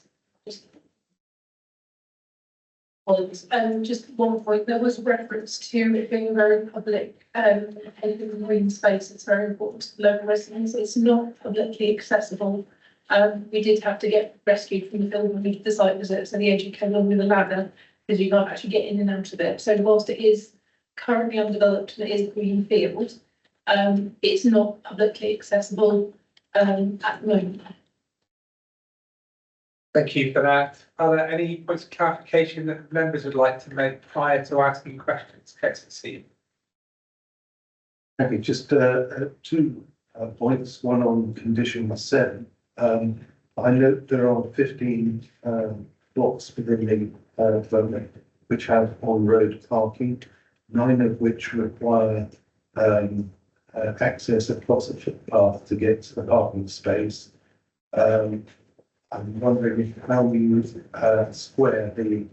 Just one point, there was reference to it being very public, and the green space is very important to the local residents. It's not publicly accessible. We did have to get rescued from the field when we did the site visit, so the agent came along with a ladder because you can't actually get in and out of it. So whilst it is currently undeveloped and it is a green field, it's not publicly accessible at the moment. Thank you for that. Are there any points of clarification that members would like to make prior to asking questions? Excellency. Okay, just 2 points, one on condition 7. I note there are 15 blocks within the development which have on-road parking, 9 of which require access across a footpath to get to the parking space. I'm wondering how we would square the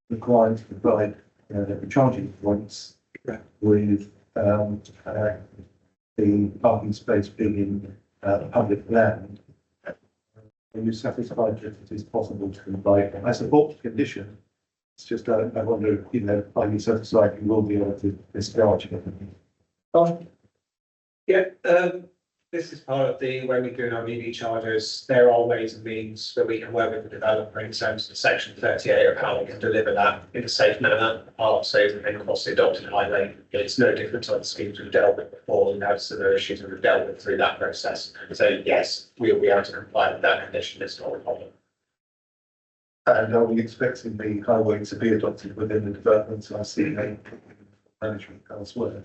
requirement to provide the charging points with the parking space being in public land. Are you satisfied that it is possible to provide? I support the condition. It's just I wonder, are you satisfied you will be able to discharge it? Yeah, this is part of when we do our EV chargers, there are ways and means that we can work with the developer in terms of section 38 of how we can deliver that in a safe manner. So and across the adopted highway, it's no different to other schemes we've dealt with before, and have similar issues that we've dealt with through that process. So yes, we'll be able to comply with that condition. It's not a problem. And are we expecting the highway to be adopted within the development? I see management elsewhere.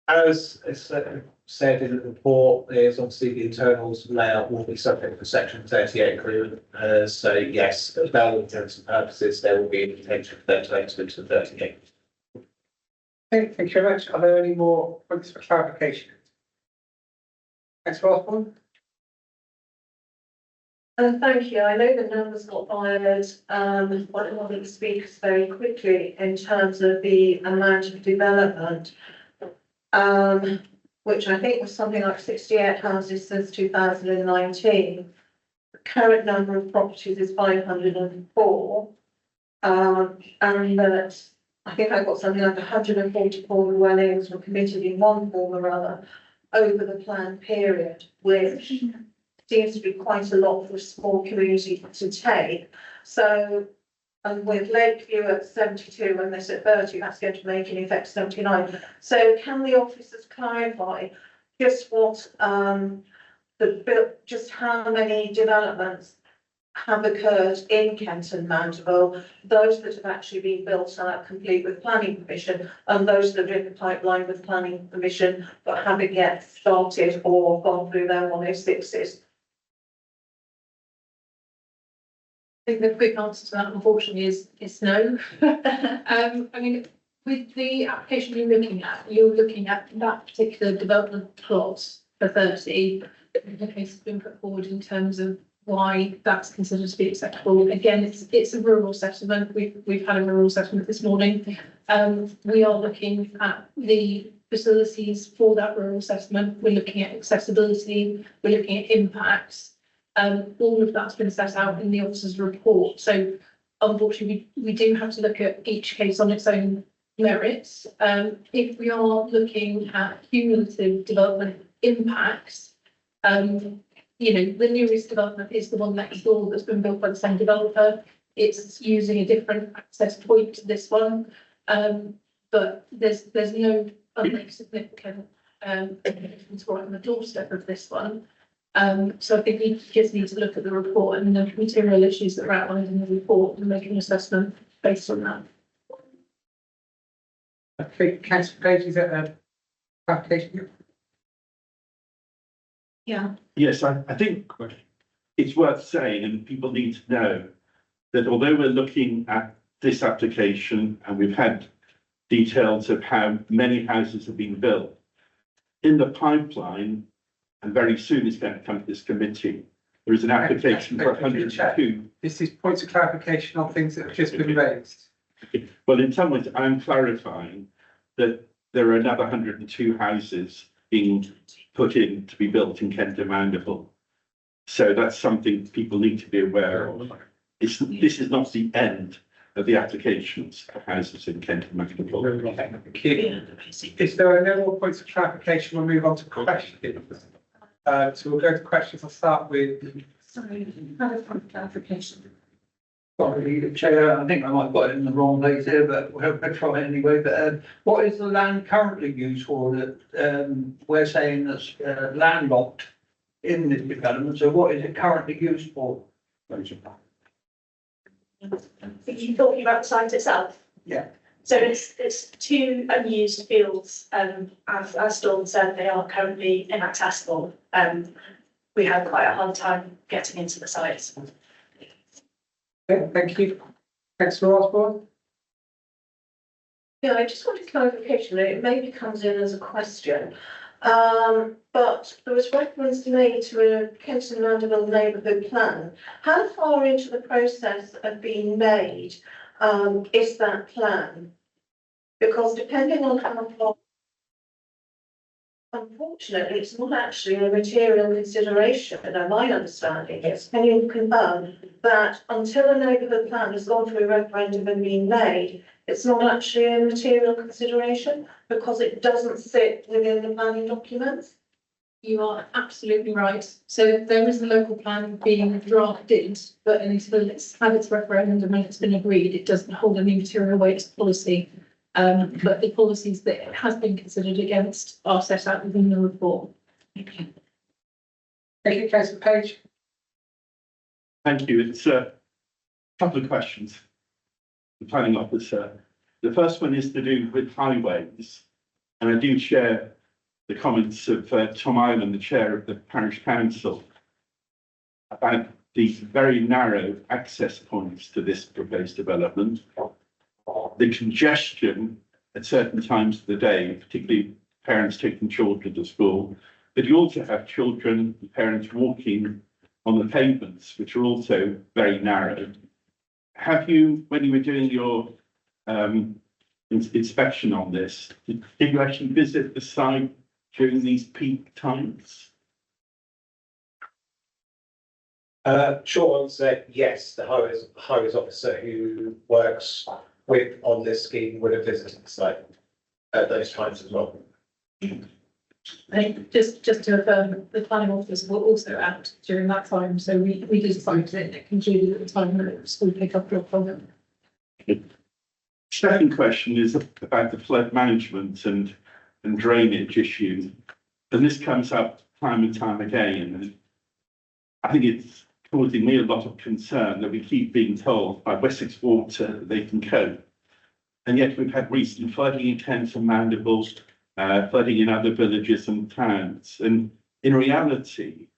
As said in the report, there's obviously the internals layout will be subject to section 38 agreement. So yes, for all intents and purposes, there will be an intention for them to enter into 38. Thank you very much. Are there any more points for clarification? Councillor Osborne? Thank you. I know the numbers got fired, one of the speakers very quickly in terms of the amount of development. Which I think was something like 68 houses since 2019. The current number of properties is 504. And that I think I got something like 144 dwellings were committed in one form or other over the planned period, which seems to be quite a lot for a small community to take. So, and with Lakeview at 72 and this at 30, that's going to make in effect 79. So can the officers clarify just what just how many developments have occurred in Kent and Mandeville, those that have actually been built out complete with planning permission, and those that are in the pipeline with planning permission but haven't yet started or gone through their 106s? I think the quick answer to that, unfortunately, is no. I mean, with the application you're looking at that particular development plot for 30. The case has been put forward in terms of why that's considered to be acceptable. Again, it's a rural settlement. We've had a rural settlement this morning. We are looking at the facilities for that rural settlement. We're looking at accessibility. We're looking at impacts. All of that's been set out in the officer's report. So unfortunately, we do have to look at each case on its own merits. If we are looking at cumulative development impacts, you know, the newest development is the one next door that's been built by the same developer. It's using a different access point to this one. But there's no other significant improvements right on the doorstep of this one. So I think we just need to look at the report and the material issues that are outlined in the report and make an assessment based on that. Okay, Councillor Page, is that a clarification? Yeah. Yes, I think it's worth saying, and people need to know, that although we're looking at this application and we've had details of how many houses have been built, in the pipeline, and very soon it's going to come to this committee, there is an application for 102. This is points of clarification on things that have just been raised. Well, in some ways, I'm clarifying that there are another 102 houses being put in to be built in Kent and Mandeville. So that's something people need to be aware of. This is not the end of the applications for houses in Kent and Mandeville. Thank you. If there are no more points of clarification, we'll move on to questions. So we'll go to questions. I'll start with. Sorry, another point of clarification. Sorry, Chair, I think I might have got it in the wrong place here, but we'll try anyway. But what is the land currently used for that we're saying that's landlocked in this development? So what is it currently used for? Are you talking about the site itself? Yeah. So it's two unused fields, as Dawn said, they are currently inaccessible. We had quite a hard time getting into the site. Okay, thank you. Councillor Osborne. Yeah, I just wanted clarification. It maybe comes in as a question. But there was reference made to a Kent and Mandeville neighbourhood plan. How far into the process of being made is that plan? Because depending on how far, unfortunately, it's not actually a material consideration, and my understanding is, can you confirm that until a neighbourhood plan has gone through a referendum and been made, it's not actually a material consideration because it doesn't sit within the planning documents? You are absolutely right. So there is a local plan being drafted, but until it's had its referendum and it's been agreed, it doesn't hold any material weight as policy. But the policies that it has been considered against are set out within the report. Thank you. Thank you, Councillor Page. Thank you. It's a couple of questions. The planning officer. The first one is to do with highways, and I do share the comments of Tom Ireland, the chair of the parish council, about the very narrow access points to this proposed development. The congestion at certain times of the day, particularly parents taking children to school. But you also have children, parents walking on the pavements, which are also very narrow. Have you, when you were doing your inspection on this, did you actually visit the site during these peak times? Short answer, yes, the highways officer who works on this scheme would have visited the site at those times as well. I think just to affirm, the planning officers were also out during that time, so we did site it, it concluded at the time that it was school pick up drop from it. Second question is about the flood management and drainage issues. And this comes up time and time again. And I think it's causing me a lot of concern that we keep being told by Wessex Water that they can cope. And yet we've had recent flooding in Kent and Mandeville, flooding in other villages and towns. And in reality,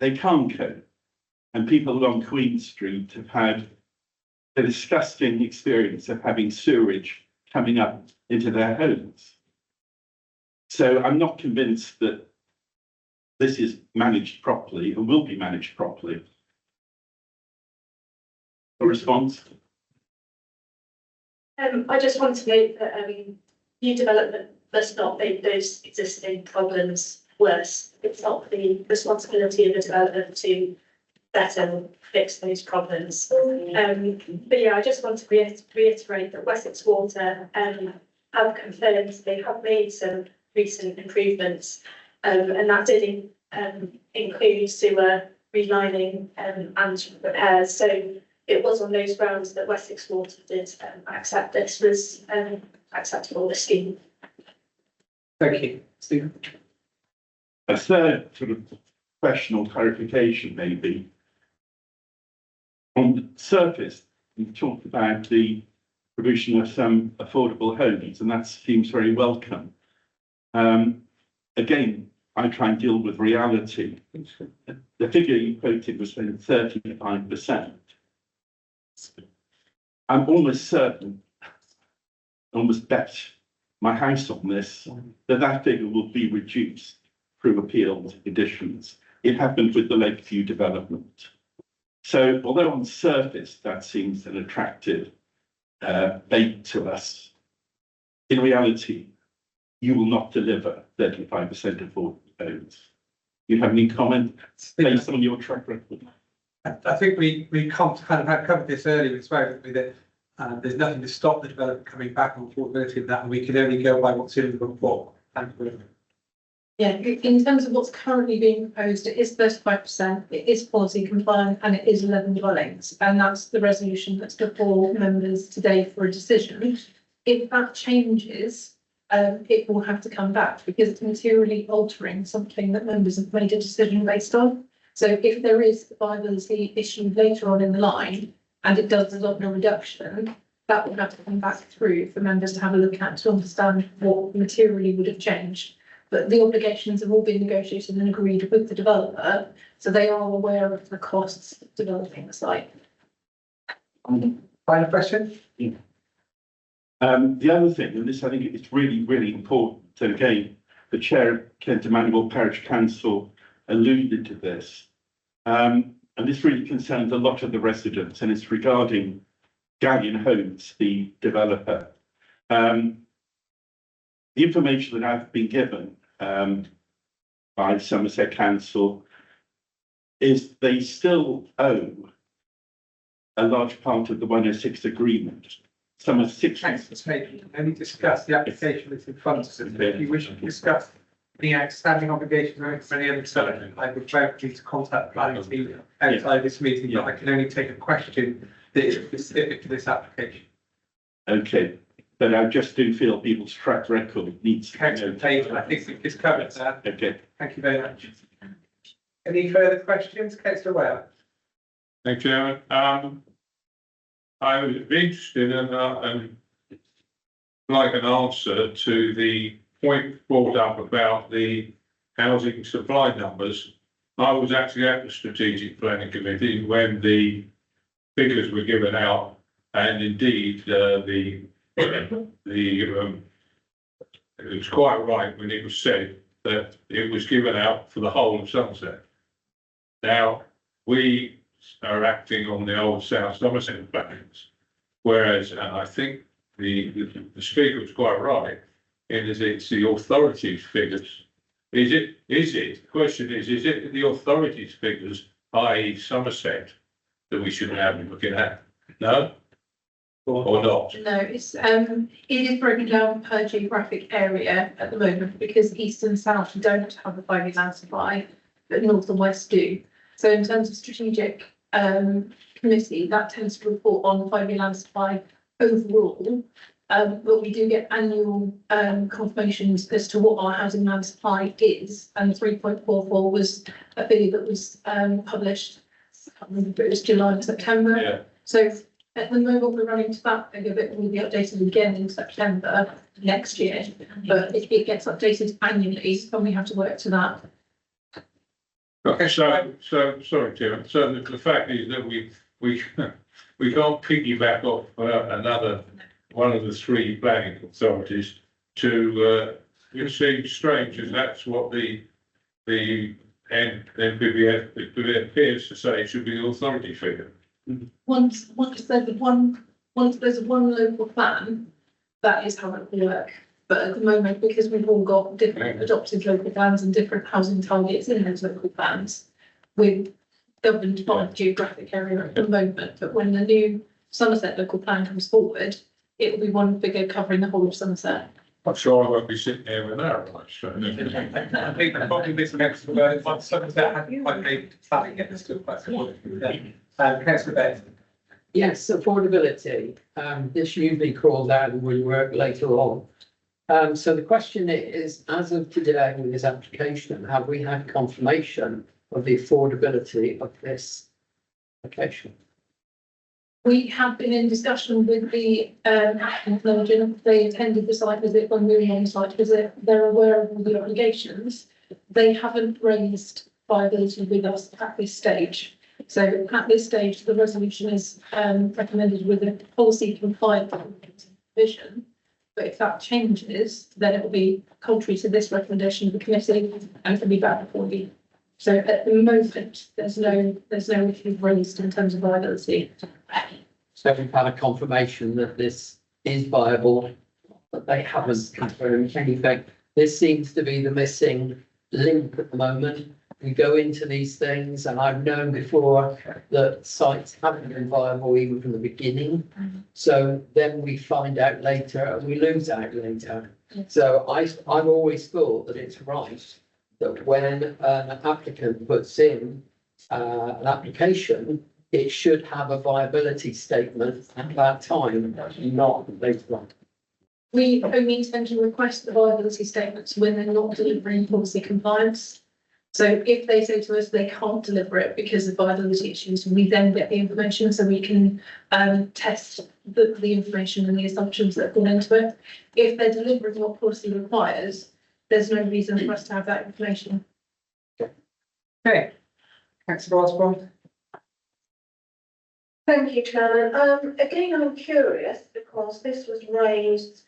they can't cope. And people along Queen Street have had a disgusting experience of having sewerage coming up into their homes. So I'm not convinced that this is managed properly and will be managed properly. A response? I just want to note that, new development must not make those existing problems worse. It's not the responsibility of the developer to better fix those problems. But yeah, I just want to reiterate that Wessex Water have confirmed they have made some recent improvements, and that did include sewer relining and repairs. So it was on those grounds that Wessex Water did accept this was acceptable, the scheme. Thank you. Stephen? A third sort of question or clarification maybe. On the surface, we've talked about the provision of some affordable homes, and that seems very welcome. Again, I try and deal with reality. The figure you quoted was 35%. I'm almost certain, almost bet my house on this, that figure will be reduced through appealed editions. It happened with the Lakeview development. So although on surface that seems an attractive bait to us, in reality, you will not deliver 35% affordable homes. Do you have any comment based on your track record? I think we kind of had covered this earlier as well, that there's nothing to stop the developer coming back on affordability of that, and we can only go by what's in the report. Yeah, in terms of what's currently being proposed, it is 35%, it is policy compliant, and it is 11 dwellings. And that's the resolution that's before members today for a decision. If that changes, it will have to come back because it's materially altering something that members have made a decision based on. So if there is a viability issue later on in the line, and it does result in a reduction, that will have to come back through for members to have a look at to understand what materially would have changed. But the obligations have all been negotiated and agreed with the developer, so they are aware of the costs of developing the site. Final question? Yeah. The other thing, and this I think is really, really important, and again, the chair of Kent and Mandeville Parish Council alluded to this, and this really concerns a lot of the residents, and it's regarding Galleon Homes, the developer. The information that I've been given by Somerset Council is they still owe a large part of the 106 agreement. Some of 6. Only discuss the application that's in front of us. If you wish to discuss the outstanding obligations or any other development, I would very please to contact the planning team outside this meeting, but I can only take a question that is specific to this application. Okay, but I just do feel people's track record needs to be noted. I think we've just covered that. Okay. Thank you very much. Any further questions, Councillor Ware? Thank you, Chairman. I would be interested in like an answer to the point brought up about the housing supply numbers. I was actually at the Strategic Planning Committee when the figures were given out, and indeed the it was quite right when it was said that it was given out for the whole of Somerset. Now, we are acting on the old South Somerset plans, whereas, and I think the speaker was quite right, in that it's the authorities' figures. Is it, the question is it the authorities' figures, i.e. Somerset, that we should now be looking at? No? Or not? No, it's, it is broken down per geographic area at the moment because east and south don't have a 5-year land supply, but north and west do. So in terms of strategic committee, that tends to report on 5-year land supply overall. But we do get annual confirmations as to what our housing land supply is, and 3.44 was a figure that was published, I can't remember if it was July or September. Yeah. So at the moment, we're running to that figure, but will be updated again in September next year. But it gets updated annually, so we have to work to that. Okay, so sorry, Tim. So the fact is that we can't piggyback off another one of the 3 planning authorities to. It seems strange, as that's what the NPPF appears to say should be the authority figure. Once there's one local plan, that is how it will work. But at the moment, because we've all got different adopted local plans and different housing targets in those local plans, we're governed by geographic area at the moment. But when the new Somerset local plan comes forward, it will be one figure covering the whole of Somerset. I'm sure I won't be sitting there with that much. So. I think probably this next word, once Somerset hadn't quite able to tally it, it's still quite supportive. Councillor Bennett. Yes, affordability. This usually crawls out and we work later on. So the question is, as of today with this application, have we had confirmation of the affordability of this application? We have been in discussion with the applicant London. They attended the site visit when we were on the site visit. They're aware of all the obligations. They haven't raised viability with us at this stage. So at this stage, the resolution is recommended with a policy compliant vision. But if that changes, then it will be contrary to this recommendation of the committee and can be back before you. So at the moment, there's no issue raised in terms of viability. So we've had a confirmation that this is viable, but they haven't confirmed anything. This seems to be the missing link at the moment. We go into these things, and I've known before that sites haven't been viable even from the beginning. So then we find out later and we lose out later. So I've always thought that it's right that when an applicant puts in an application, it should have a viability statement at that time, not later on. We only intend to request the viability statements when they're not delivering policy compliance. So if they say to us they can't deliver it because of viability issues, we then get the information so we can test the information and the assumptions that have gone into it. If they're delivering what policy requires, there's no reason for us to have that information. Okay. Councillor Osborne. Thank you, Chairman. Again, I'm curious because this was raised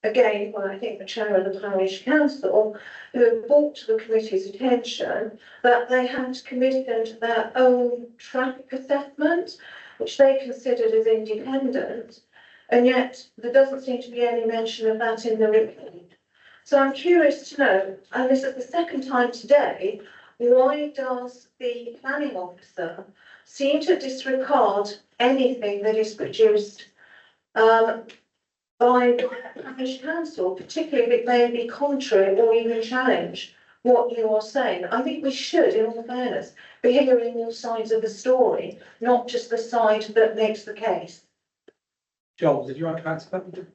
again by, I think, the chair of the parish council, who brought to the committee's attention that they had commissioned their own traffic assessment, which they considered as independent, and yet there doesn't seem to be any mention of that in the report. So I'm curious to know, and this is the second time today, why does the planning officer seem to disregard anything that is produced by the parish council, particularly if it may be contrary or even challenge what you are saying? I think we should, in all fairness, be hearing all sides of the story, not just the side that makes the case. Joel, did you want to answer that?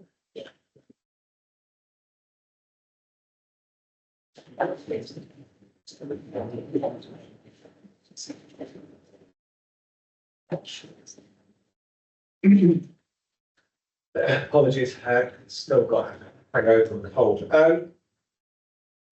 Apologies, still got a hangover and a cold.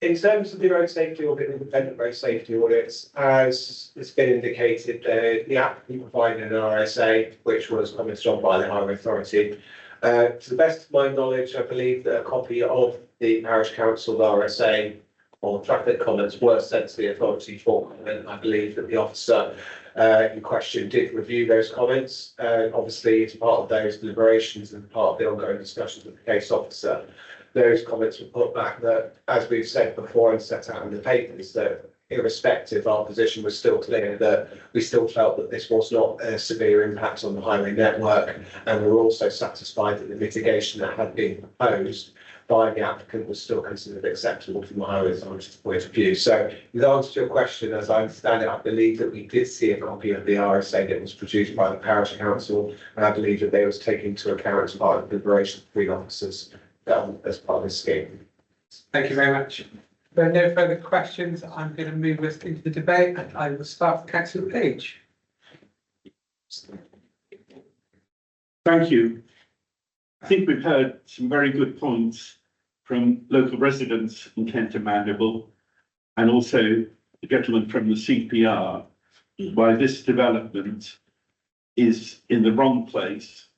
In terms of the road safety audit, independent road safety audits, as it's been indicated, the applicant provided an RSA, which was understood by the Highway Authority, To the best of my knowledge, I believe that a copy of the parish council RSA or traffic comments were sent to the authority for comment. I believe that the officer in question did review those comments. Obviously, as part of those deliberations and part of the ongoing discussions with the case officer, those comments were put back that, as we've said before and set out in the papers, that irrespective, our position was still clear that we still felt that this was not a severe impact on the highway network, and we were also satisfied that the mitigation that had been proposed by the applicant was still considered acceptable from the highway authority's point of view. So, with answer to your question, as I understand it, I believe that we did see a copy of the RSA that was produced by the parish council, and I believe that they was taken into account as part of the deliberation between officers as part of this scheme. Thank you very much. There are no further questions. I'm going to move us into the debate, and I will start with Councillor Page. Thank you. I think we've heard some very good points from local residents in Kent and Mandeville, and also the gentleman from the CPR, why this development is in the wrong place.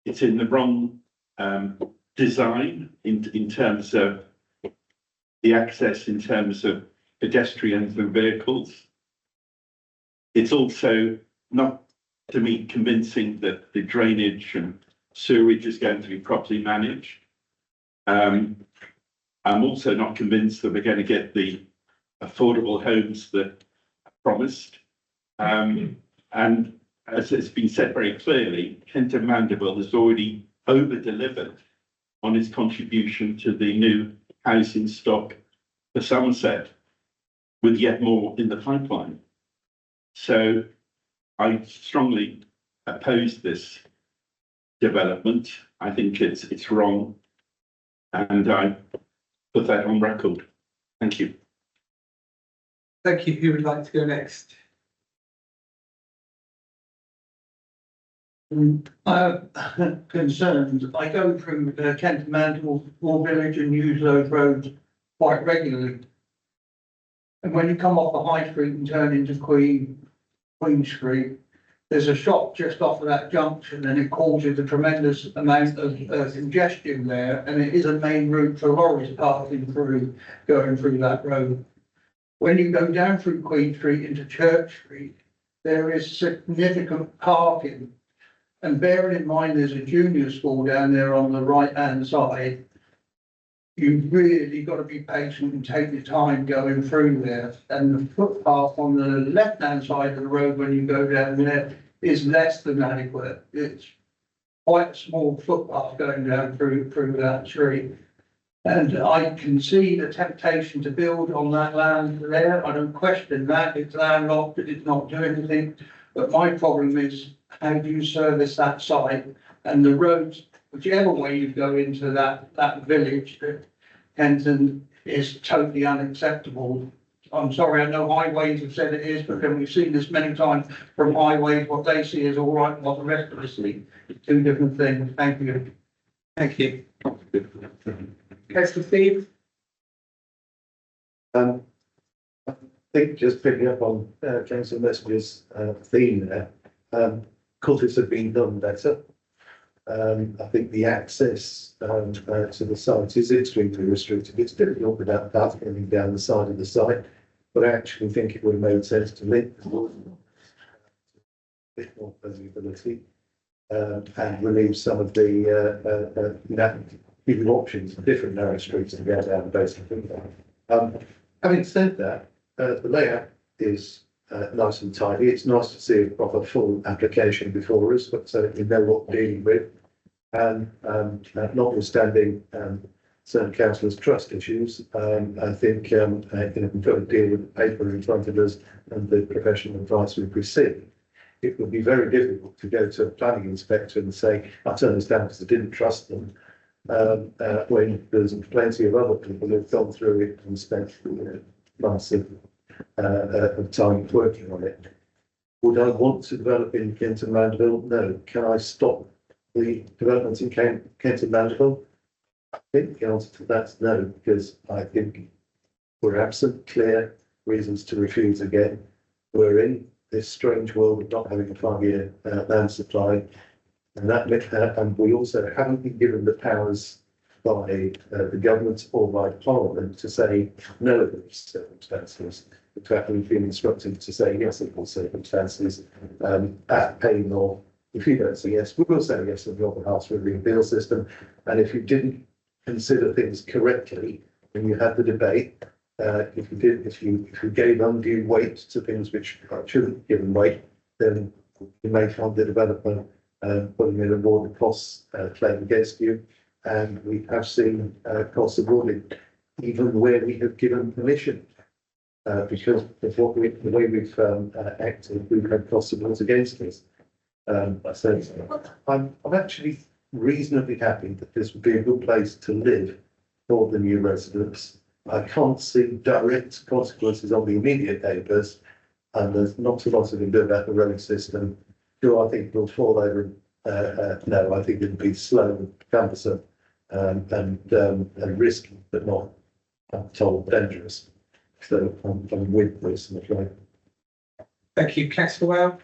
It's in the wrong design in terms of the access, in terms of pedestrians and vehicles. It's also not, to me, convincing that the drainage and sewerage is going to be properly managed. I'm also not convinced that we're going to get the affordable homes that are promised. And as it's been said very clearly, Kent and Mandeville has already over-delivered on its contribution to the new housing stock for Somerset, with yet more in the pipeline. So I strongly oppose this development. I think it's wrong, and I put that on record. Thank you. Thank you. Who would like to go next? Concerns. I go through Kent and Mandeville, Moor Village, and use those roads quite regularly. And when you come off the High Street and turn into Queen Street, there's a shop just off of that junction, and it causes a tremendous amount of congestion there, and it is a main route for lorries passing through, going through that road. When you go down through Queen Street into Church Street, there is significant parking. And bearing in mind there's a junior school down there on the right-hand side, you've really got to be patient and take your time going through there. And the footpath on the left-hand side of the road when you go down there is less than adequate. It's quite a small footpath going down through that street. And I can see the temptation to build on that land there. I don't question that. It's landlocked, it's not doing anything. But my problem is, how do you service that site? And the roads, whichever way you go into that village, Kenton, is totally unacceptable. I'm sorry, I know highways have said it is, but then we've seen this many times from highways, what they see is all right, and what the rest of us see. Two different things. Thank you. Thank you. Councillor Steve. I think just picking up on Councillor Messenger's theme there, cultures have been done better. I think the access to the site is extremely restricted. It's difficult without path getting down the side of the site, but I actually think it would have made sense to link a bit more visibility and relieve some of the give you options for different narrow streets to go down basically. Having said that, the layout is nice and tidy. It's nice to see a proper full application before us, but so we know what we're dealing with. And notwithstanding certain councillors' trust issues, I think we've got to deal with the paper in front of us and the professional advice we've received. It would be very difficult to go to a planning inspector and say, I turned this down because I didn't trust them. When there's plenty of other people who've gone through it and spent months of time working on it. Would I want to develop in Kent and Mandeville? No. Can I stop the development in Kent and Mandeville? I think the answer to that's no, because I think we're absent clear reasons to refuse again. We're in this strange world of not having a 5-year land supply. And and we also haven't been given the powers by the government or by Parliament to say no in these circumstances. In fact, we've been instructed to say yes in all circumstances at pain, or if you don't say yes, we will say yes on your behalf through the appeal system. And if you didn't consider things correctly when you had the debate, if you gave undue weight to things which shouldn't be given weight, then you may find the development putting in a awarded costs claim against you. And we have seen costs awarded even where we have given permission. Because of the way we've acted, we've had costs awards against us. So I'm actually reasonably happy that this would be a good place to live for the new residents. I can't see direct consequences on the immediate neighbours, and there's not a lot we can do about the road system. Do I think it will fall over? No, I think it'll be slow and cumbersome and risky, but not, I'm told, dangerous. So I'm with this, I'm afraid. Thank you, Councillor Wales.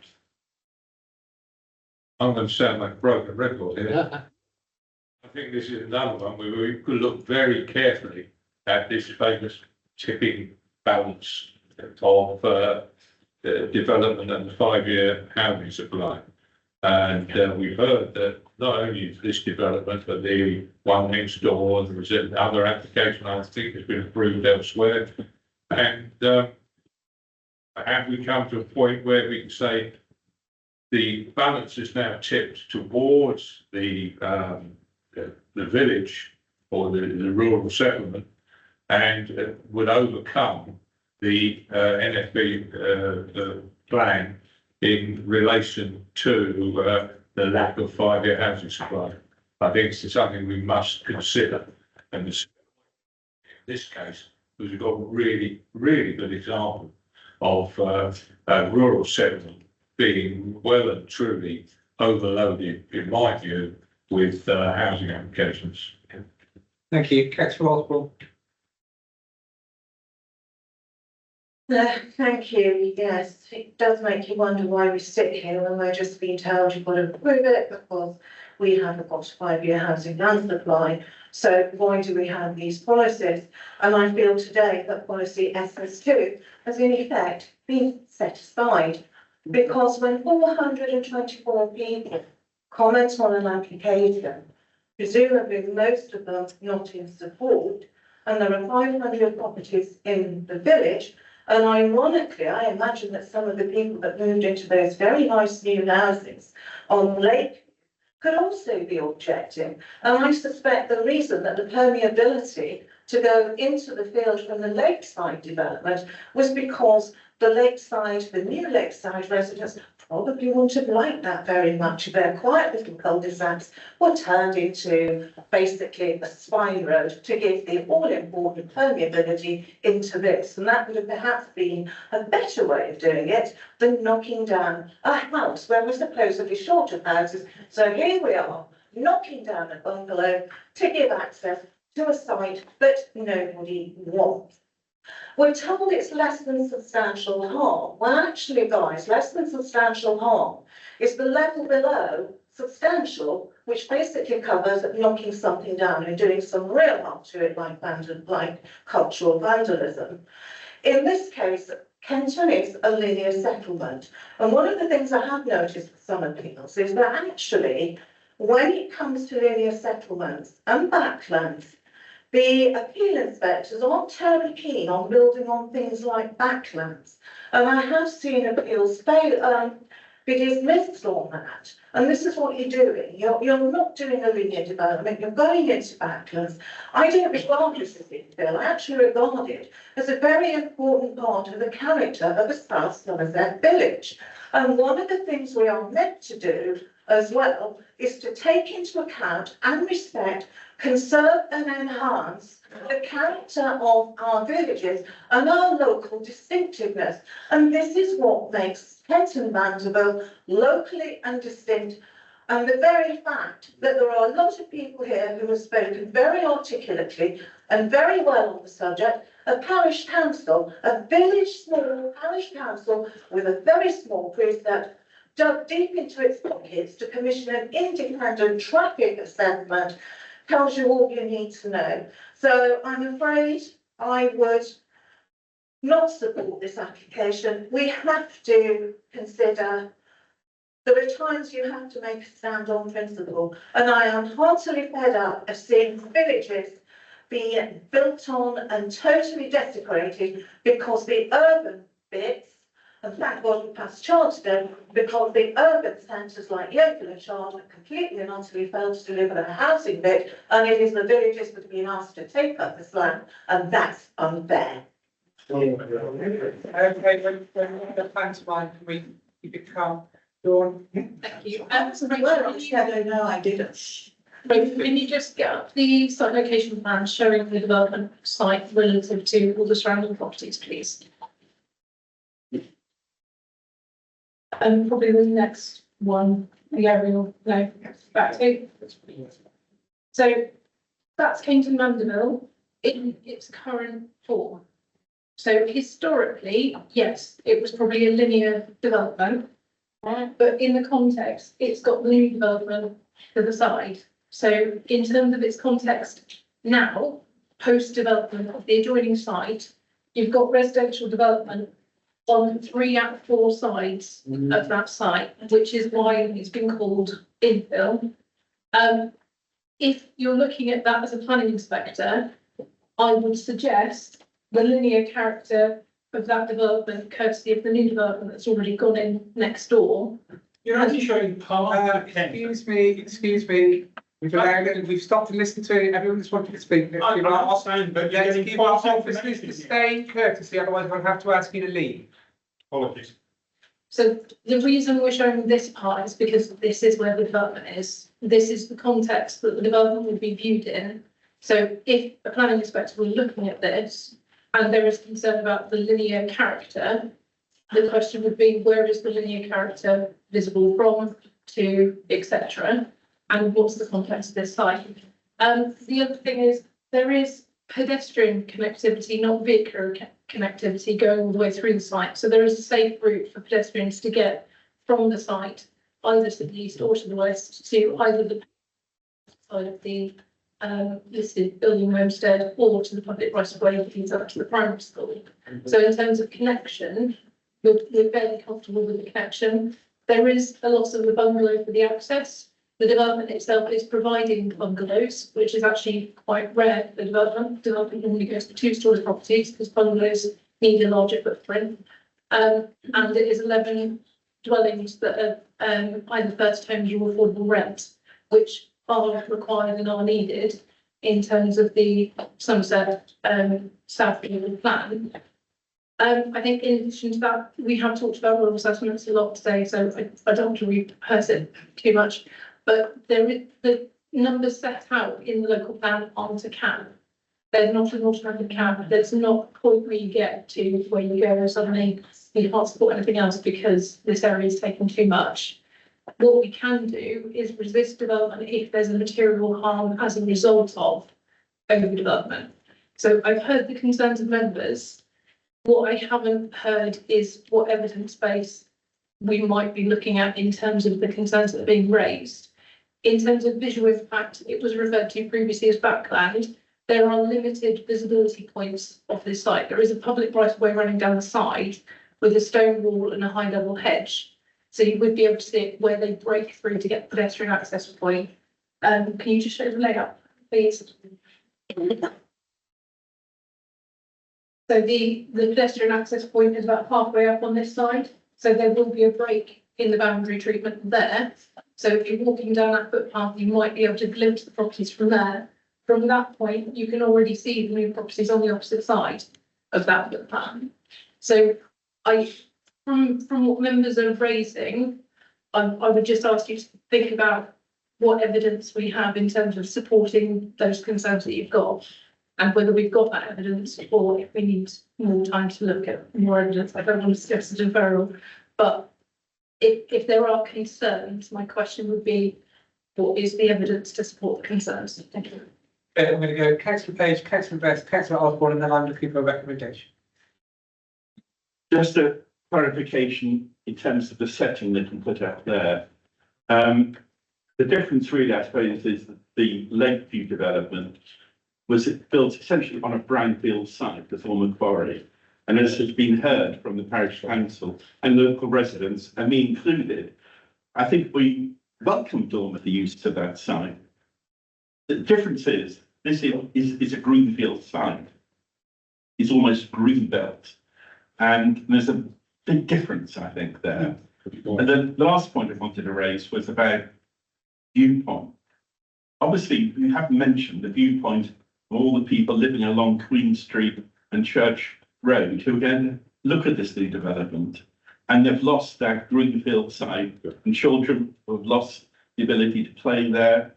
I'm going to sound like a broken record here. I think this is another one where we could look very carefully at this famous tipping balance of development and the 5-year housing supply. And we've heard that not only is this development, but the one next door, there is another application I think has been approved elsewhere. And have we come to a point where we can say the balance is now tipped towards the village or the rural settlement, and would overcome the NFB plan in relation to the lack of 5-year housing supply? I think it's something we must consider. And in this case, because we've got a really, really good example of rural settlement being well and truly overloaded, in my view, with housing applications. Thank you, Councillor Osborne. Thank you. Yes, it does make you wonder why we sit here when we're just being told you've got to approve it because we haven't got a 5-year housing land supply. So why do we have these policies? And I feel today that policy SS2 has in effect been set aside, because when 424 people comment on an application, presumably most of them not in support, and there are 500 properties in the village. And ironically, I imagine that some of the people that moved into those very nice new houses on Lake could also be objecting. And I suspect the reason that the permeability to go into the field from the lakeside development was because the lakeside, the new lakeside residents probably wouldn't have liked that very much. Their quiet little cul-de-sacs were turned into basically a spine road to give the all-important permeability into this. And that would have perhaps been a better way of doing it than knocking down a house where we're supposedly short of houses. So here we are, knocking down a bungalow to give access to a site that nobody wants. We're told it's less than substantial harm. Well, actually, guys, less than substantial harm is the level below substantial, which basically covers knocking something down and doing some real harm to it, like cultural vandalism. In this case, Kenton is a linear settlement. And one of the things I have noticed with some appeals is that actually, when it comes to linear settlements and backlands, the appeal inspectors aren't terribly keen on building on things like backlands. And I have seen appeals be dismissed on that. And this is what you're doing. You're not doing a linear development, you're going into backlands. I don't regard this as a bill. I actually regard it as a very important part of the character of a South Somerset village. And one of the things we are meant to do as well is to take into account and respect, conserve and enhance the character of our villages and our local distinctiveness. And this is what makes Kenton Mandeville locally and distinct. And the very fact that there are a lot of people here who have spoken very articulately and very well on the subject, a parish council, a village small parish council with a very small precept, dug deep into its pockets to commission an independent traffic assessment tells you all you need to know. So I'm afraid I would not support this application. We have to consider there are times you have to make a stand on principle, and I am heartily fed up of seeing villages being built on and totally desecrated because the urban bits, and thank God we passed Charleston, because the urban centres like Yeovil and Charlton completely and utterly failed to deliver the housing bit, and it is the villages that have been asked to take up this land, and that's unfair. Okay, when the plan's mine, can we keep it calm? Dawn? Thank you. No, I didn't. Right, can you just get up the site location plan showing the development site relative to all the surrounding properties, please? And probably the next one, the aerial, no, back to. So that's Kington Mandeville in its current form. So historically, yes, it was probably a linear development, but in the context, it's got the new development to the side. So in terms of its context now, post-development of the adjoining site, you've got residential development on 3 out of 4 sides of that site, which is why it's been called infill. If you're looking at that as a planning inspector, I would suggest the linear character of that development, courtesy of the new development that's already gone in next door. You're only showing part of Excuse me. We've stopped to listen to everyone that's wanted to speak. I understand, but you're Let's getting keep our false officers to information. stay courtesy, otherwise we'll have to ask you to leave. Apologies. So the reason we're showing this part is because this is where the development is. This is the context that the development would be viewed in. So if a planning inspector were looking at this and there is concern about the linear character, the question would be, where is the linear character visible from, to, etc. And what's the context of this site? The other thing is there is pedestrian connectivity, not vehicular connectivity going all the way through the site. So there is a safe route for pedestrians to get from the site, either to the east or to the west, to either the side of the listed building homestead or to the public right of way that leads up to the primary school. So in terms of connection, we're fairly comfortable with the connection. There is a loss of the bungalow for the access. The development itself is providing bungalows, which is actually quite rare for development. Development normally goes to 2-story properties because bungalows need a larger footprint. And it is 11 dwellings that are either first homes or affordable rent, which are required and are needed in terms of the Somerset South Field plan. I think in addition to that, we have talked about rural assessments a lot today, so I don't want to rehearse it too much. But there is the numbers set out in the local plan aren't a cap. There's not an automatic cap. There's not a point where you get to where you go and suddenly you can't support anything else because this area is taking too much. What we can do is resist development if there's a material harm as a result of overdevelopment. So I've heard the concerns of members. What I haven't heard is what evidence base we might be looking at in terms of the concerns that are being raised. In terms of visual impact, it was referred to previously as backland. There are limited visibility points of this site. There is a public right of way running down the side with a stone wall and a high level hedge. So you would be able to see it where they break through to get pedestrian access point. Can you just show the layout, please? So the pedestrian access point is about halfway up on this side. So there will be a break in the boundary treatment there. So if you're walking down that footpath, you might be able to glimpse the properties from there. From that point, you can already see the new properties on the opposite side of that footpath. So from what members are raising, I would just ask you to think about what evidence we have in terms of supporting those concerns that you've got, and whether we've got that evidence or if we need more time to look at more evidence. I don't want to suggest a deferral, but if there are concerns, my question would be, what is the evidence to support the concerns? Thank you. I'm going to go Councillor Page, Councillor Best, Councillor Osborne, and then I'm looking for a recommendation. Just a clarification, in terms of the setting they can put out there. The difference really, I suppose, is that the Lakeview development was built essentially on a brownfield site, the former quarry. And as has been heard from the parish council and local residents, and me included, I think we welcomed all of the use of that site. The difference is, this is a greenfield site. It's almost greenbelt. And there's a big difference, I think, there. And then the last point I wanted to raise was about viewpoint. Obviously, we haven't mentioned the viewpoint of all the people living along Queen Street and Church Road who are going to look at this new development, and they've lost that greenfield site, and children have lost the ability to play there.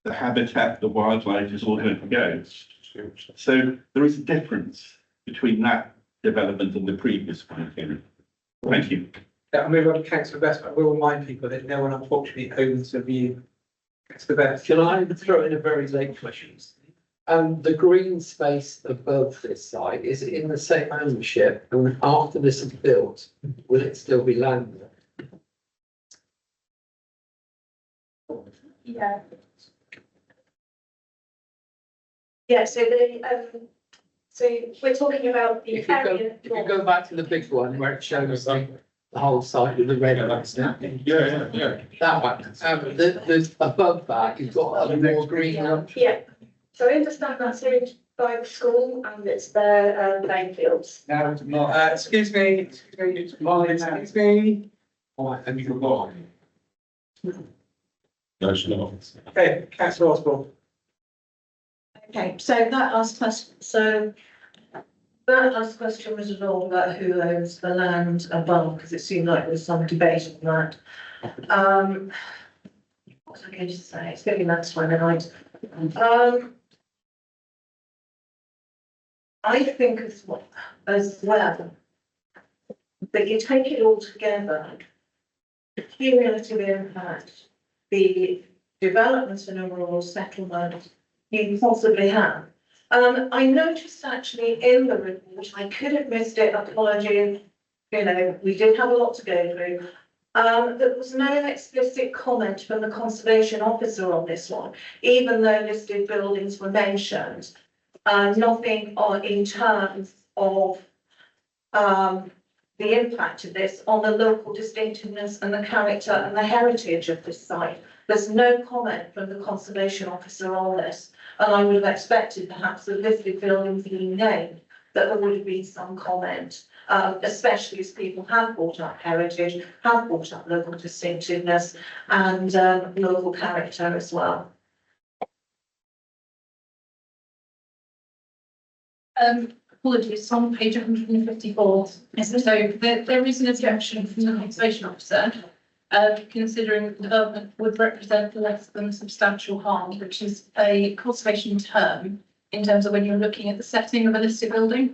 The habitat, the wildlife is all going to go. So there is a difference between that development and the previous one. Thank you. I'll move on to councillor Best, but I will remind people that no one unfortunately owns a view. Councillor Best. Can I throw in a very late question? The green space above this site, is it in the same ownership? And after this is built, will it still be land? Yeah. Yeah, so we're talking about the If you area. go back to the big one where it shows the whole site with the red lights now. Yeah. That one, there's above that, you've got a more green one. Yeah, so I understand that's owned by the school and it's their playing fields. No, it's not. Excuse me. And you're wrong. No, it's not. Okay, councillor Osborne. Okay, so that last question was all about who owns the land above, because it seemed like there was some debate on that. What was I going to say? It's going to be next one tonight. I think as well, that you take it all together, the cumulative impact, the development in a rural settlement you possibly have. I noticed actually in the report, I could have missed it, apologies, we did have a lot to go through. There was no explicit comment from the conservation officer on this one, even though listed buildings were mentioned. Nothing in terms of the impact of this on the local distinctiveness and the character and the heritage of this site. There's no comment from the conservation officer on this, and I would have expected perhaps the listed buildings being named, that there would have been some comment, especially as people have brought up heritage, have brought up local distinctiveness and local character as well. Apologies, on page 154. So there is an objection from the conservation officer, considering the development would represent less than substantial harm, which is a conservation term in terms of when you're looking at the setting of a listed building.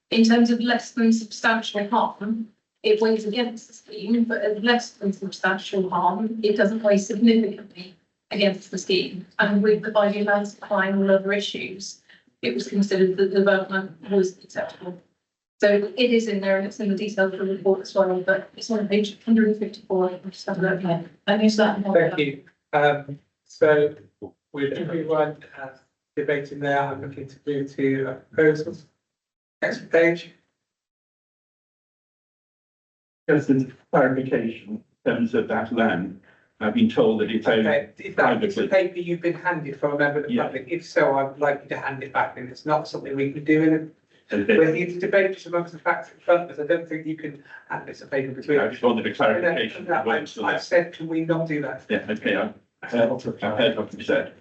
In terms of less than substantial harm, it weighs against the scheme, but at less than substantial harm, it doesn't weigh significantly against the scheme. And with the biodiversity decline and other issues, it was considered that the development was acceptable. So it is in there and it's in the details of the report as well, but it's on page 154. Just have a look at it. And is that? Thank you. So with everyone debating there, I'm looking to move to proposals. Next page. Just a clarification in terms of that land. I've been told that it's owned Okay, if that is the privately. paper you've been handed from a member of the Yeah. public, if so, I'd like you to hand it back, and it's not something we can do in it. Okay. We're here to debate just amongst the facts in front of us. I don't think you can hand this a paper between. I just wanted a clarification. No, I've said, can we not do that? Yeah, okay, I've heard what you said.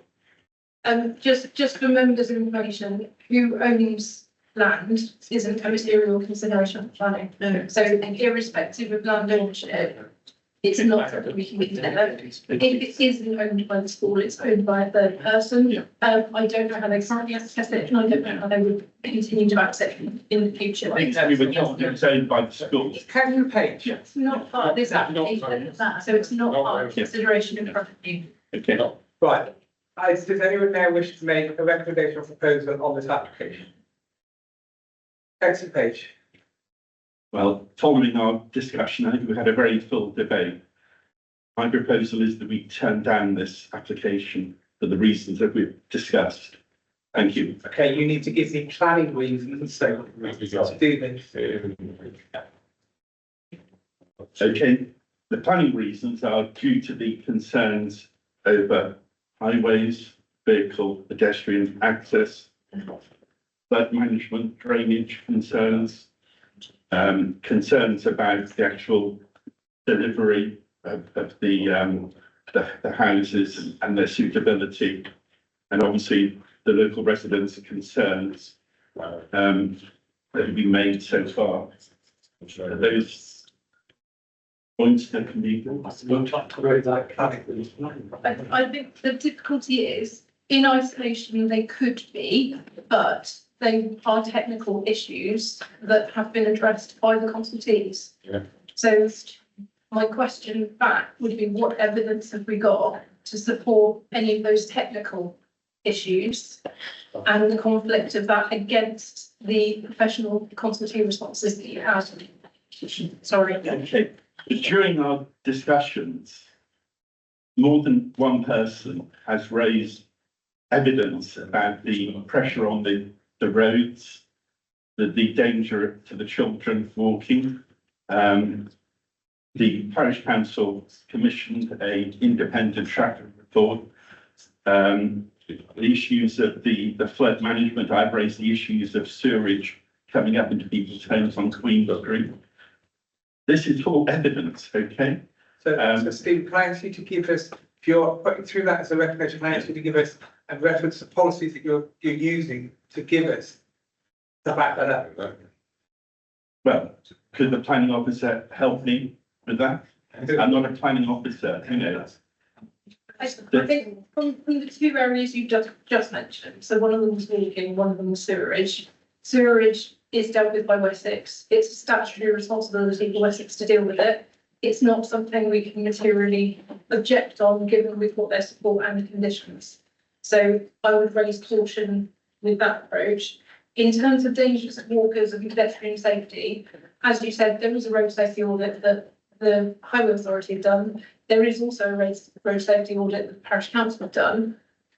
Just for members' information, who owns land isn't a material consideration of planning. No. So irrespective of land ownership, it's not something we can consider. If it isn't owned by the school, it's owned by a third person. I don't know how they currently access it, and I don't know how they would continue to access it in the future. I think it's owned by the school. Can you page? It's not part of this application, so it's not part of consideration in front of you. Okay. Right. Does anyone now wish to make a recommendation or proposal on this application? Exit page. Well, following our discussion, I think we had a very full debate. My proposal is that we turn down this application for the reasons that we've discussed. Thank you. Okay, you need to give the planning reasons so to do this. Okay, the planning reasons are due to the concerns over highways, vehicle, pedestrian access, flood management, drainage concerns, concerns about the actual delivery of the houses and their suitability, and obviously the local residents' concerns that have been made so far. Those points that can be. I think the difficulty is, in isolation, they could be, but they are technical issues that have been addressed by the consultees. Yeah. So my question back would be, what evidence have we got to support any of those technical issues and the conflict of that against the professional consultee responses that you have? Sorry. Okay. During our discussions, more than one person has raised evidence about the pressure on the roads, the danger to the children walking. The parish council commissioned an independent traffic report. The issues of the flood management, I've raised the issues of sewerage coming up into people's homes on Queen Street. This is all evidence, okay? So Steve, can I ask you to give us, if you're putting through that as a recommendation, can I ask you to give us a reference to policies that you're using to give us to back that up? Well, could the planning officer help me with that? I'm not a planning officer, you know. I think from the two areas you just mentioned, so one of them was walking, one of them was sewerage. Sewerage is dealt with by Wessex. It's a statutory responsibility for Wessex to deal with it. It's not something we can materially object on, given with what their support and the conditions. So I would raise caution with that approach. In terms of dangerous walkers and pedestrian safety, as you said, there is a road safety audit that the Highway Authority have done. There is also a road safety audit that the Parish Council have done.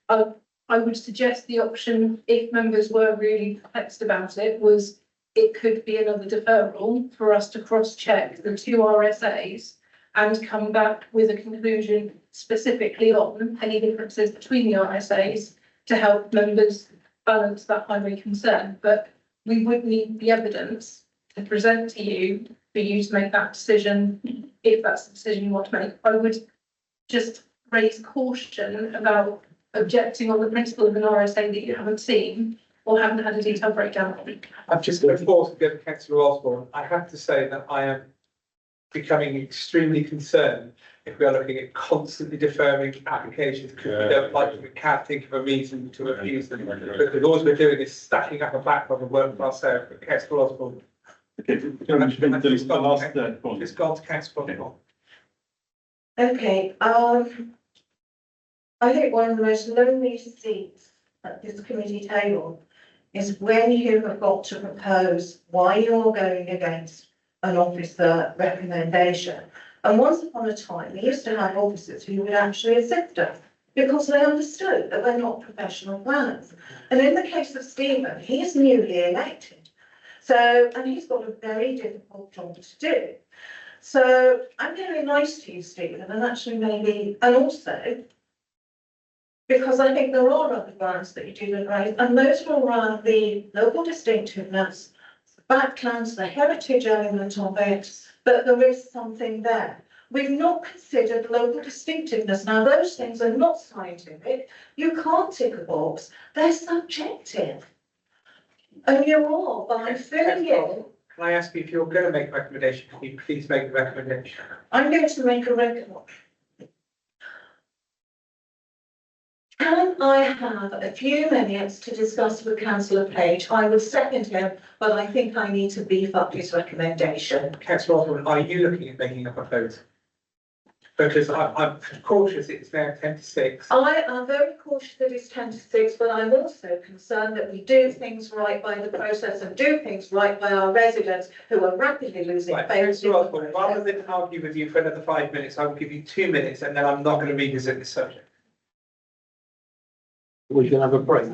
I would suggest the option, if members were really perplexed about it, was it could be another deferral for us to cross-check the two RSAs and come back with a conclusion specifically on any differences between the RSAs to help members balance that highway concern. But we would need the evidence to present to you for you to make that decision, if that's the decision you want to make. I would just raise caution about objecting on the principle of an RSA that you haven't seen or haven't had a detailed breakdown of. I've just before to go to Councillor Osborne, I have to say that I am becoming extremely concerned if we are looking at constantly deferring applications because we don't like them, we can't think of a reason to refuse them. Because all we're doing is stacking up a backlog of work for ourselves. But Councillor Osborne. Okay, it's the last point. It's gone to Councillor Osborne. Okay, I think one of the most lonely seats at this committee table is when you have got to propose why you're going against an officer recommendation. And once upon a time, we used to have officers who would actually assist us because they understood that we're not professional planners. And in the case of Stephen, he's newly elected. So, and he's got a very difficult job to do. So I'm going to be nice to you, Stephen, and actually maybe, and also, because I think there are other grounds that you do raise, and those are around the local distinctiveness, the backlands, the heritage element of it, but there is something there. We've not considered local distinctiveness. Now, those things are not scientific. You can't tick a box. They're subjective. And you are, by filling in. Can I ask you, if you're going to make a recommendation, can you please make the recommendation? I'm going to make a recommendation. Can I have a few minutes to discuss with Councillor Page? I would second him, but I think I need to beef up his recommendation. Councillor Osborne, are you looking at making a proposal? Because I'm cautious it's now 10 to 6. I am very cautious that it's 10 to 6, but I'm also concerned that we do things right by the process and do things right by our residents who are rapidly losing Right, faith. Councillor Osborne, rather than argue with you for another 5 minutes, I will give you 2 minutes and then I'm not going to revisit this subject. We can have a break.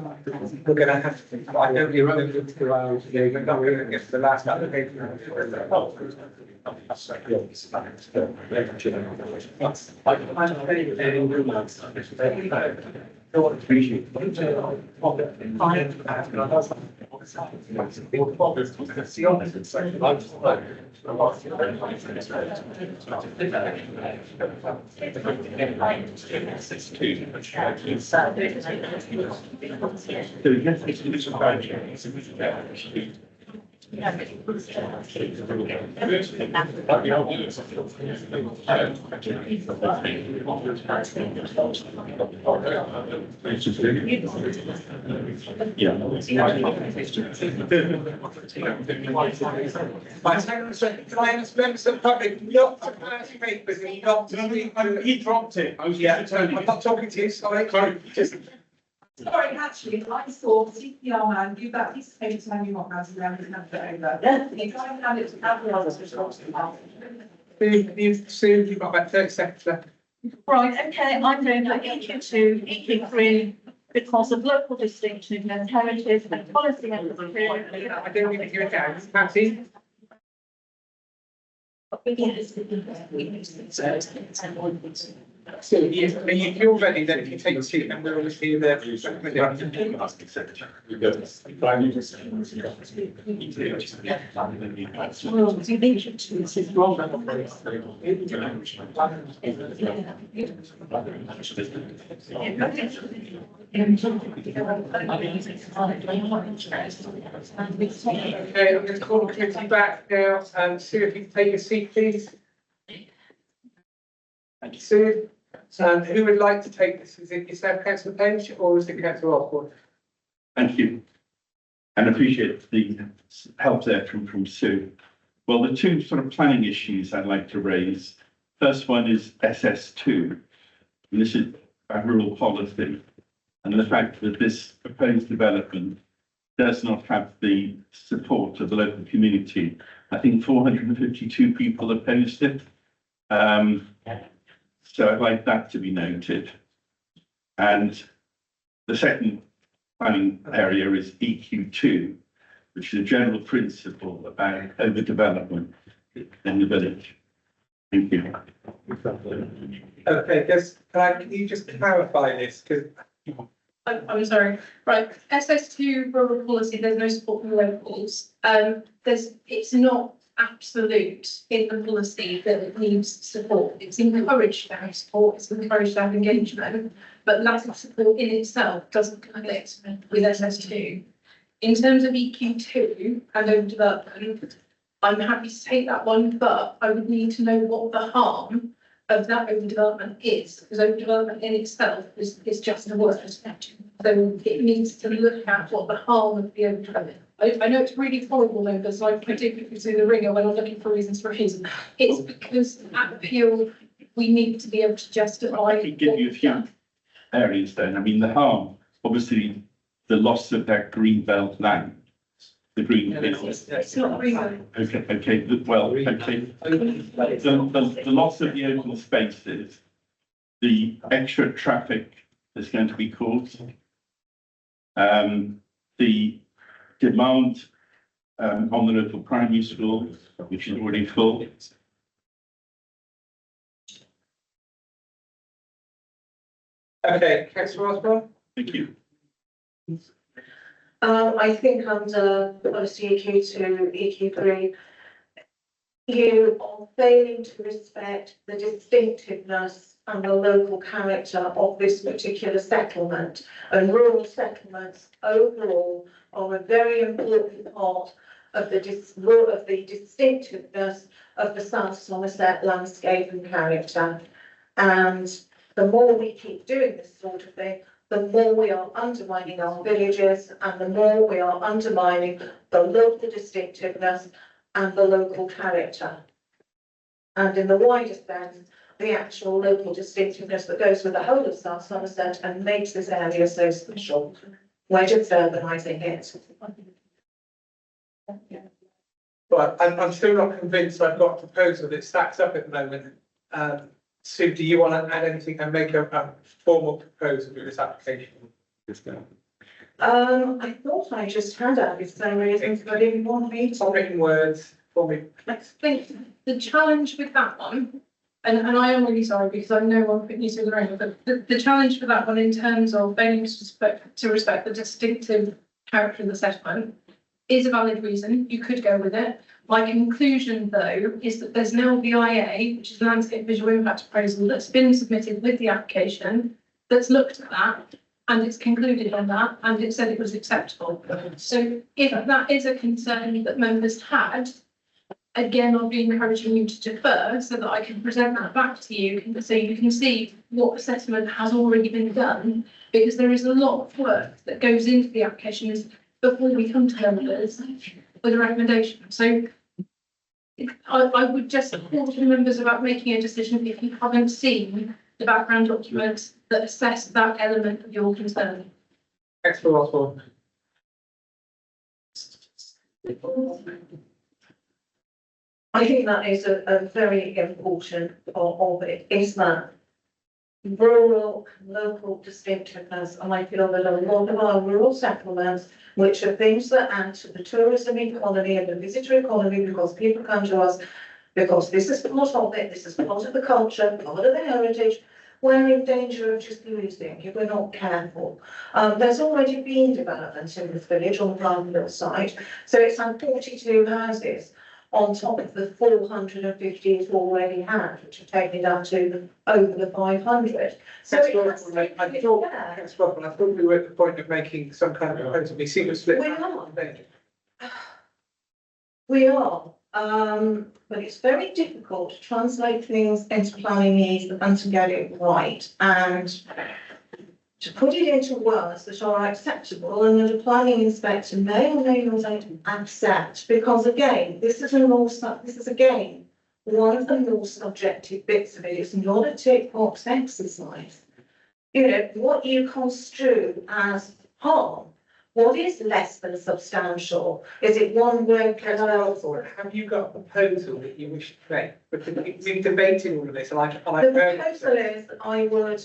We're going to have to, I know you're running 2 hours, we're not going to get to the last application. Clients, members of the public, not to pass papers and not to speak. He dropped it. I was I'm not talking to you, sorry. Just Sorry, actually, I saw CPR man give that piece of paper to me, what has around and have it over. If I had it to everyone else, you've got about 30 seconds left. Right, okay, I'm going for EQ2, EQ3, because of local distinctiveness, heritage and policy and experience. I don't need to hear it down. Patsy? So if you're ready, then if you take a seat and we'll receive the recommendation. Okay, I'm going to call the committee back now. Sue, if you can take a seat, please. Thank you, Sue. Who would like to take this? Is it yourself, Councillor Penge, or is it Councillor Osborne? Thank you. And appreciate the help there from Sue. Well, the two sort of planning issues I'd like to raise. First one is SS2. And this is about rural policy and the fact that this proposed development does not have the support of the local community. I think 452 people opposed it. So I'd like that to be noted. And the second planning area is EQ2, which is a general principle about overdevelopment in the village. Thank you. Okay, can you just clarify this? Because I'm sorry, right, SS2 rural policy, there's no support from locals. It's not absolute in the policy that it needs support. It's encouraged to have support, it's encouraged to have engagement, but lack of support in itself doesn't connect with SS2. In terms of EQ2 and overdevelopment, I'm happy to take that one, but I would need to know what the harm of that overdevelopment is, because overdevelopment in itself is just a word. So it needs to look at what the harm of the overdevelopment. I know it's really horrible though, because I particularly through the ringer when I'm looking for reasons for reason. It's because at appeal, we need to be able to justify. I can give you a few areas then. I mean, the harm, obviously, the loss of that green belt land. The green belt. It's not green. Okay, well, okay. The loss of the open spaces, the extra traffic that's going to be caused. The demand on the local primary school, which is already full. Okay, Councillor Osborne? Thank you. I think under policy EQ2, EQ3, you are failing to respect the distinctiveness and the local character of this particular settlement. And rural settlements overall are a very important part of the distinctiveness of the South Somerset landscape and character. And the more we keep doing this sort of thing, the more we are undermining our villages and the more we are undermining the local distinctiveness and the local character. And in the wider sense, the actual local distinctiveness that goes with the whole of South Somerset and makes this area so special. We're just urbanising it. But I'm still not convinced I've got a proposal that stacks up at the moment. Sue, do you want to add anything and make a formal proposal with this application? I thought I just had added some reasons, but I didn't want me to. Written words for me. I think the challenge with that one, and I am really sorry because I know I'm putting you through the ringer, but the challenge for that one in terms of failing to respect the distinctive character of the settlement is a valid reason. You could go with it. My conclusion, though, is that there's an LVIA, which is Landscape Visual Impact Appraisal, that's been submitted with the application, that's looked at that, and it's concluded on that, and it said it was acceptable. So if that is a concern that members had, again, I'll be encouraging you to defer so that I can present that back to you, so you can see what assessment has already been done, because there is a lot of work that goes into the applications before we come to members with a recommendation. So I would just caution members about making a decision if you haven't seen the background documents that assess that element of your concern. Thanks for Oswald. I think that is a very important part of it, is that rural, local distinctiveness. And I feel that a lot of our rural settlements, which are things that add to the tourism economy and the visitor economy, because people come to us, because this is part of it, this is part of the culture, part of the heritage, we're in danger of just losing if we're not careful. There's already been development in this village on the Bramble site, so it's had 42 houses on top of the 450 it's already had, which have taken it up to over the 500. So I thought we were at the point of making some kind of proposal. We seem to split. We are, but it's very difficult to translate things into planning needs and to get it right, and to put it into words that are acceptable and that a planning inspector may or may not accept, because again, this is again one of the more subjective bits of it. It's not a tick box exercise. You know, what you construe as harm, what is less than substantial? Is it one word? Have you got a proposal that you wish to make? Because we've debated all of this, and The proposal is that I would.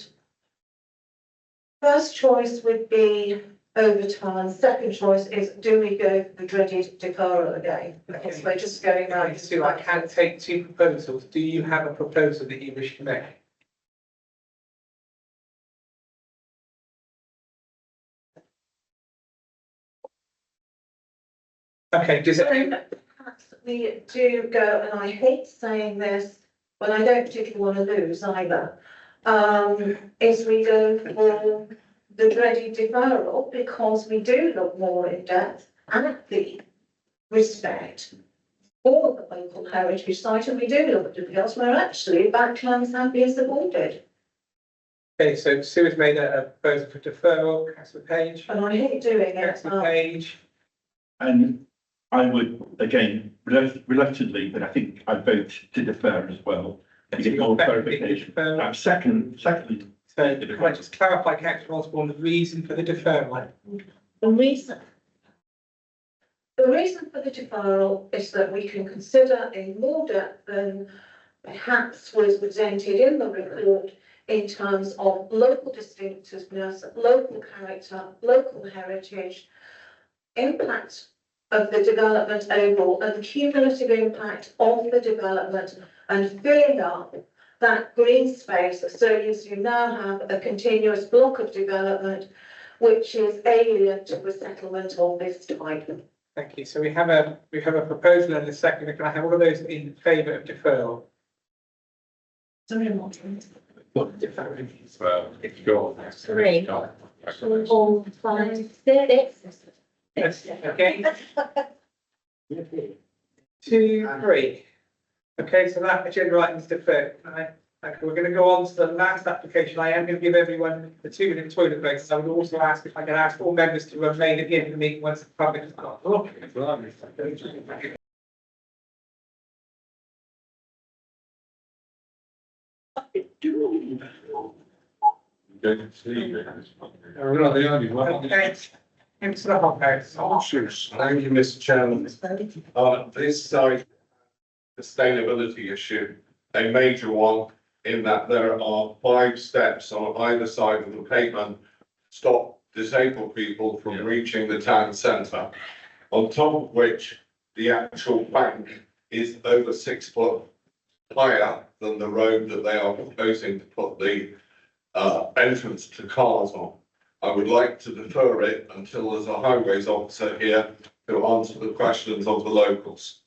First choice would be overturn. Second choice is, do we go for the dreaded deferral again? Because we're just going round. Sue, I can take two proposals. Do you have a proposal that you wish to make? Okay, does it? Perhaps we do go, and I hate saying this, but I don't particularly want to lose either. Is we go for the dreaded deferral, because we do look more in depth at the respect for the local heritage site, and we do look at the elsewhere actually backlands have been supported. Okay, so Sue has made a proposal for deferral. Councillor Page. And I hate doing it. Councillor Page. And I would, again, reluctantly, but I think I'd vote to defer as well. To get more clarification. Secondly. So can I just clarify, Councillor Osborne, the reason for the deferral? The reason for the deferral is that we can consider in more depth than perhaps was presented in the report in terms of local distinctiveness, local character, local heritage, impact of the development overall, and the cumulative impact of the development, and filling up that green space so as you now have a continuous block of development which is alien to a settlement of this type. Thank you. So we have a proposal and a second. Can I have all of those in favour of deferral? Well, it's gone. 3, 4, 5, 6. Yes, okay. 2, 3. Okay, so that agenda item is deferred. Okay, we're going to go on to the last application. I am going to give everyone the 2-minute toilet break. So I would also ask if I can ask all members to remain at the end of the meeting once the public has gone. We're not the only one. Okay, into the hot house. Thank you, Mr. Chairman. This side sustainability issue, a major one in that there are 5 steps on either side of the pavement stop disabled people from reaching the town centre. On top of which the actual bank is over 6 foot higher than the road that they are proposing to put the entrance to cars on. I would like to defer it until there's a highways officer here to answer the questions of the locals.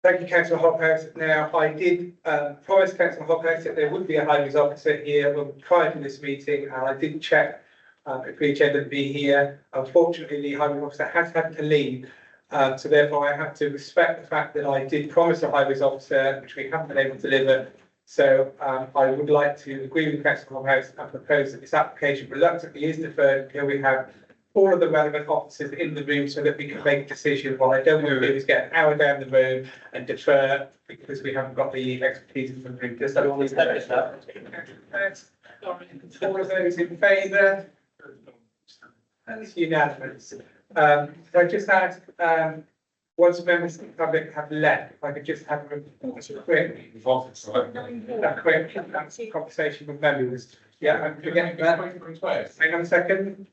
Thank you, councillor Hophouse. Now, I did promise councillor Hophouse that there would be a highways officer here prior to this meeting, and I did check if the agenda would be here. Unfortunately, the highways officer has had to leave, so therefore I have to respect the fact that I did promise a highways officer, which we haven't been able to deliver. So I would like to agree with councillor Hophouse and propose that this application reluctantly is deferred until we have all of the relevant officers in the room so that we can make a decision. What I don't want to do is get an hour down the road and defer because we haven't got the expertise in the room. Just all these all of those in favour? That's unanimous. So I just ask, once members of the public have left, if I could just have a quick conversation with members. Yeah, I'm forgetting that. Hang on a second.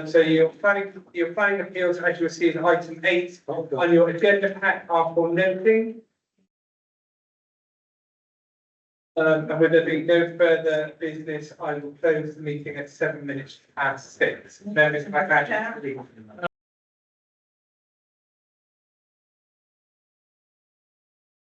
So your planning appeals, as you'll see, is item 8 on your agenda pack are for noting. And with there being no further business, I will close the meeting at 7 minutes past 6. Members, if I can.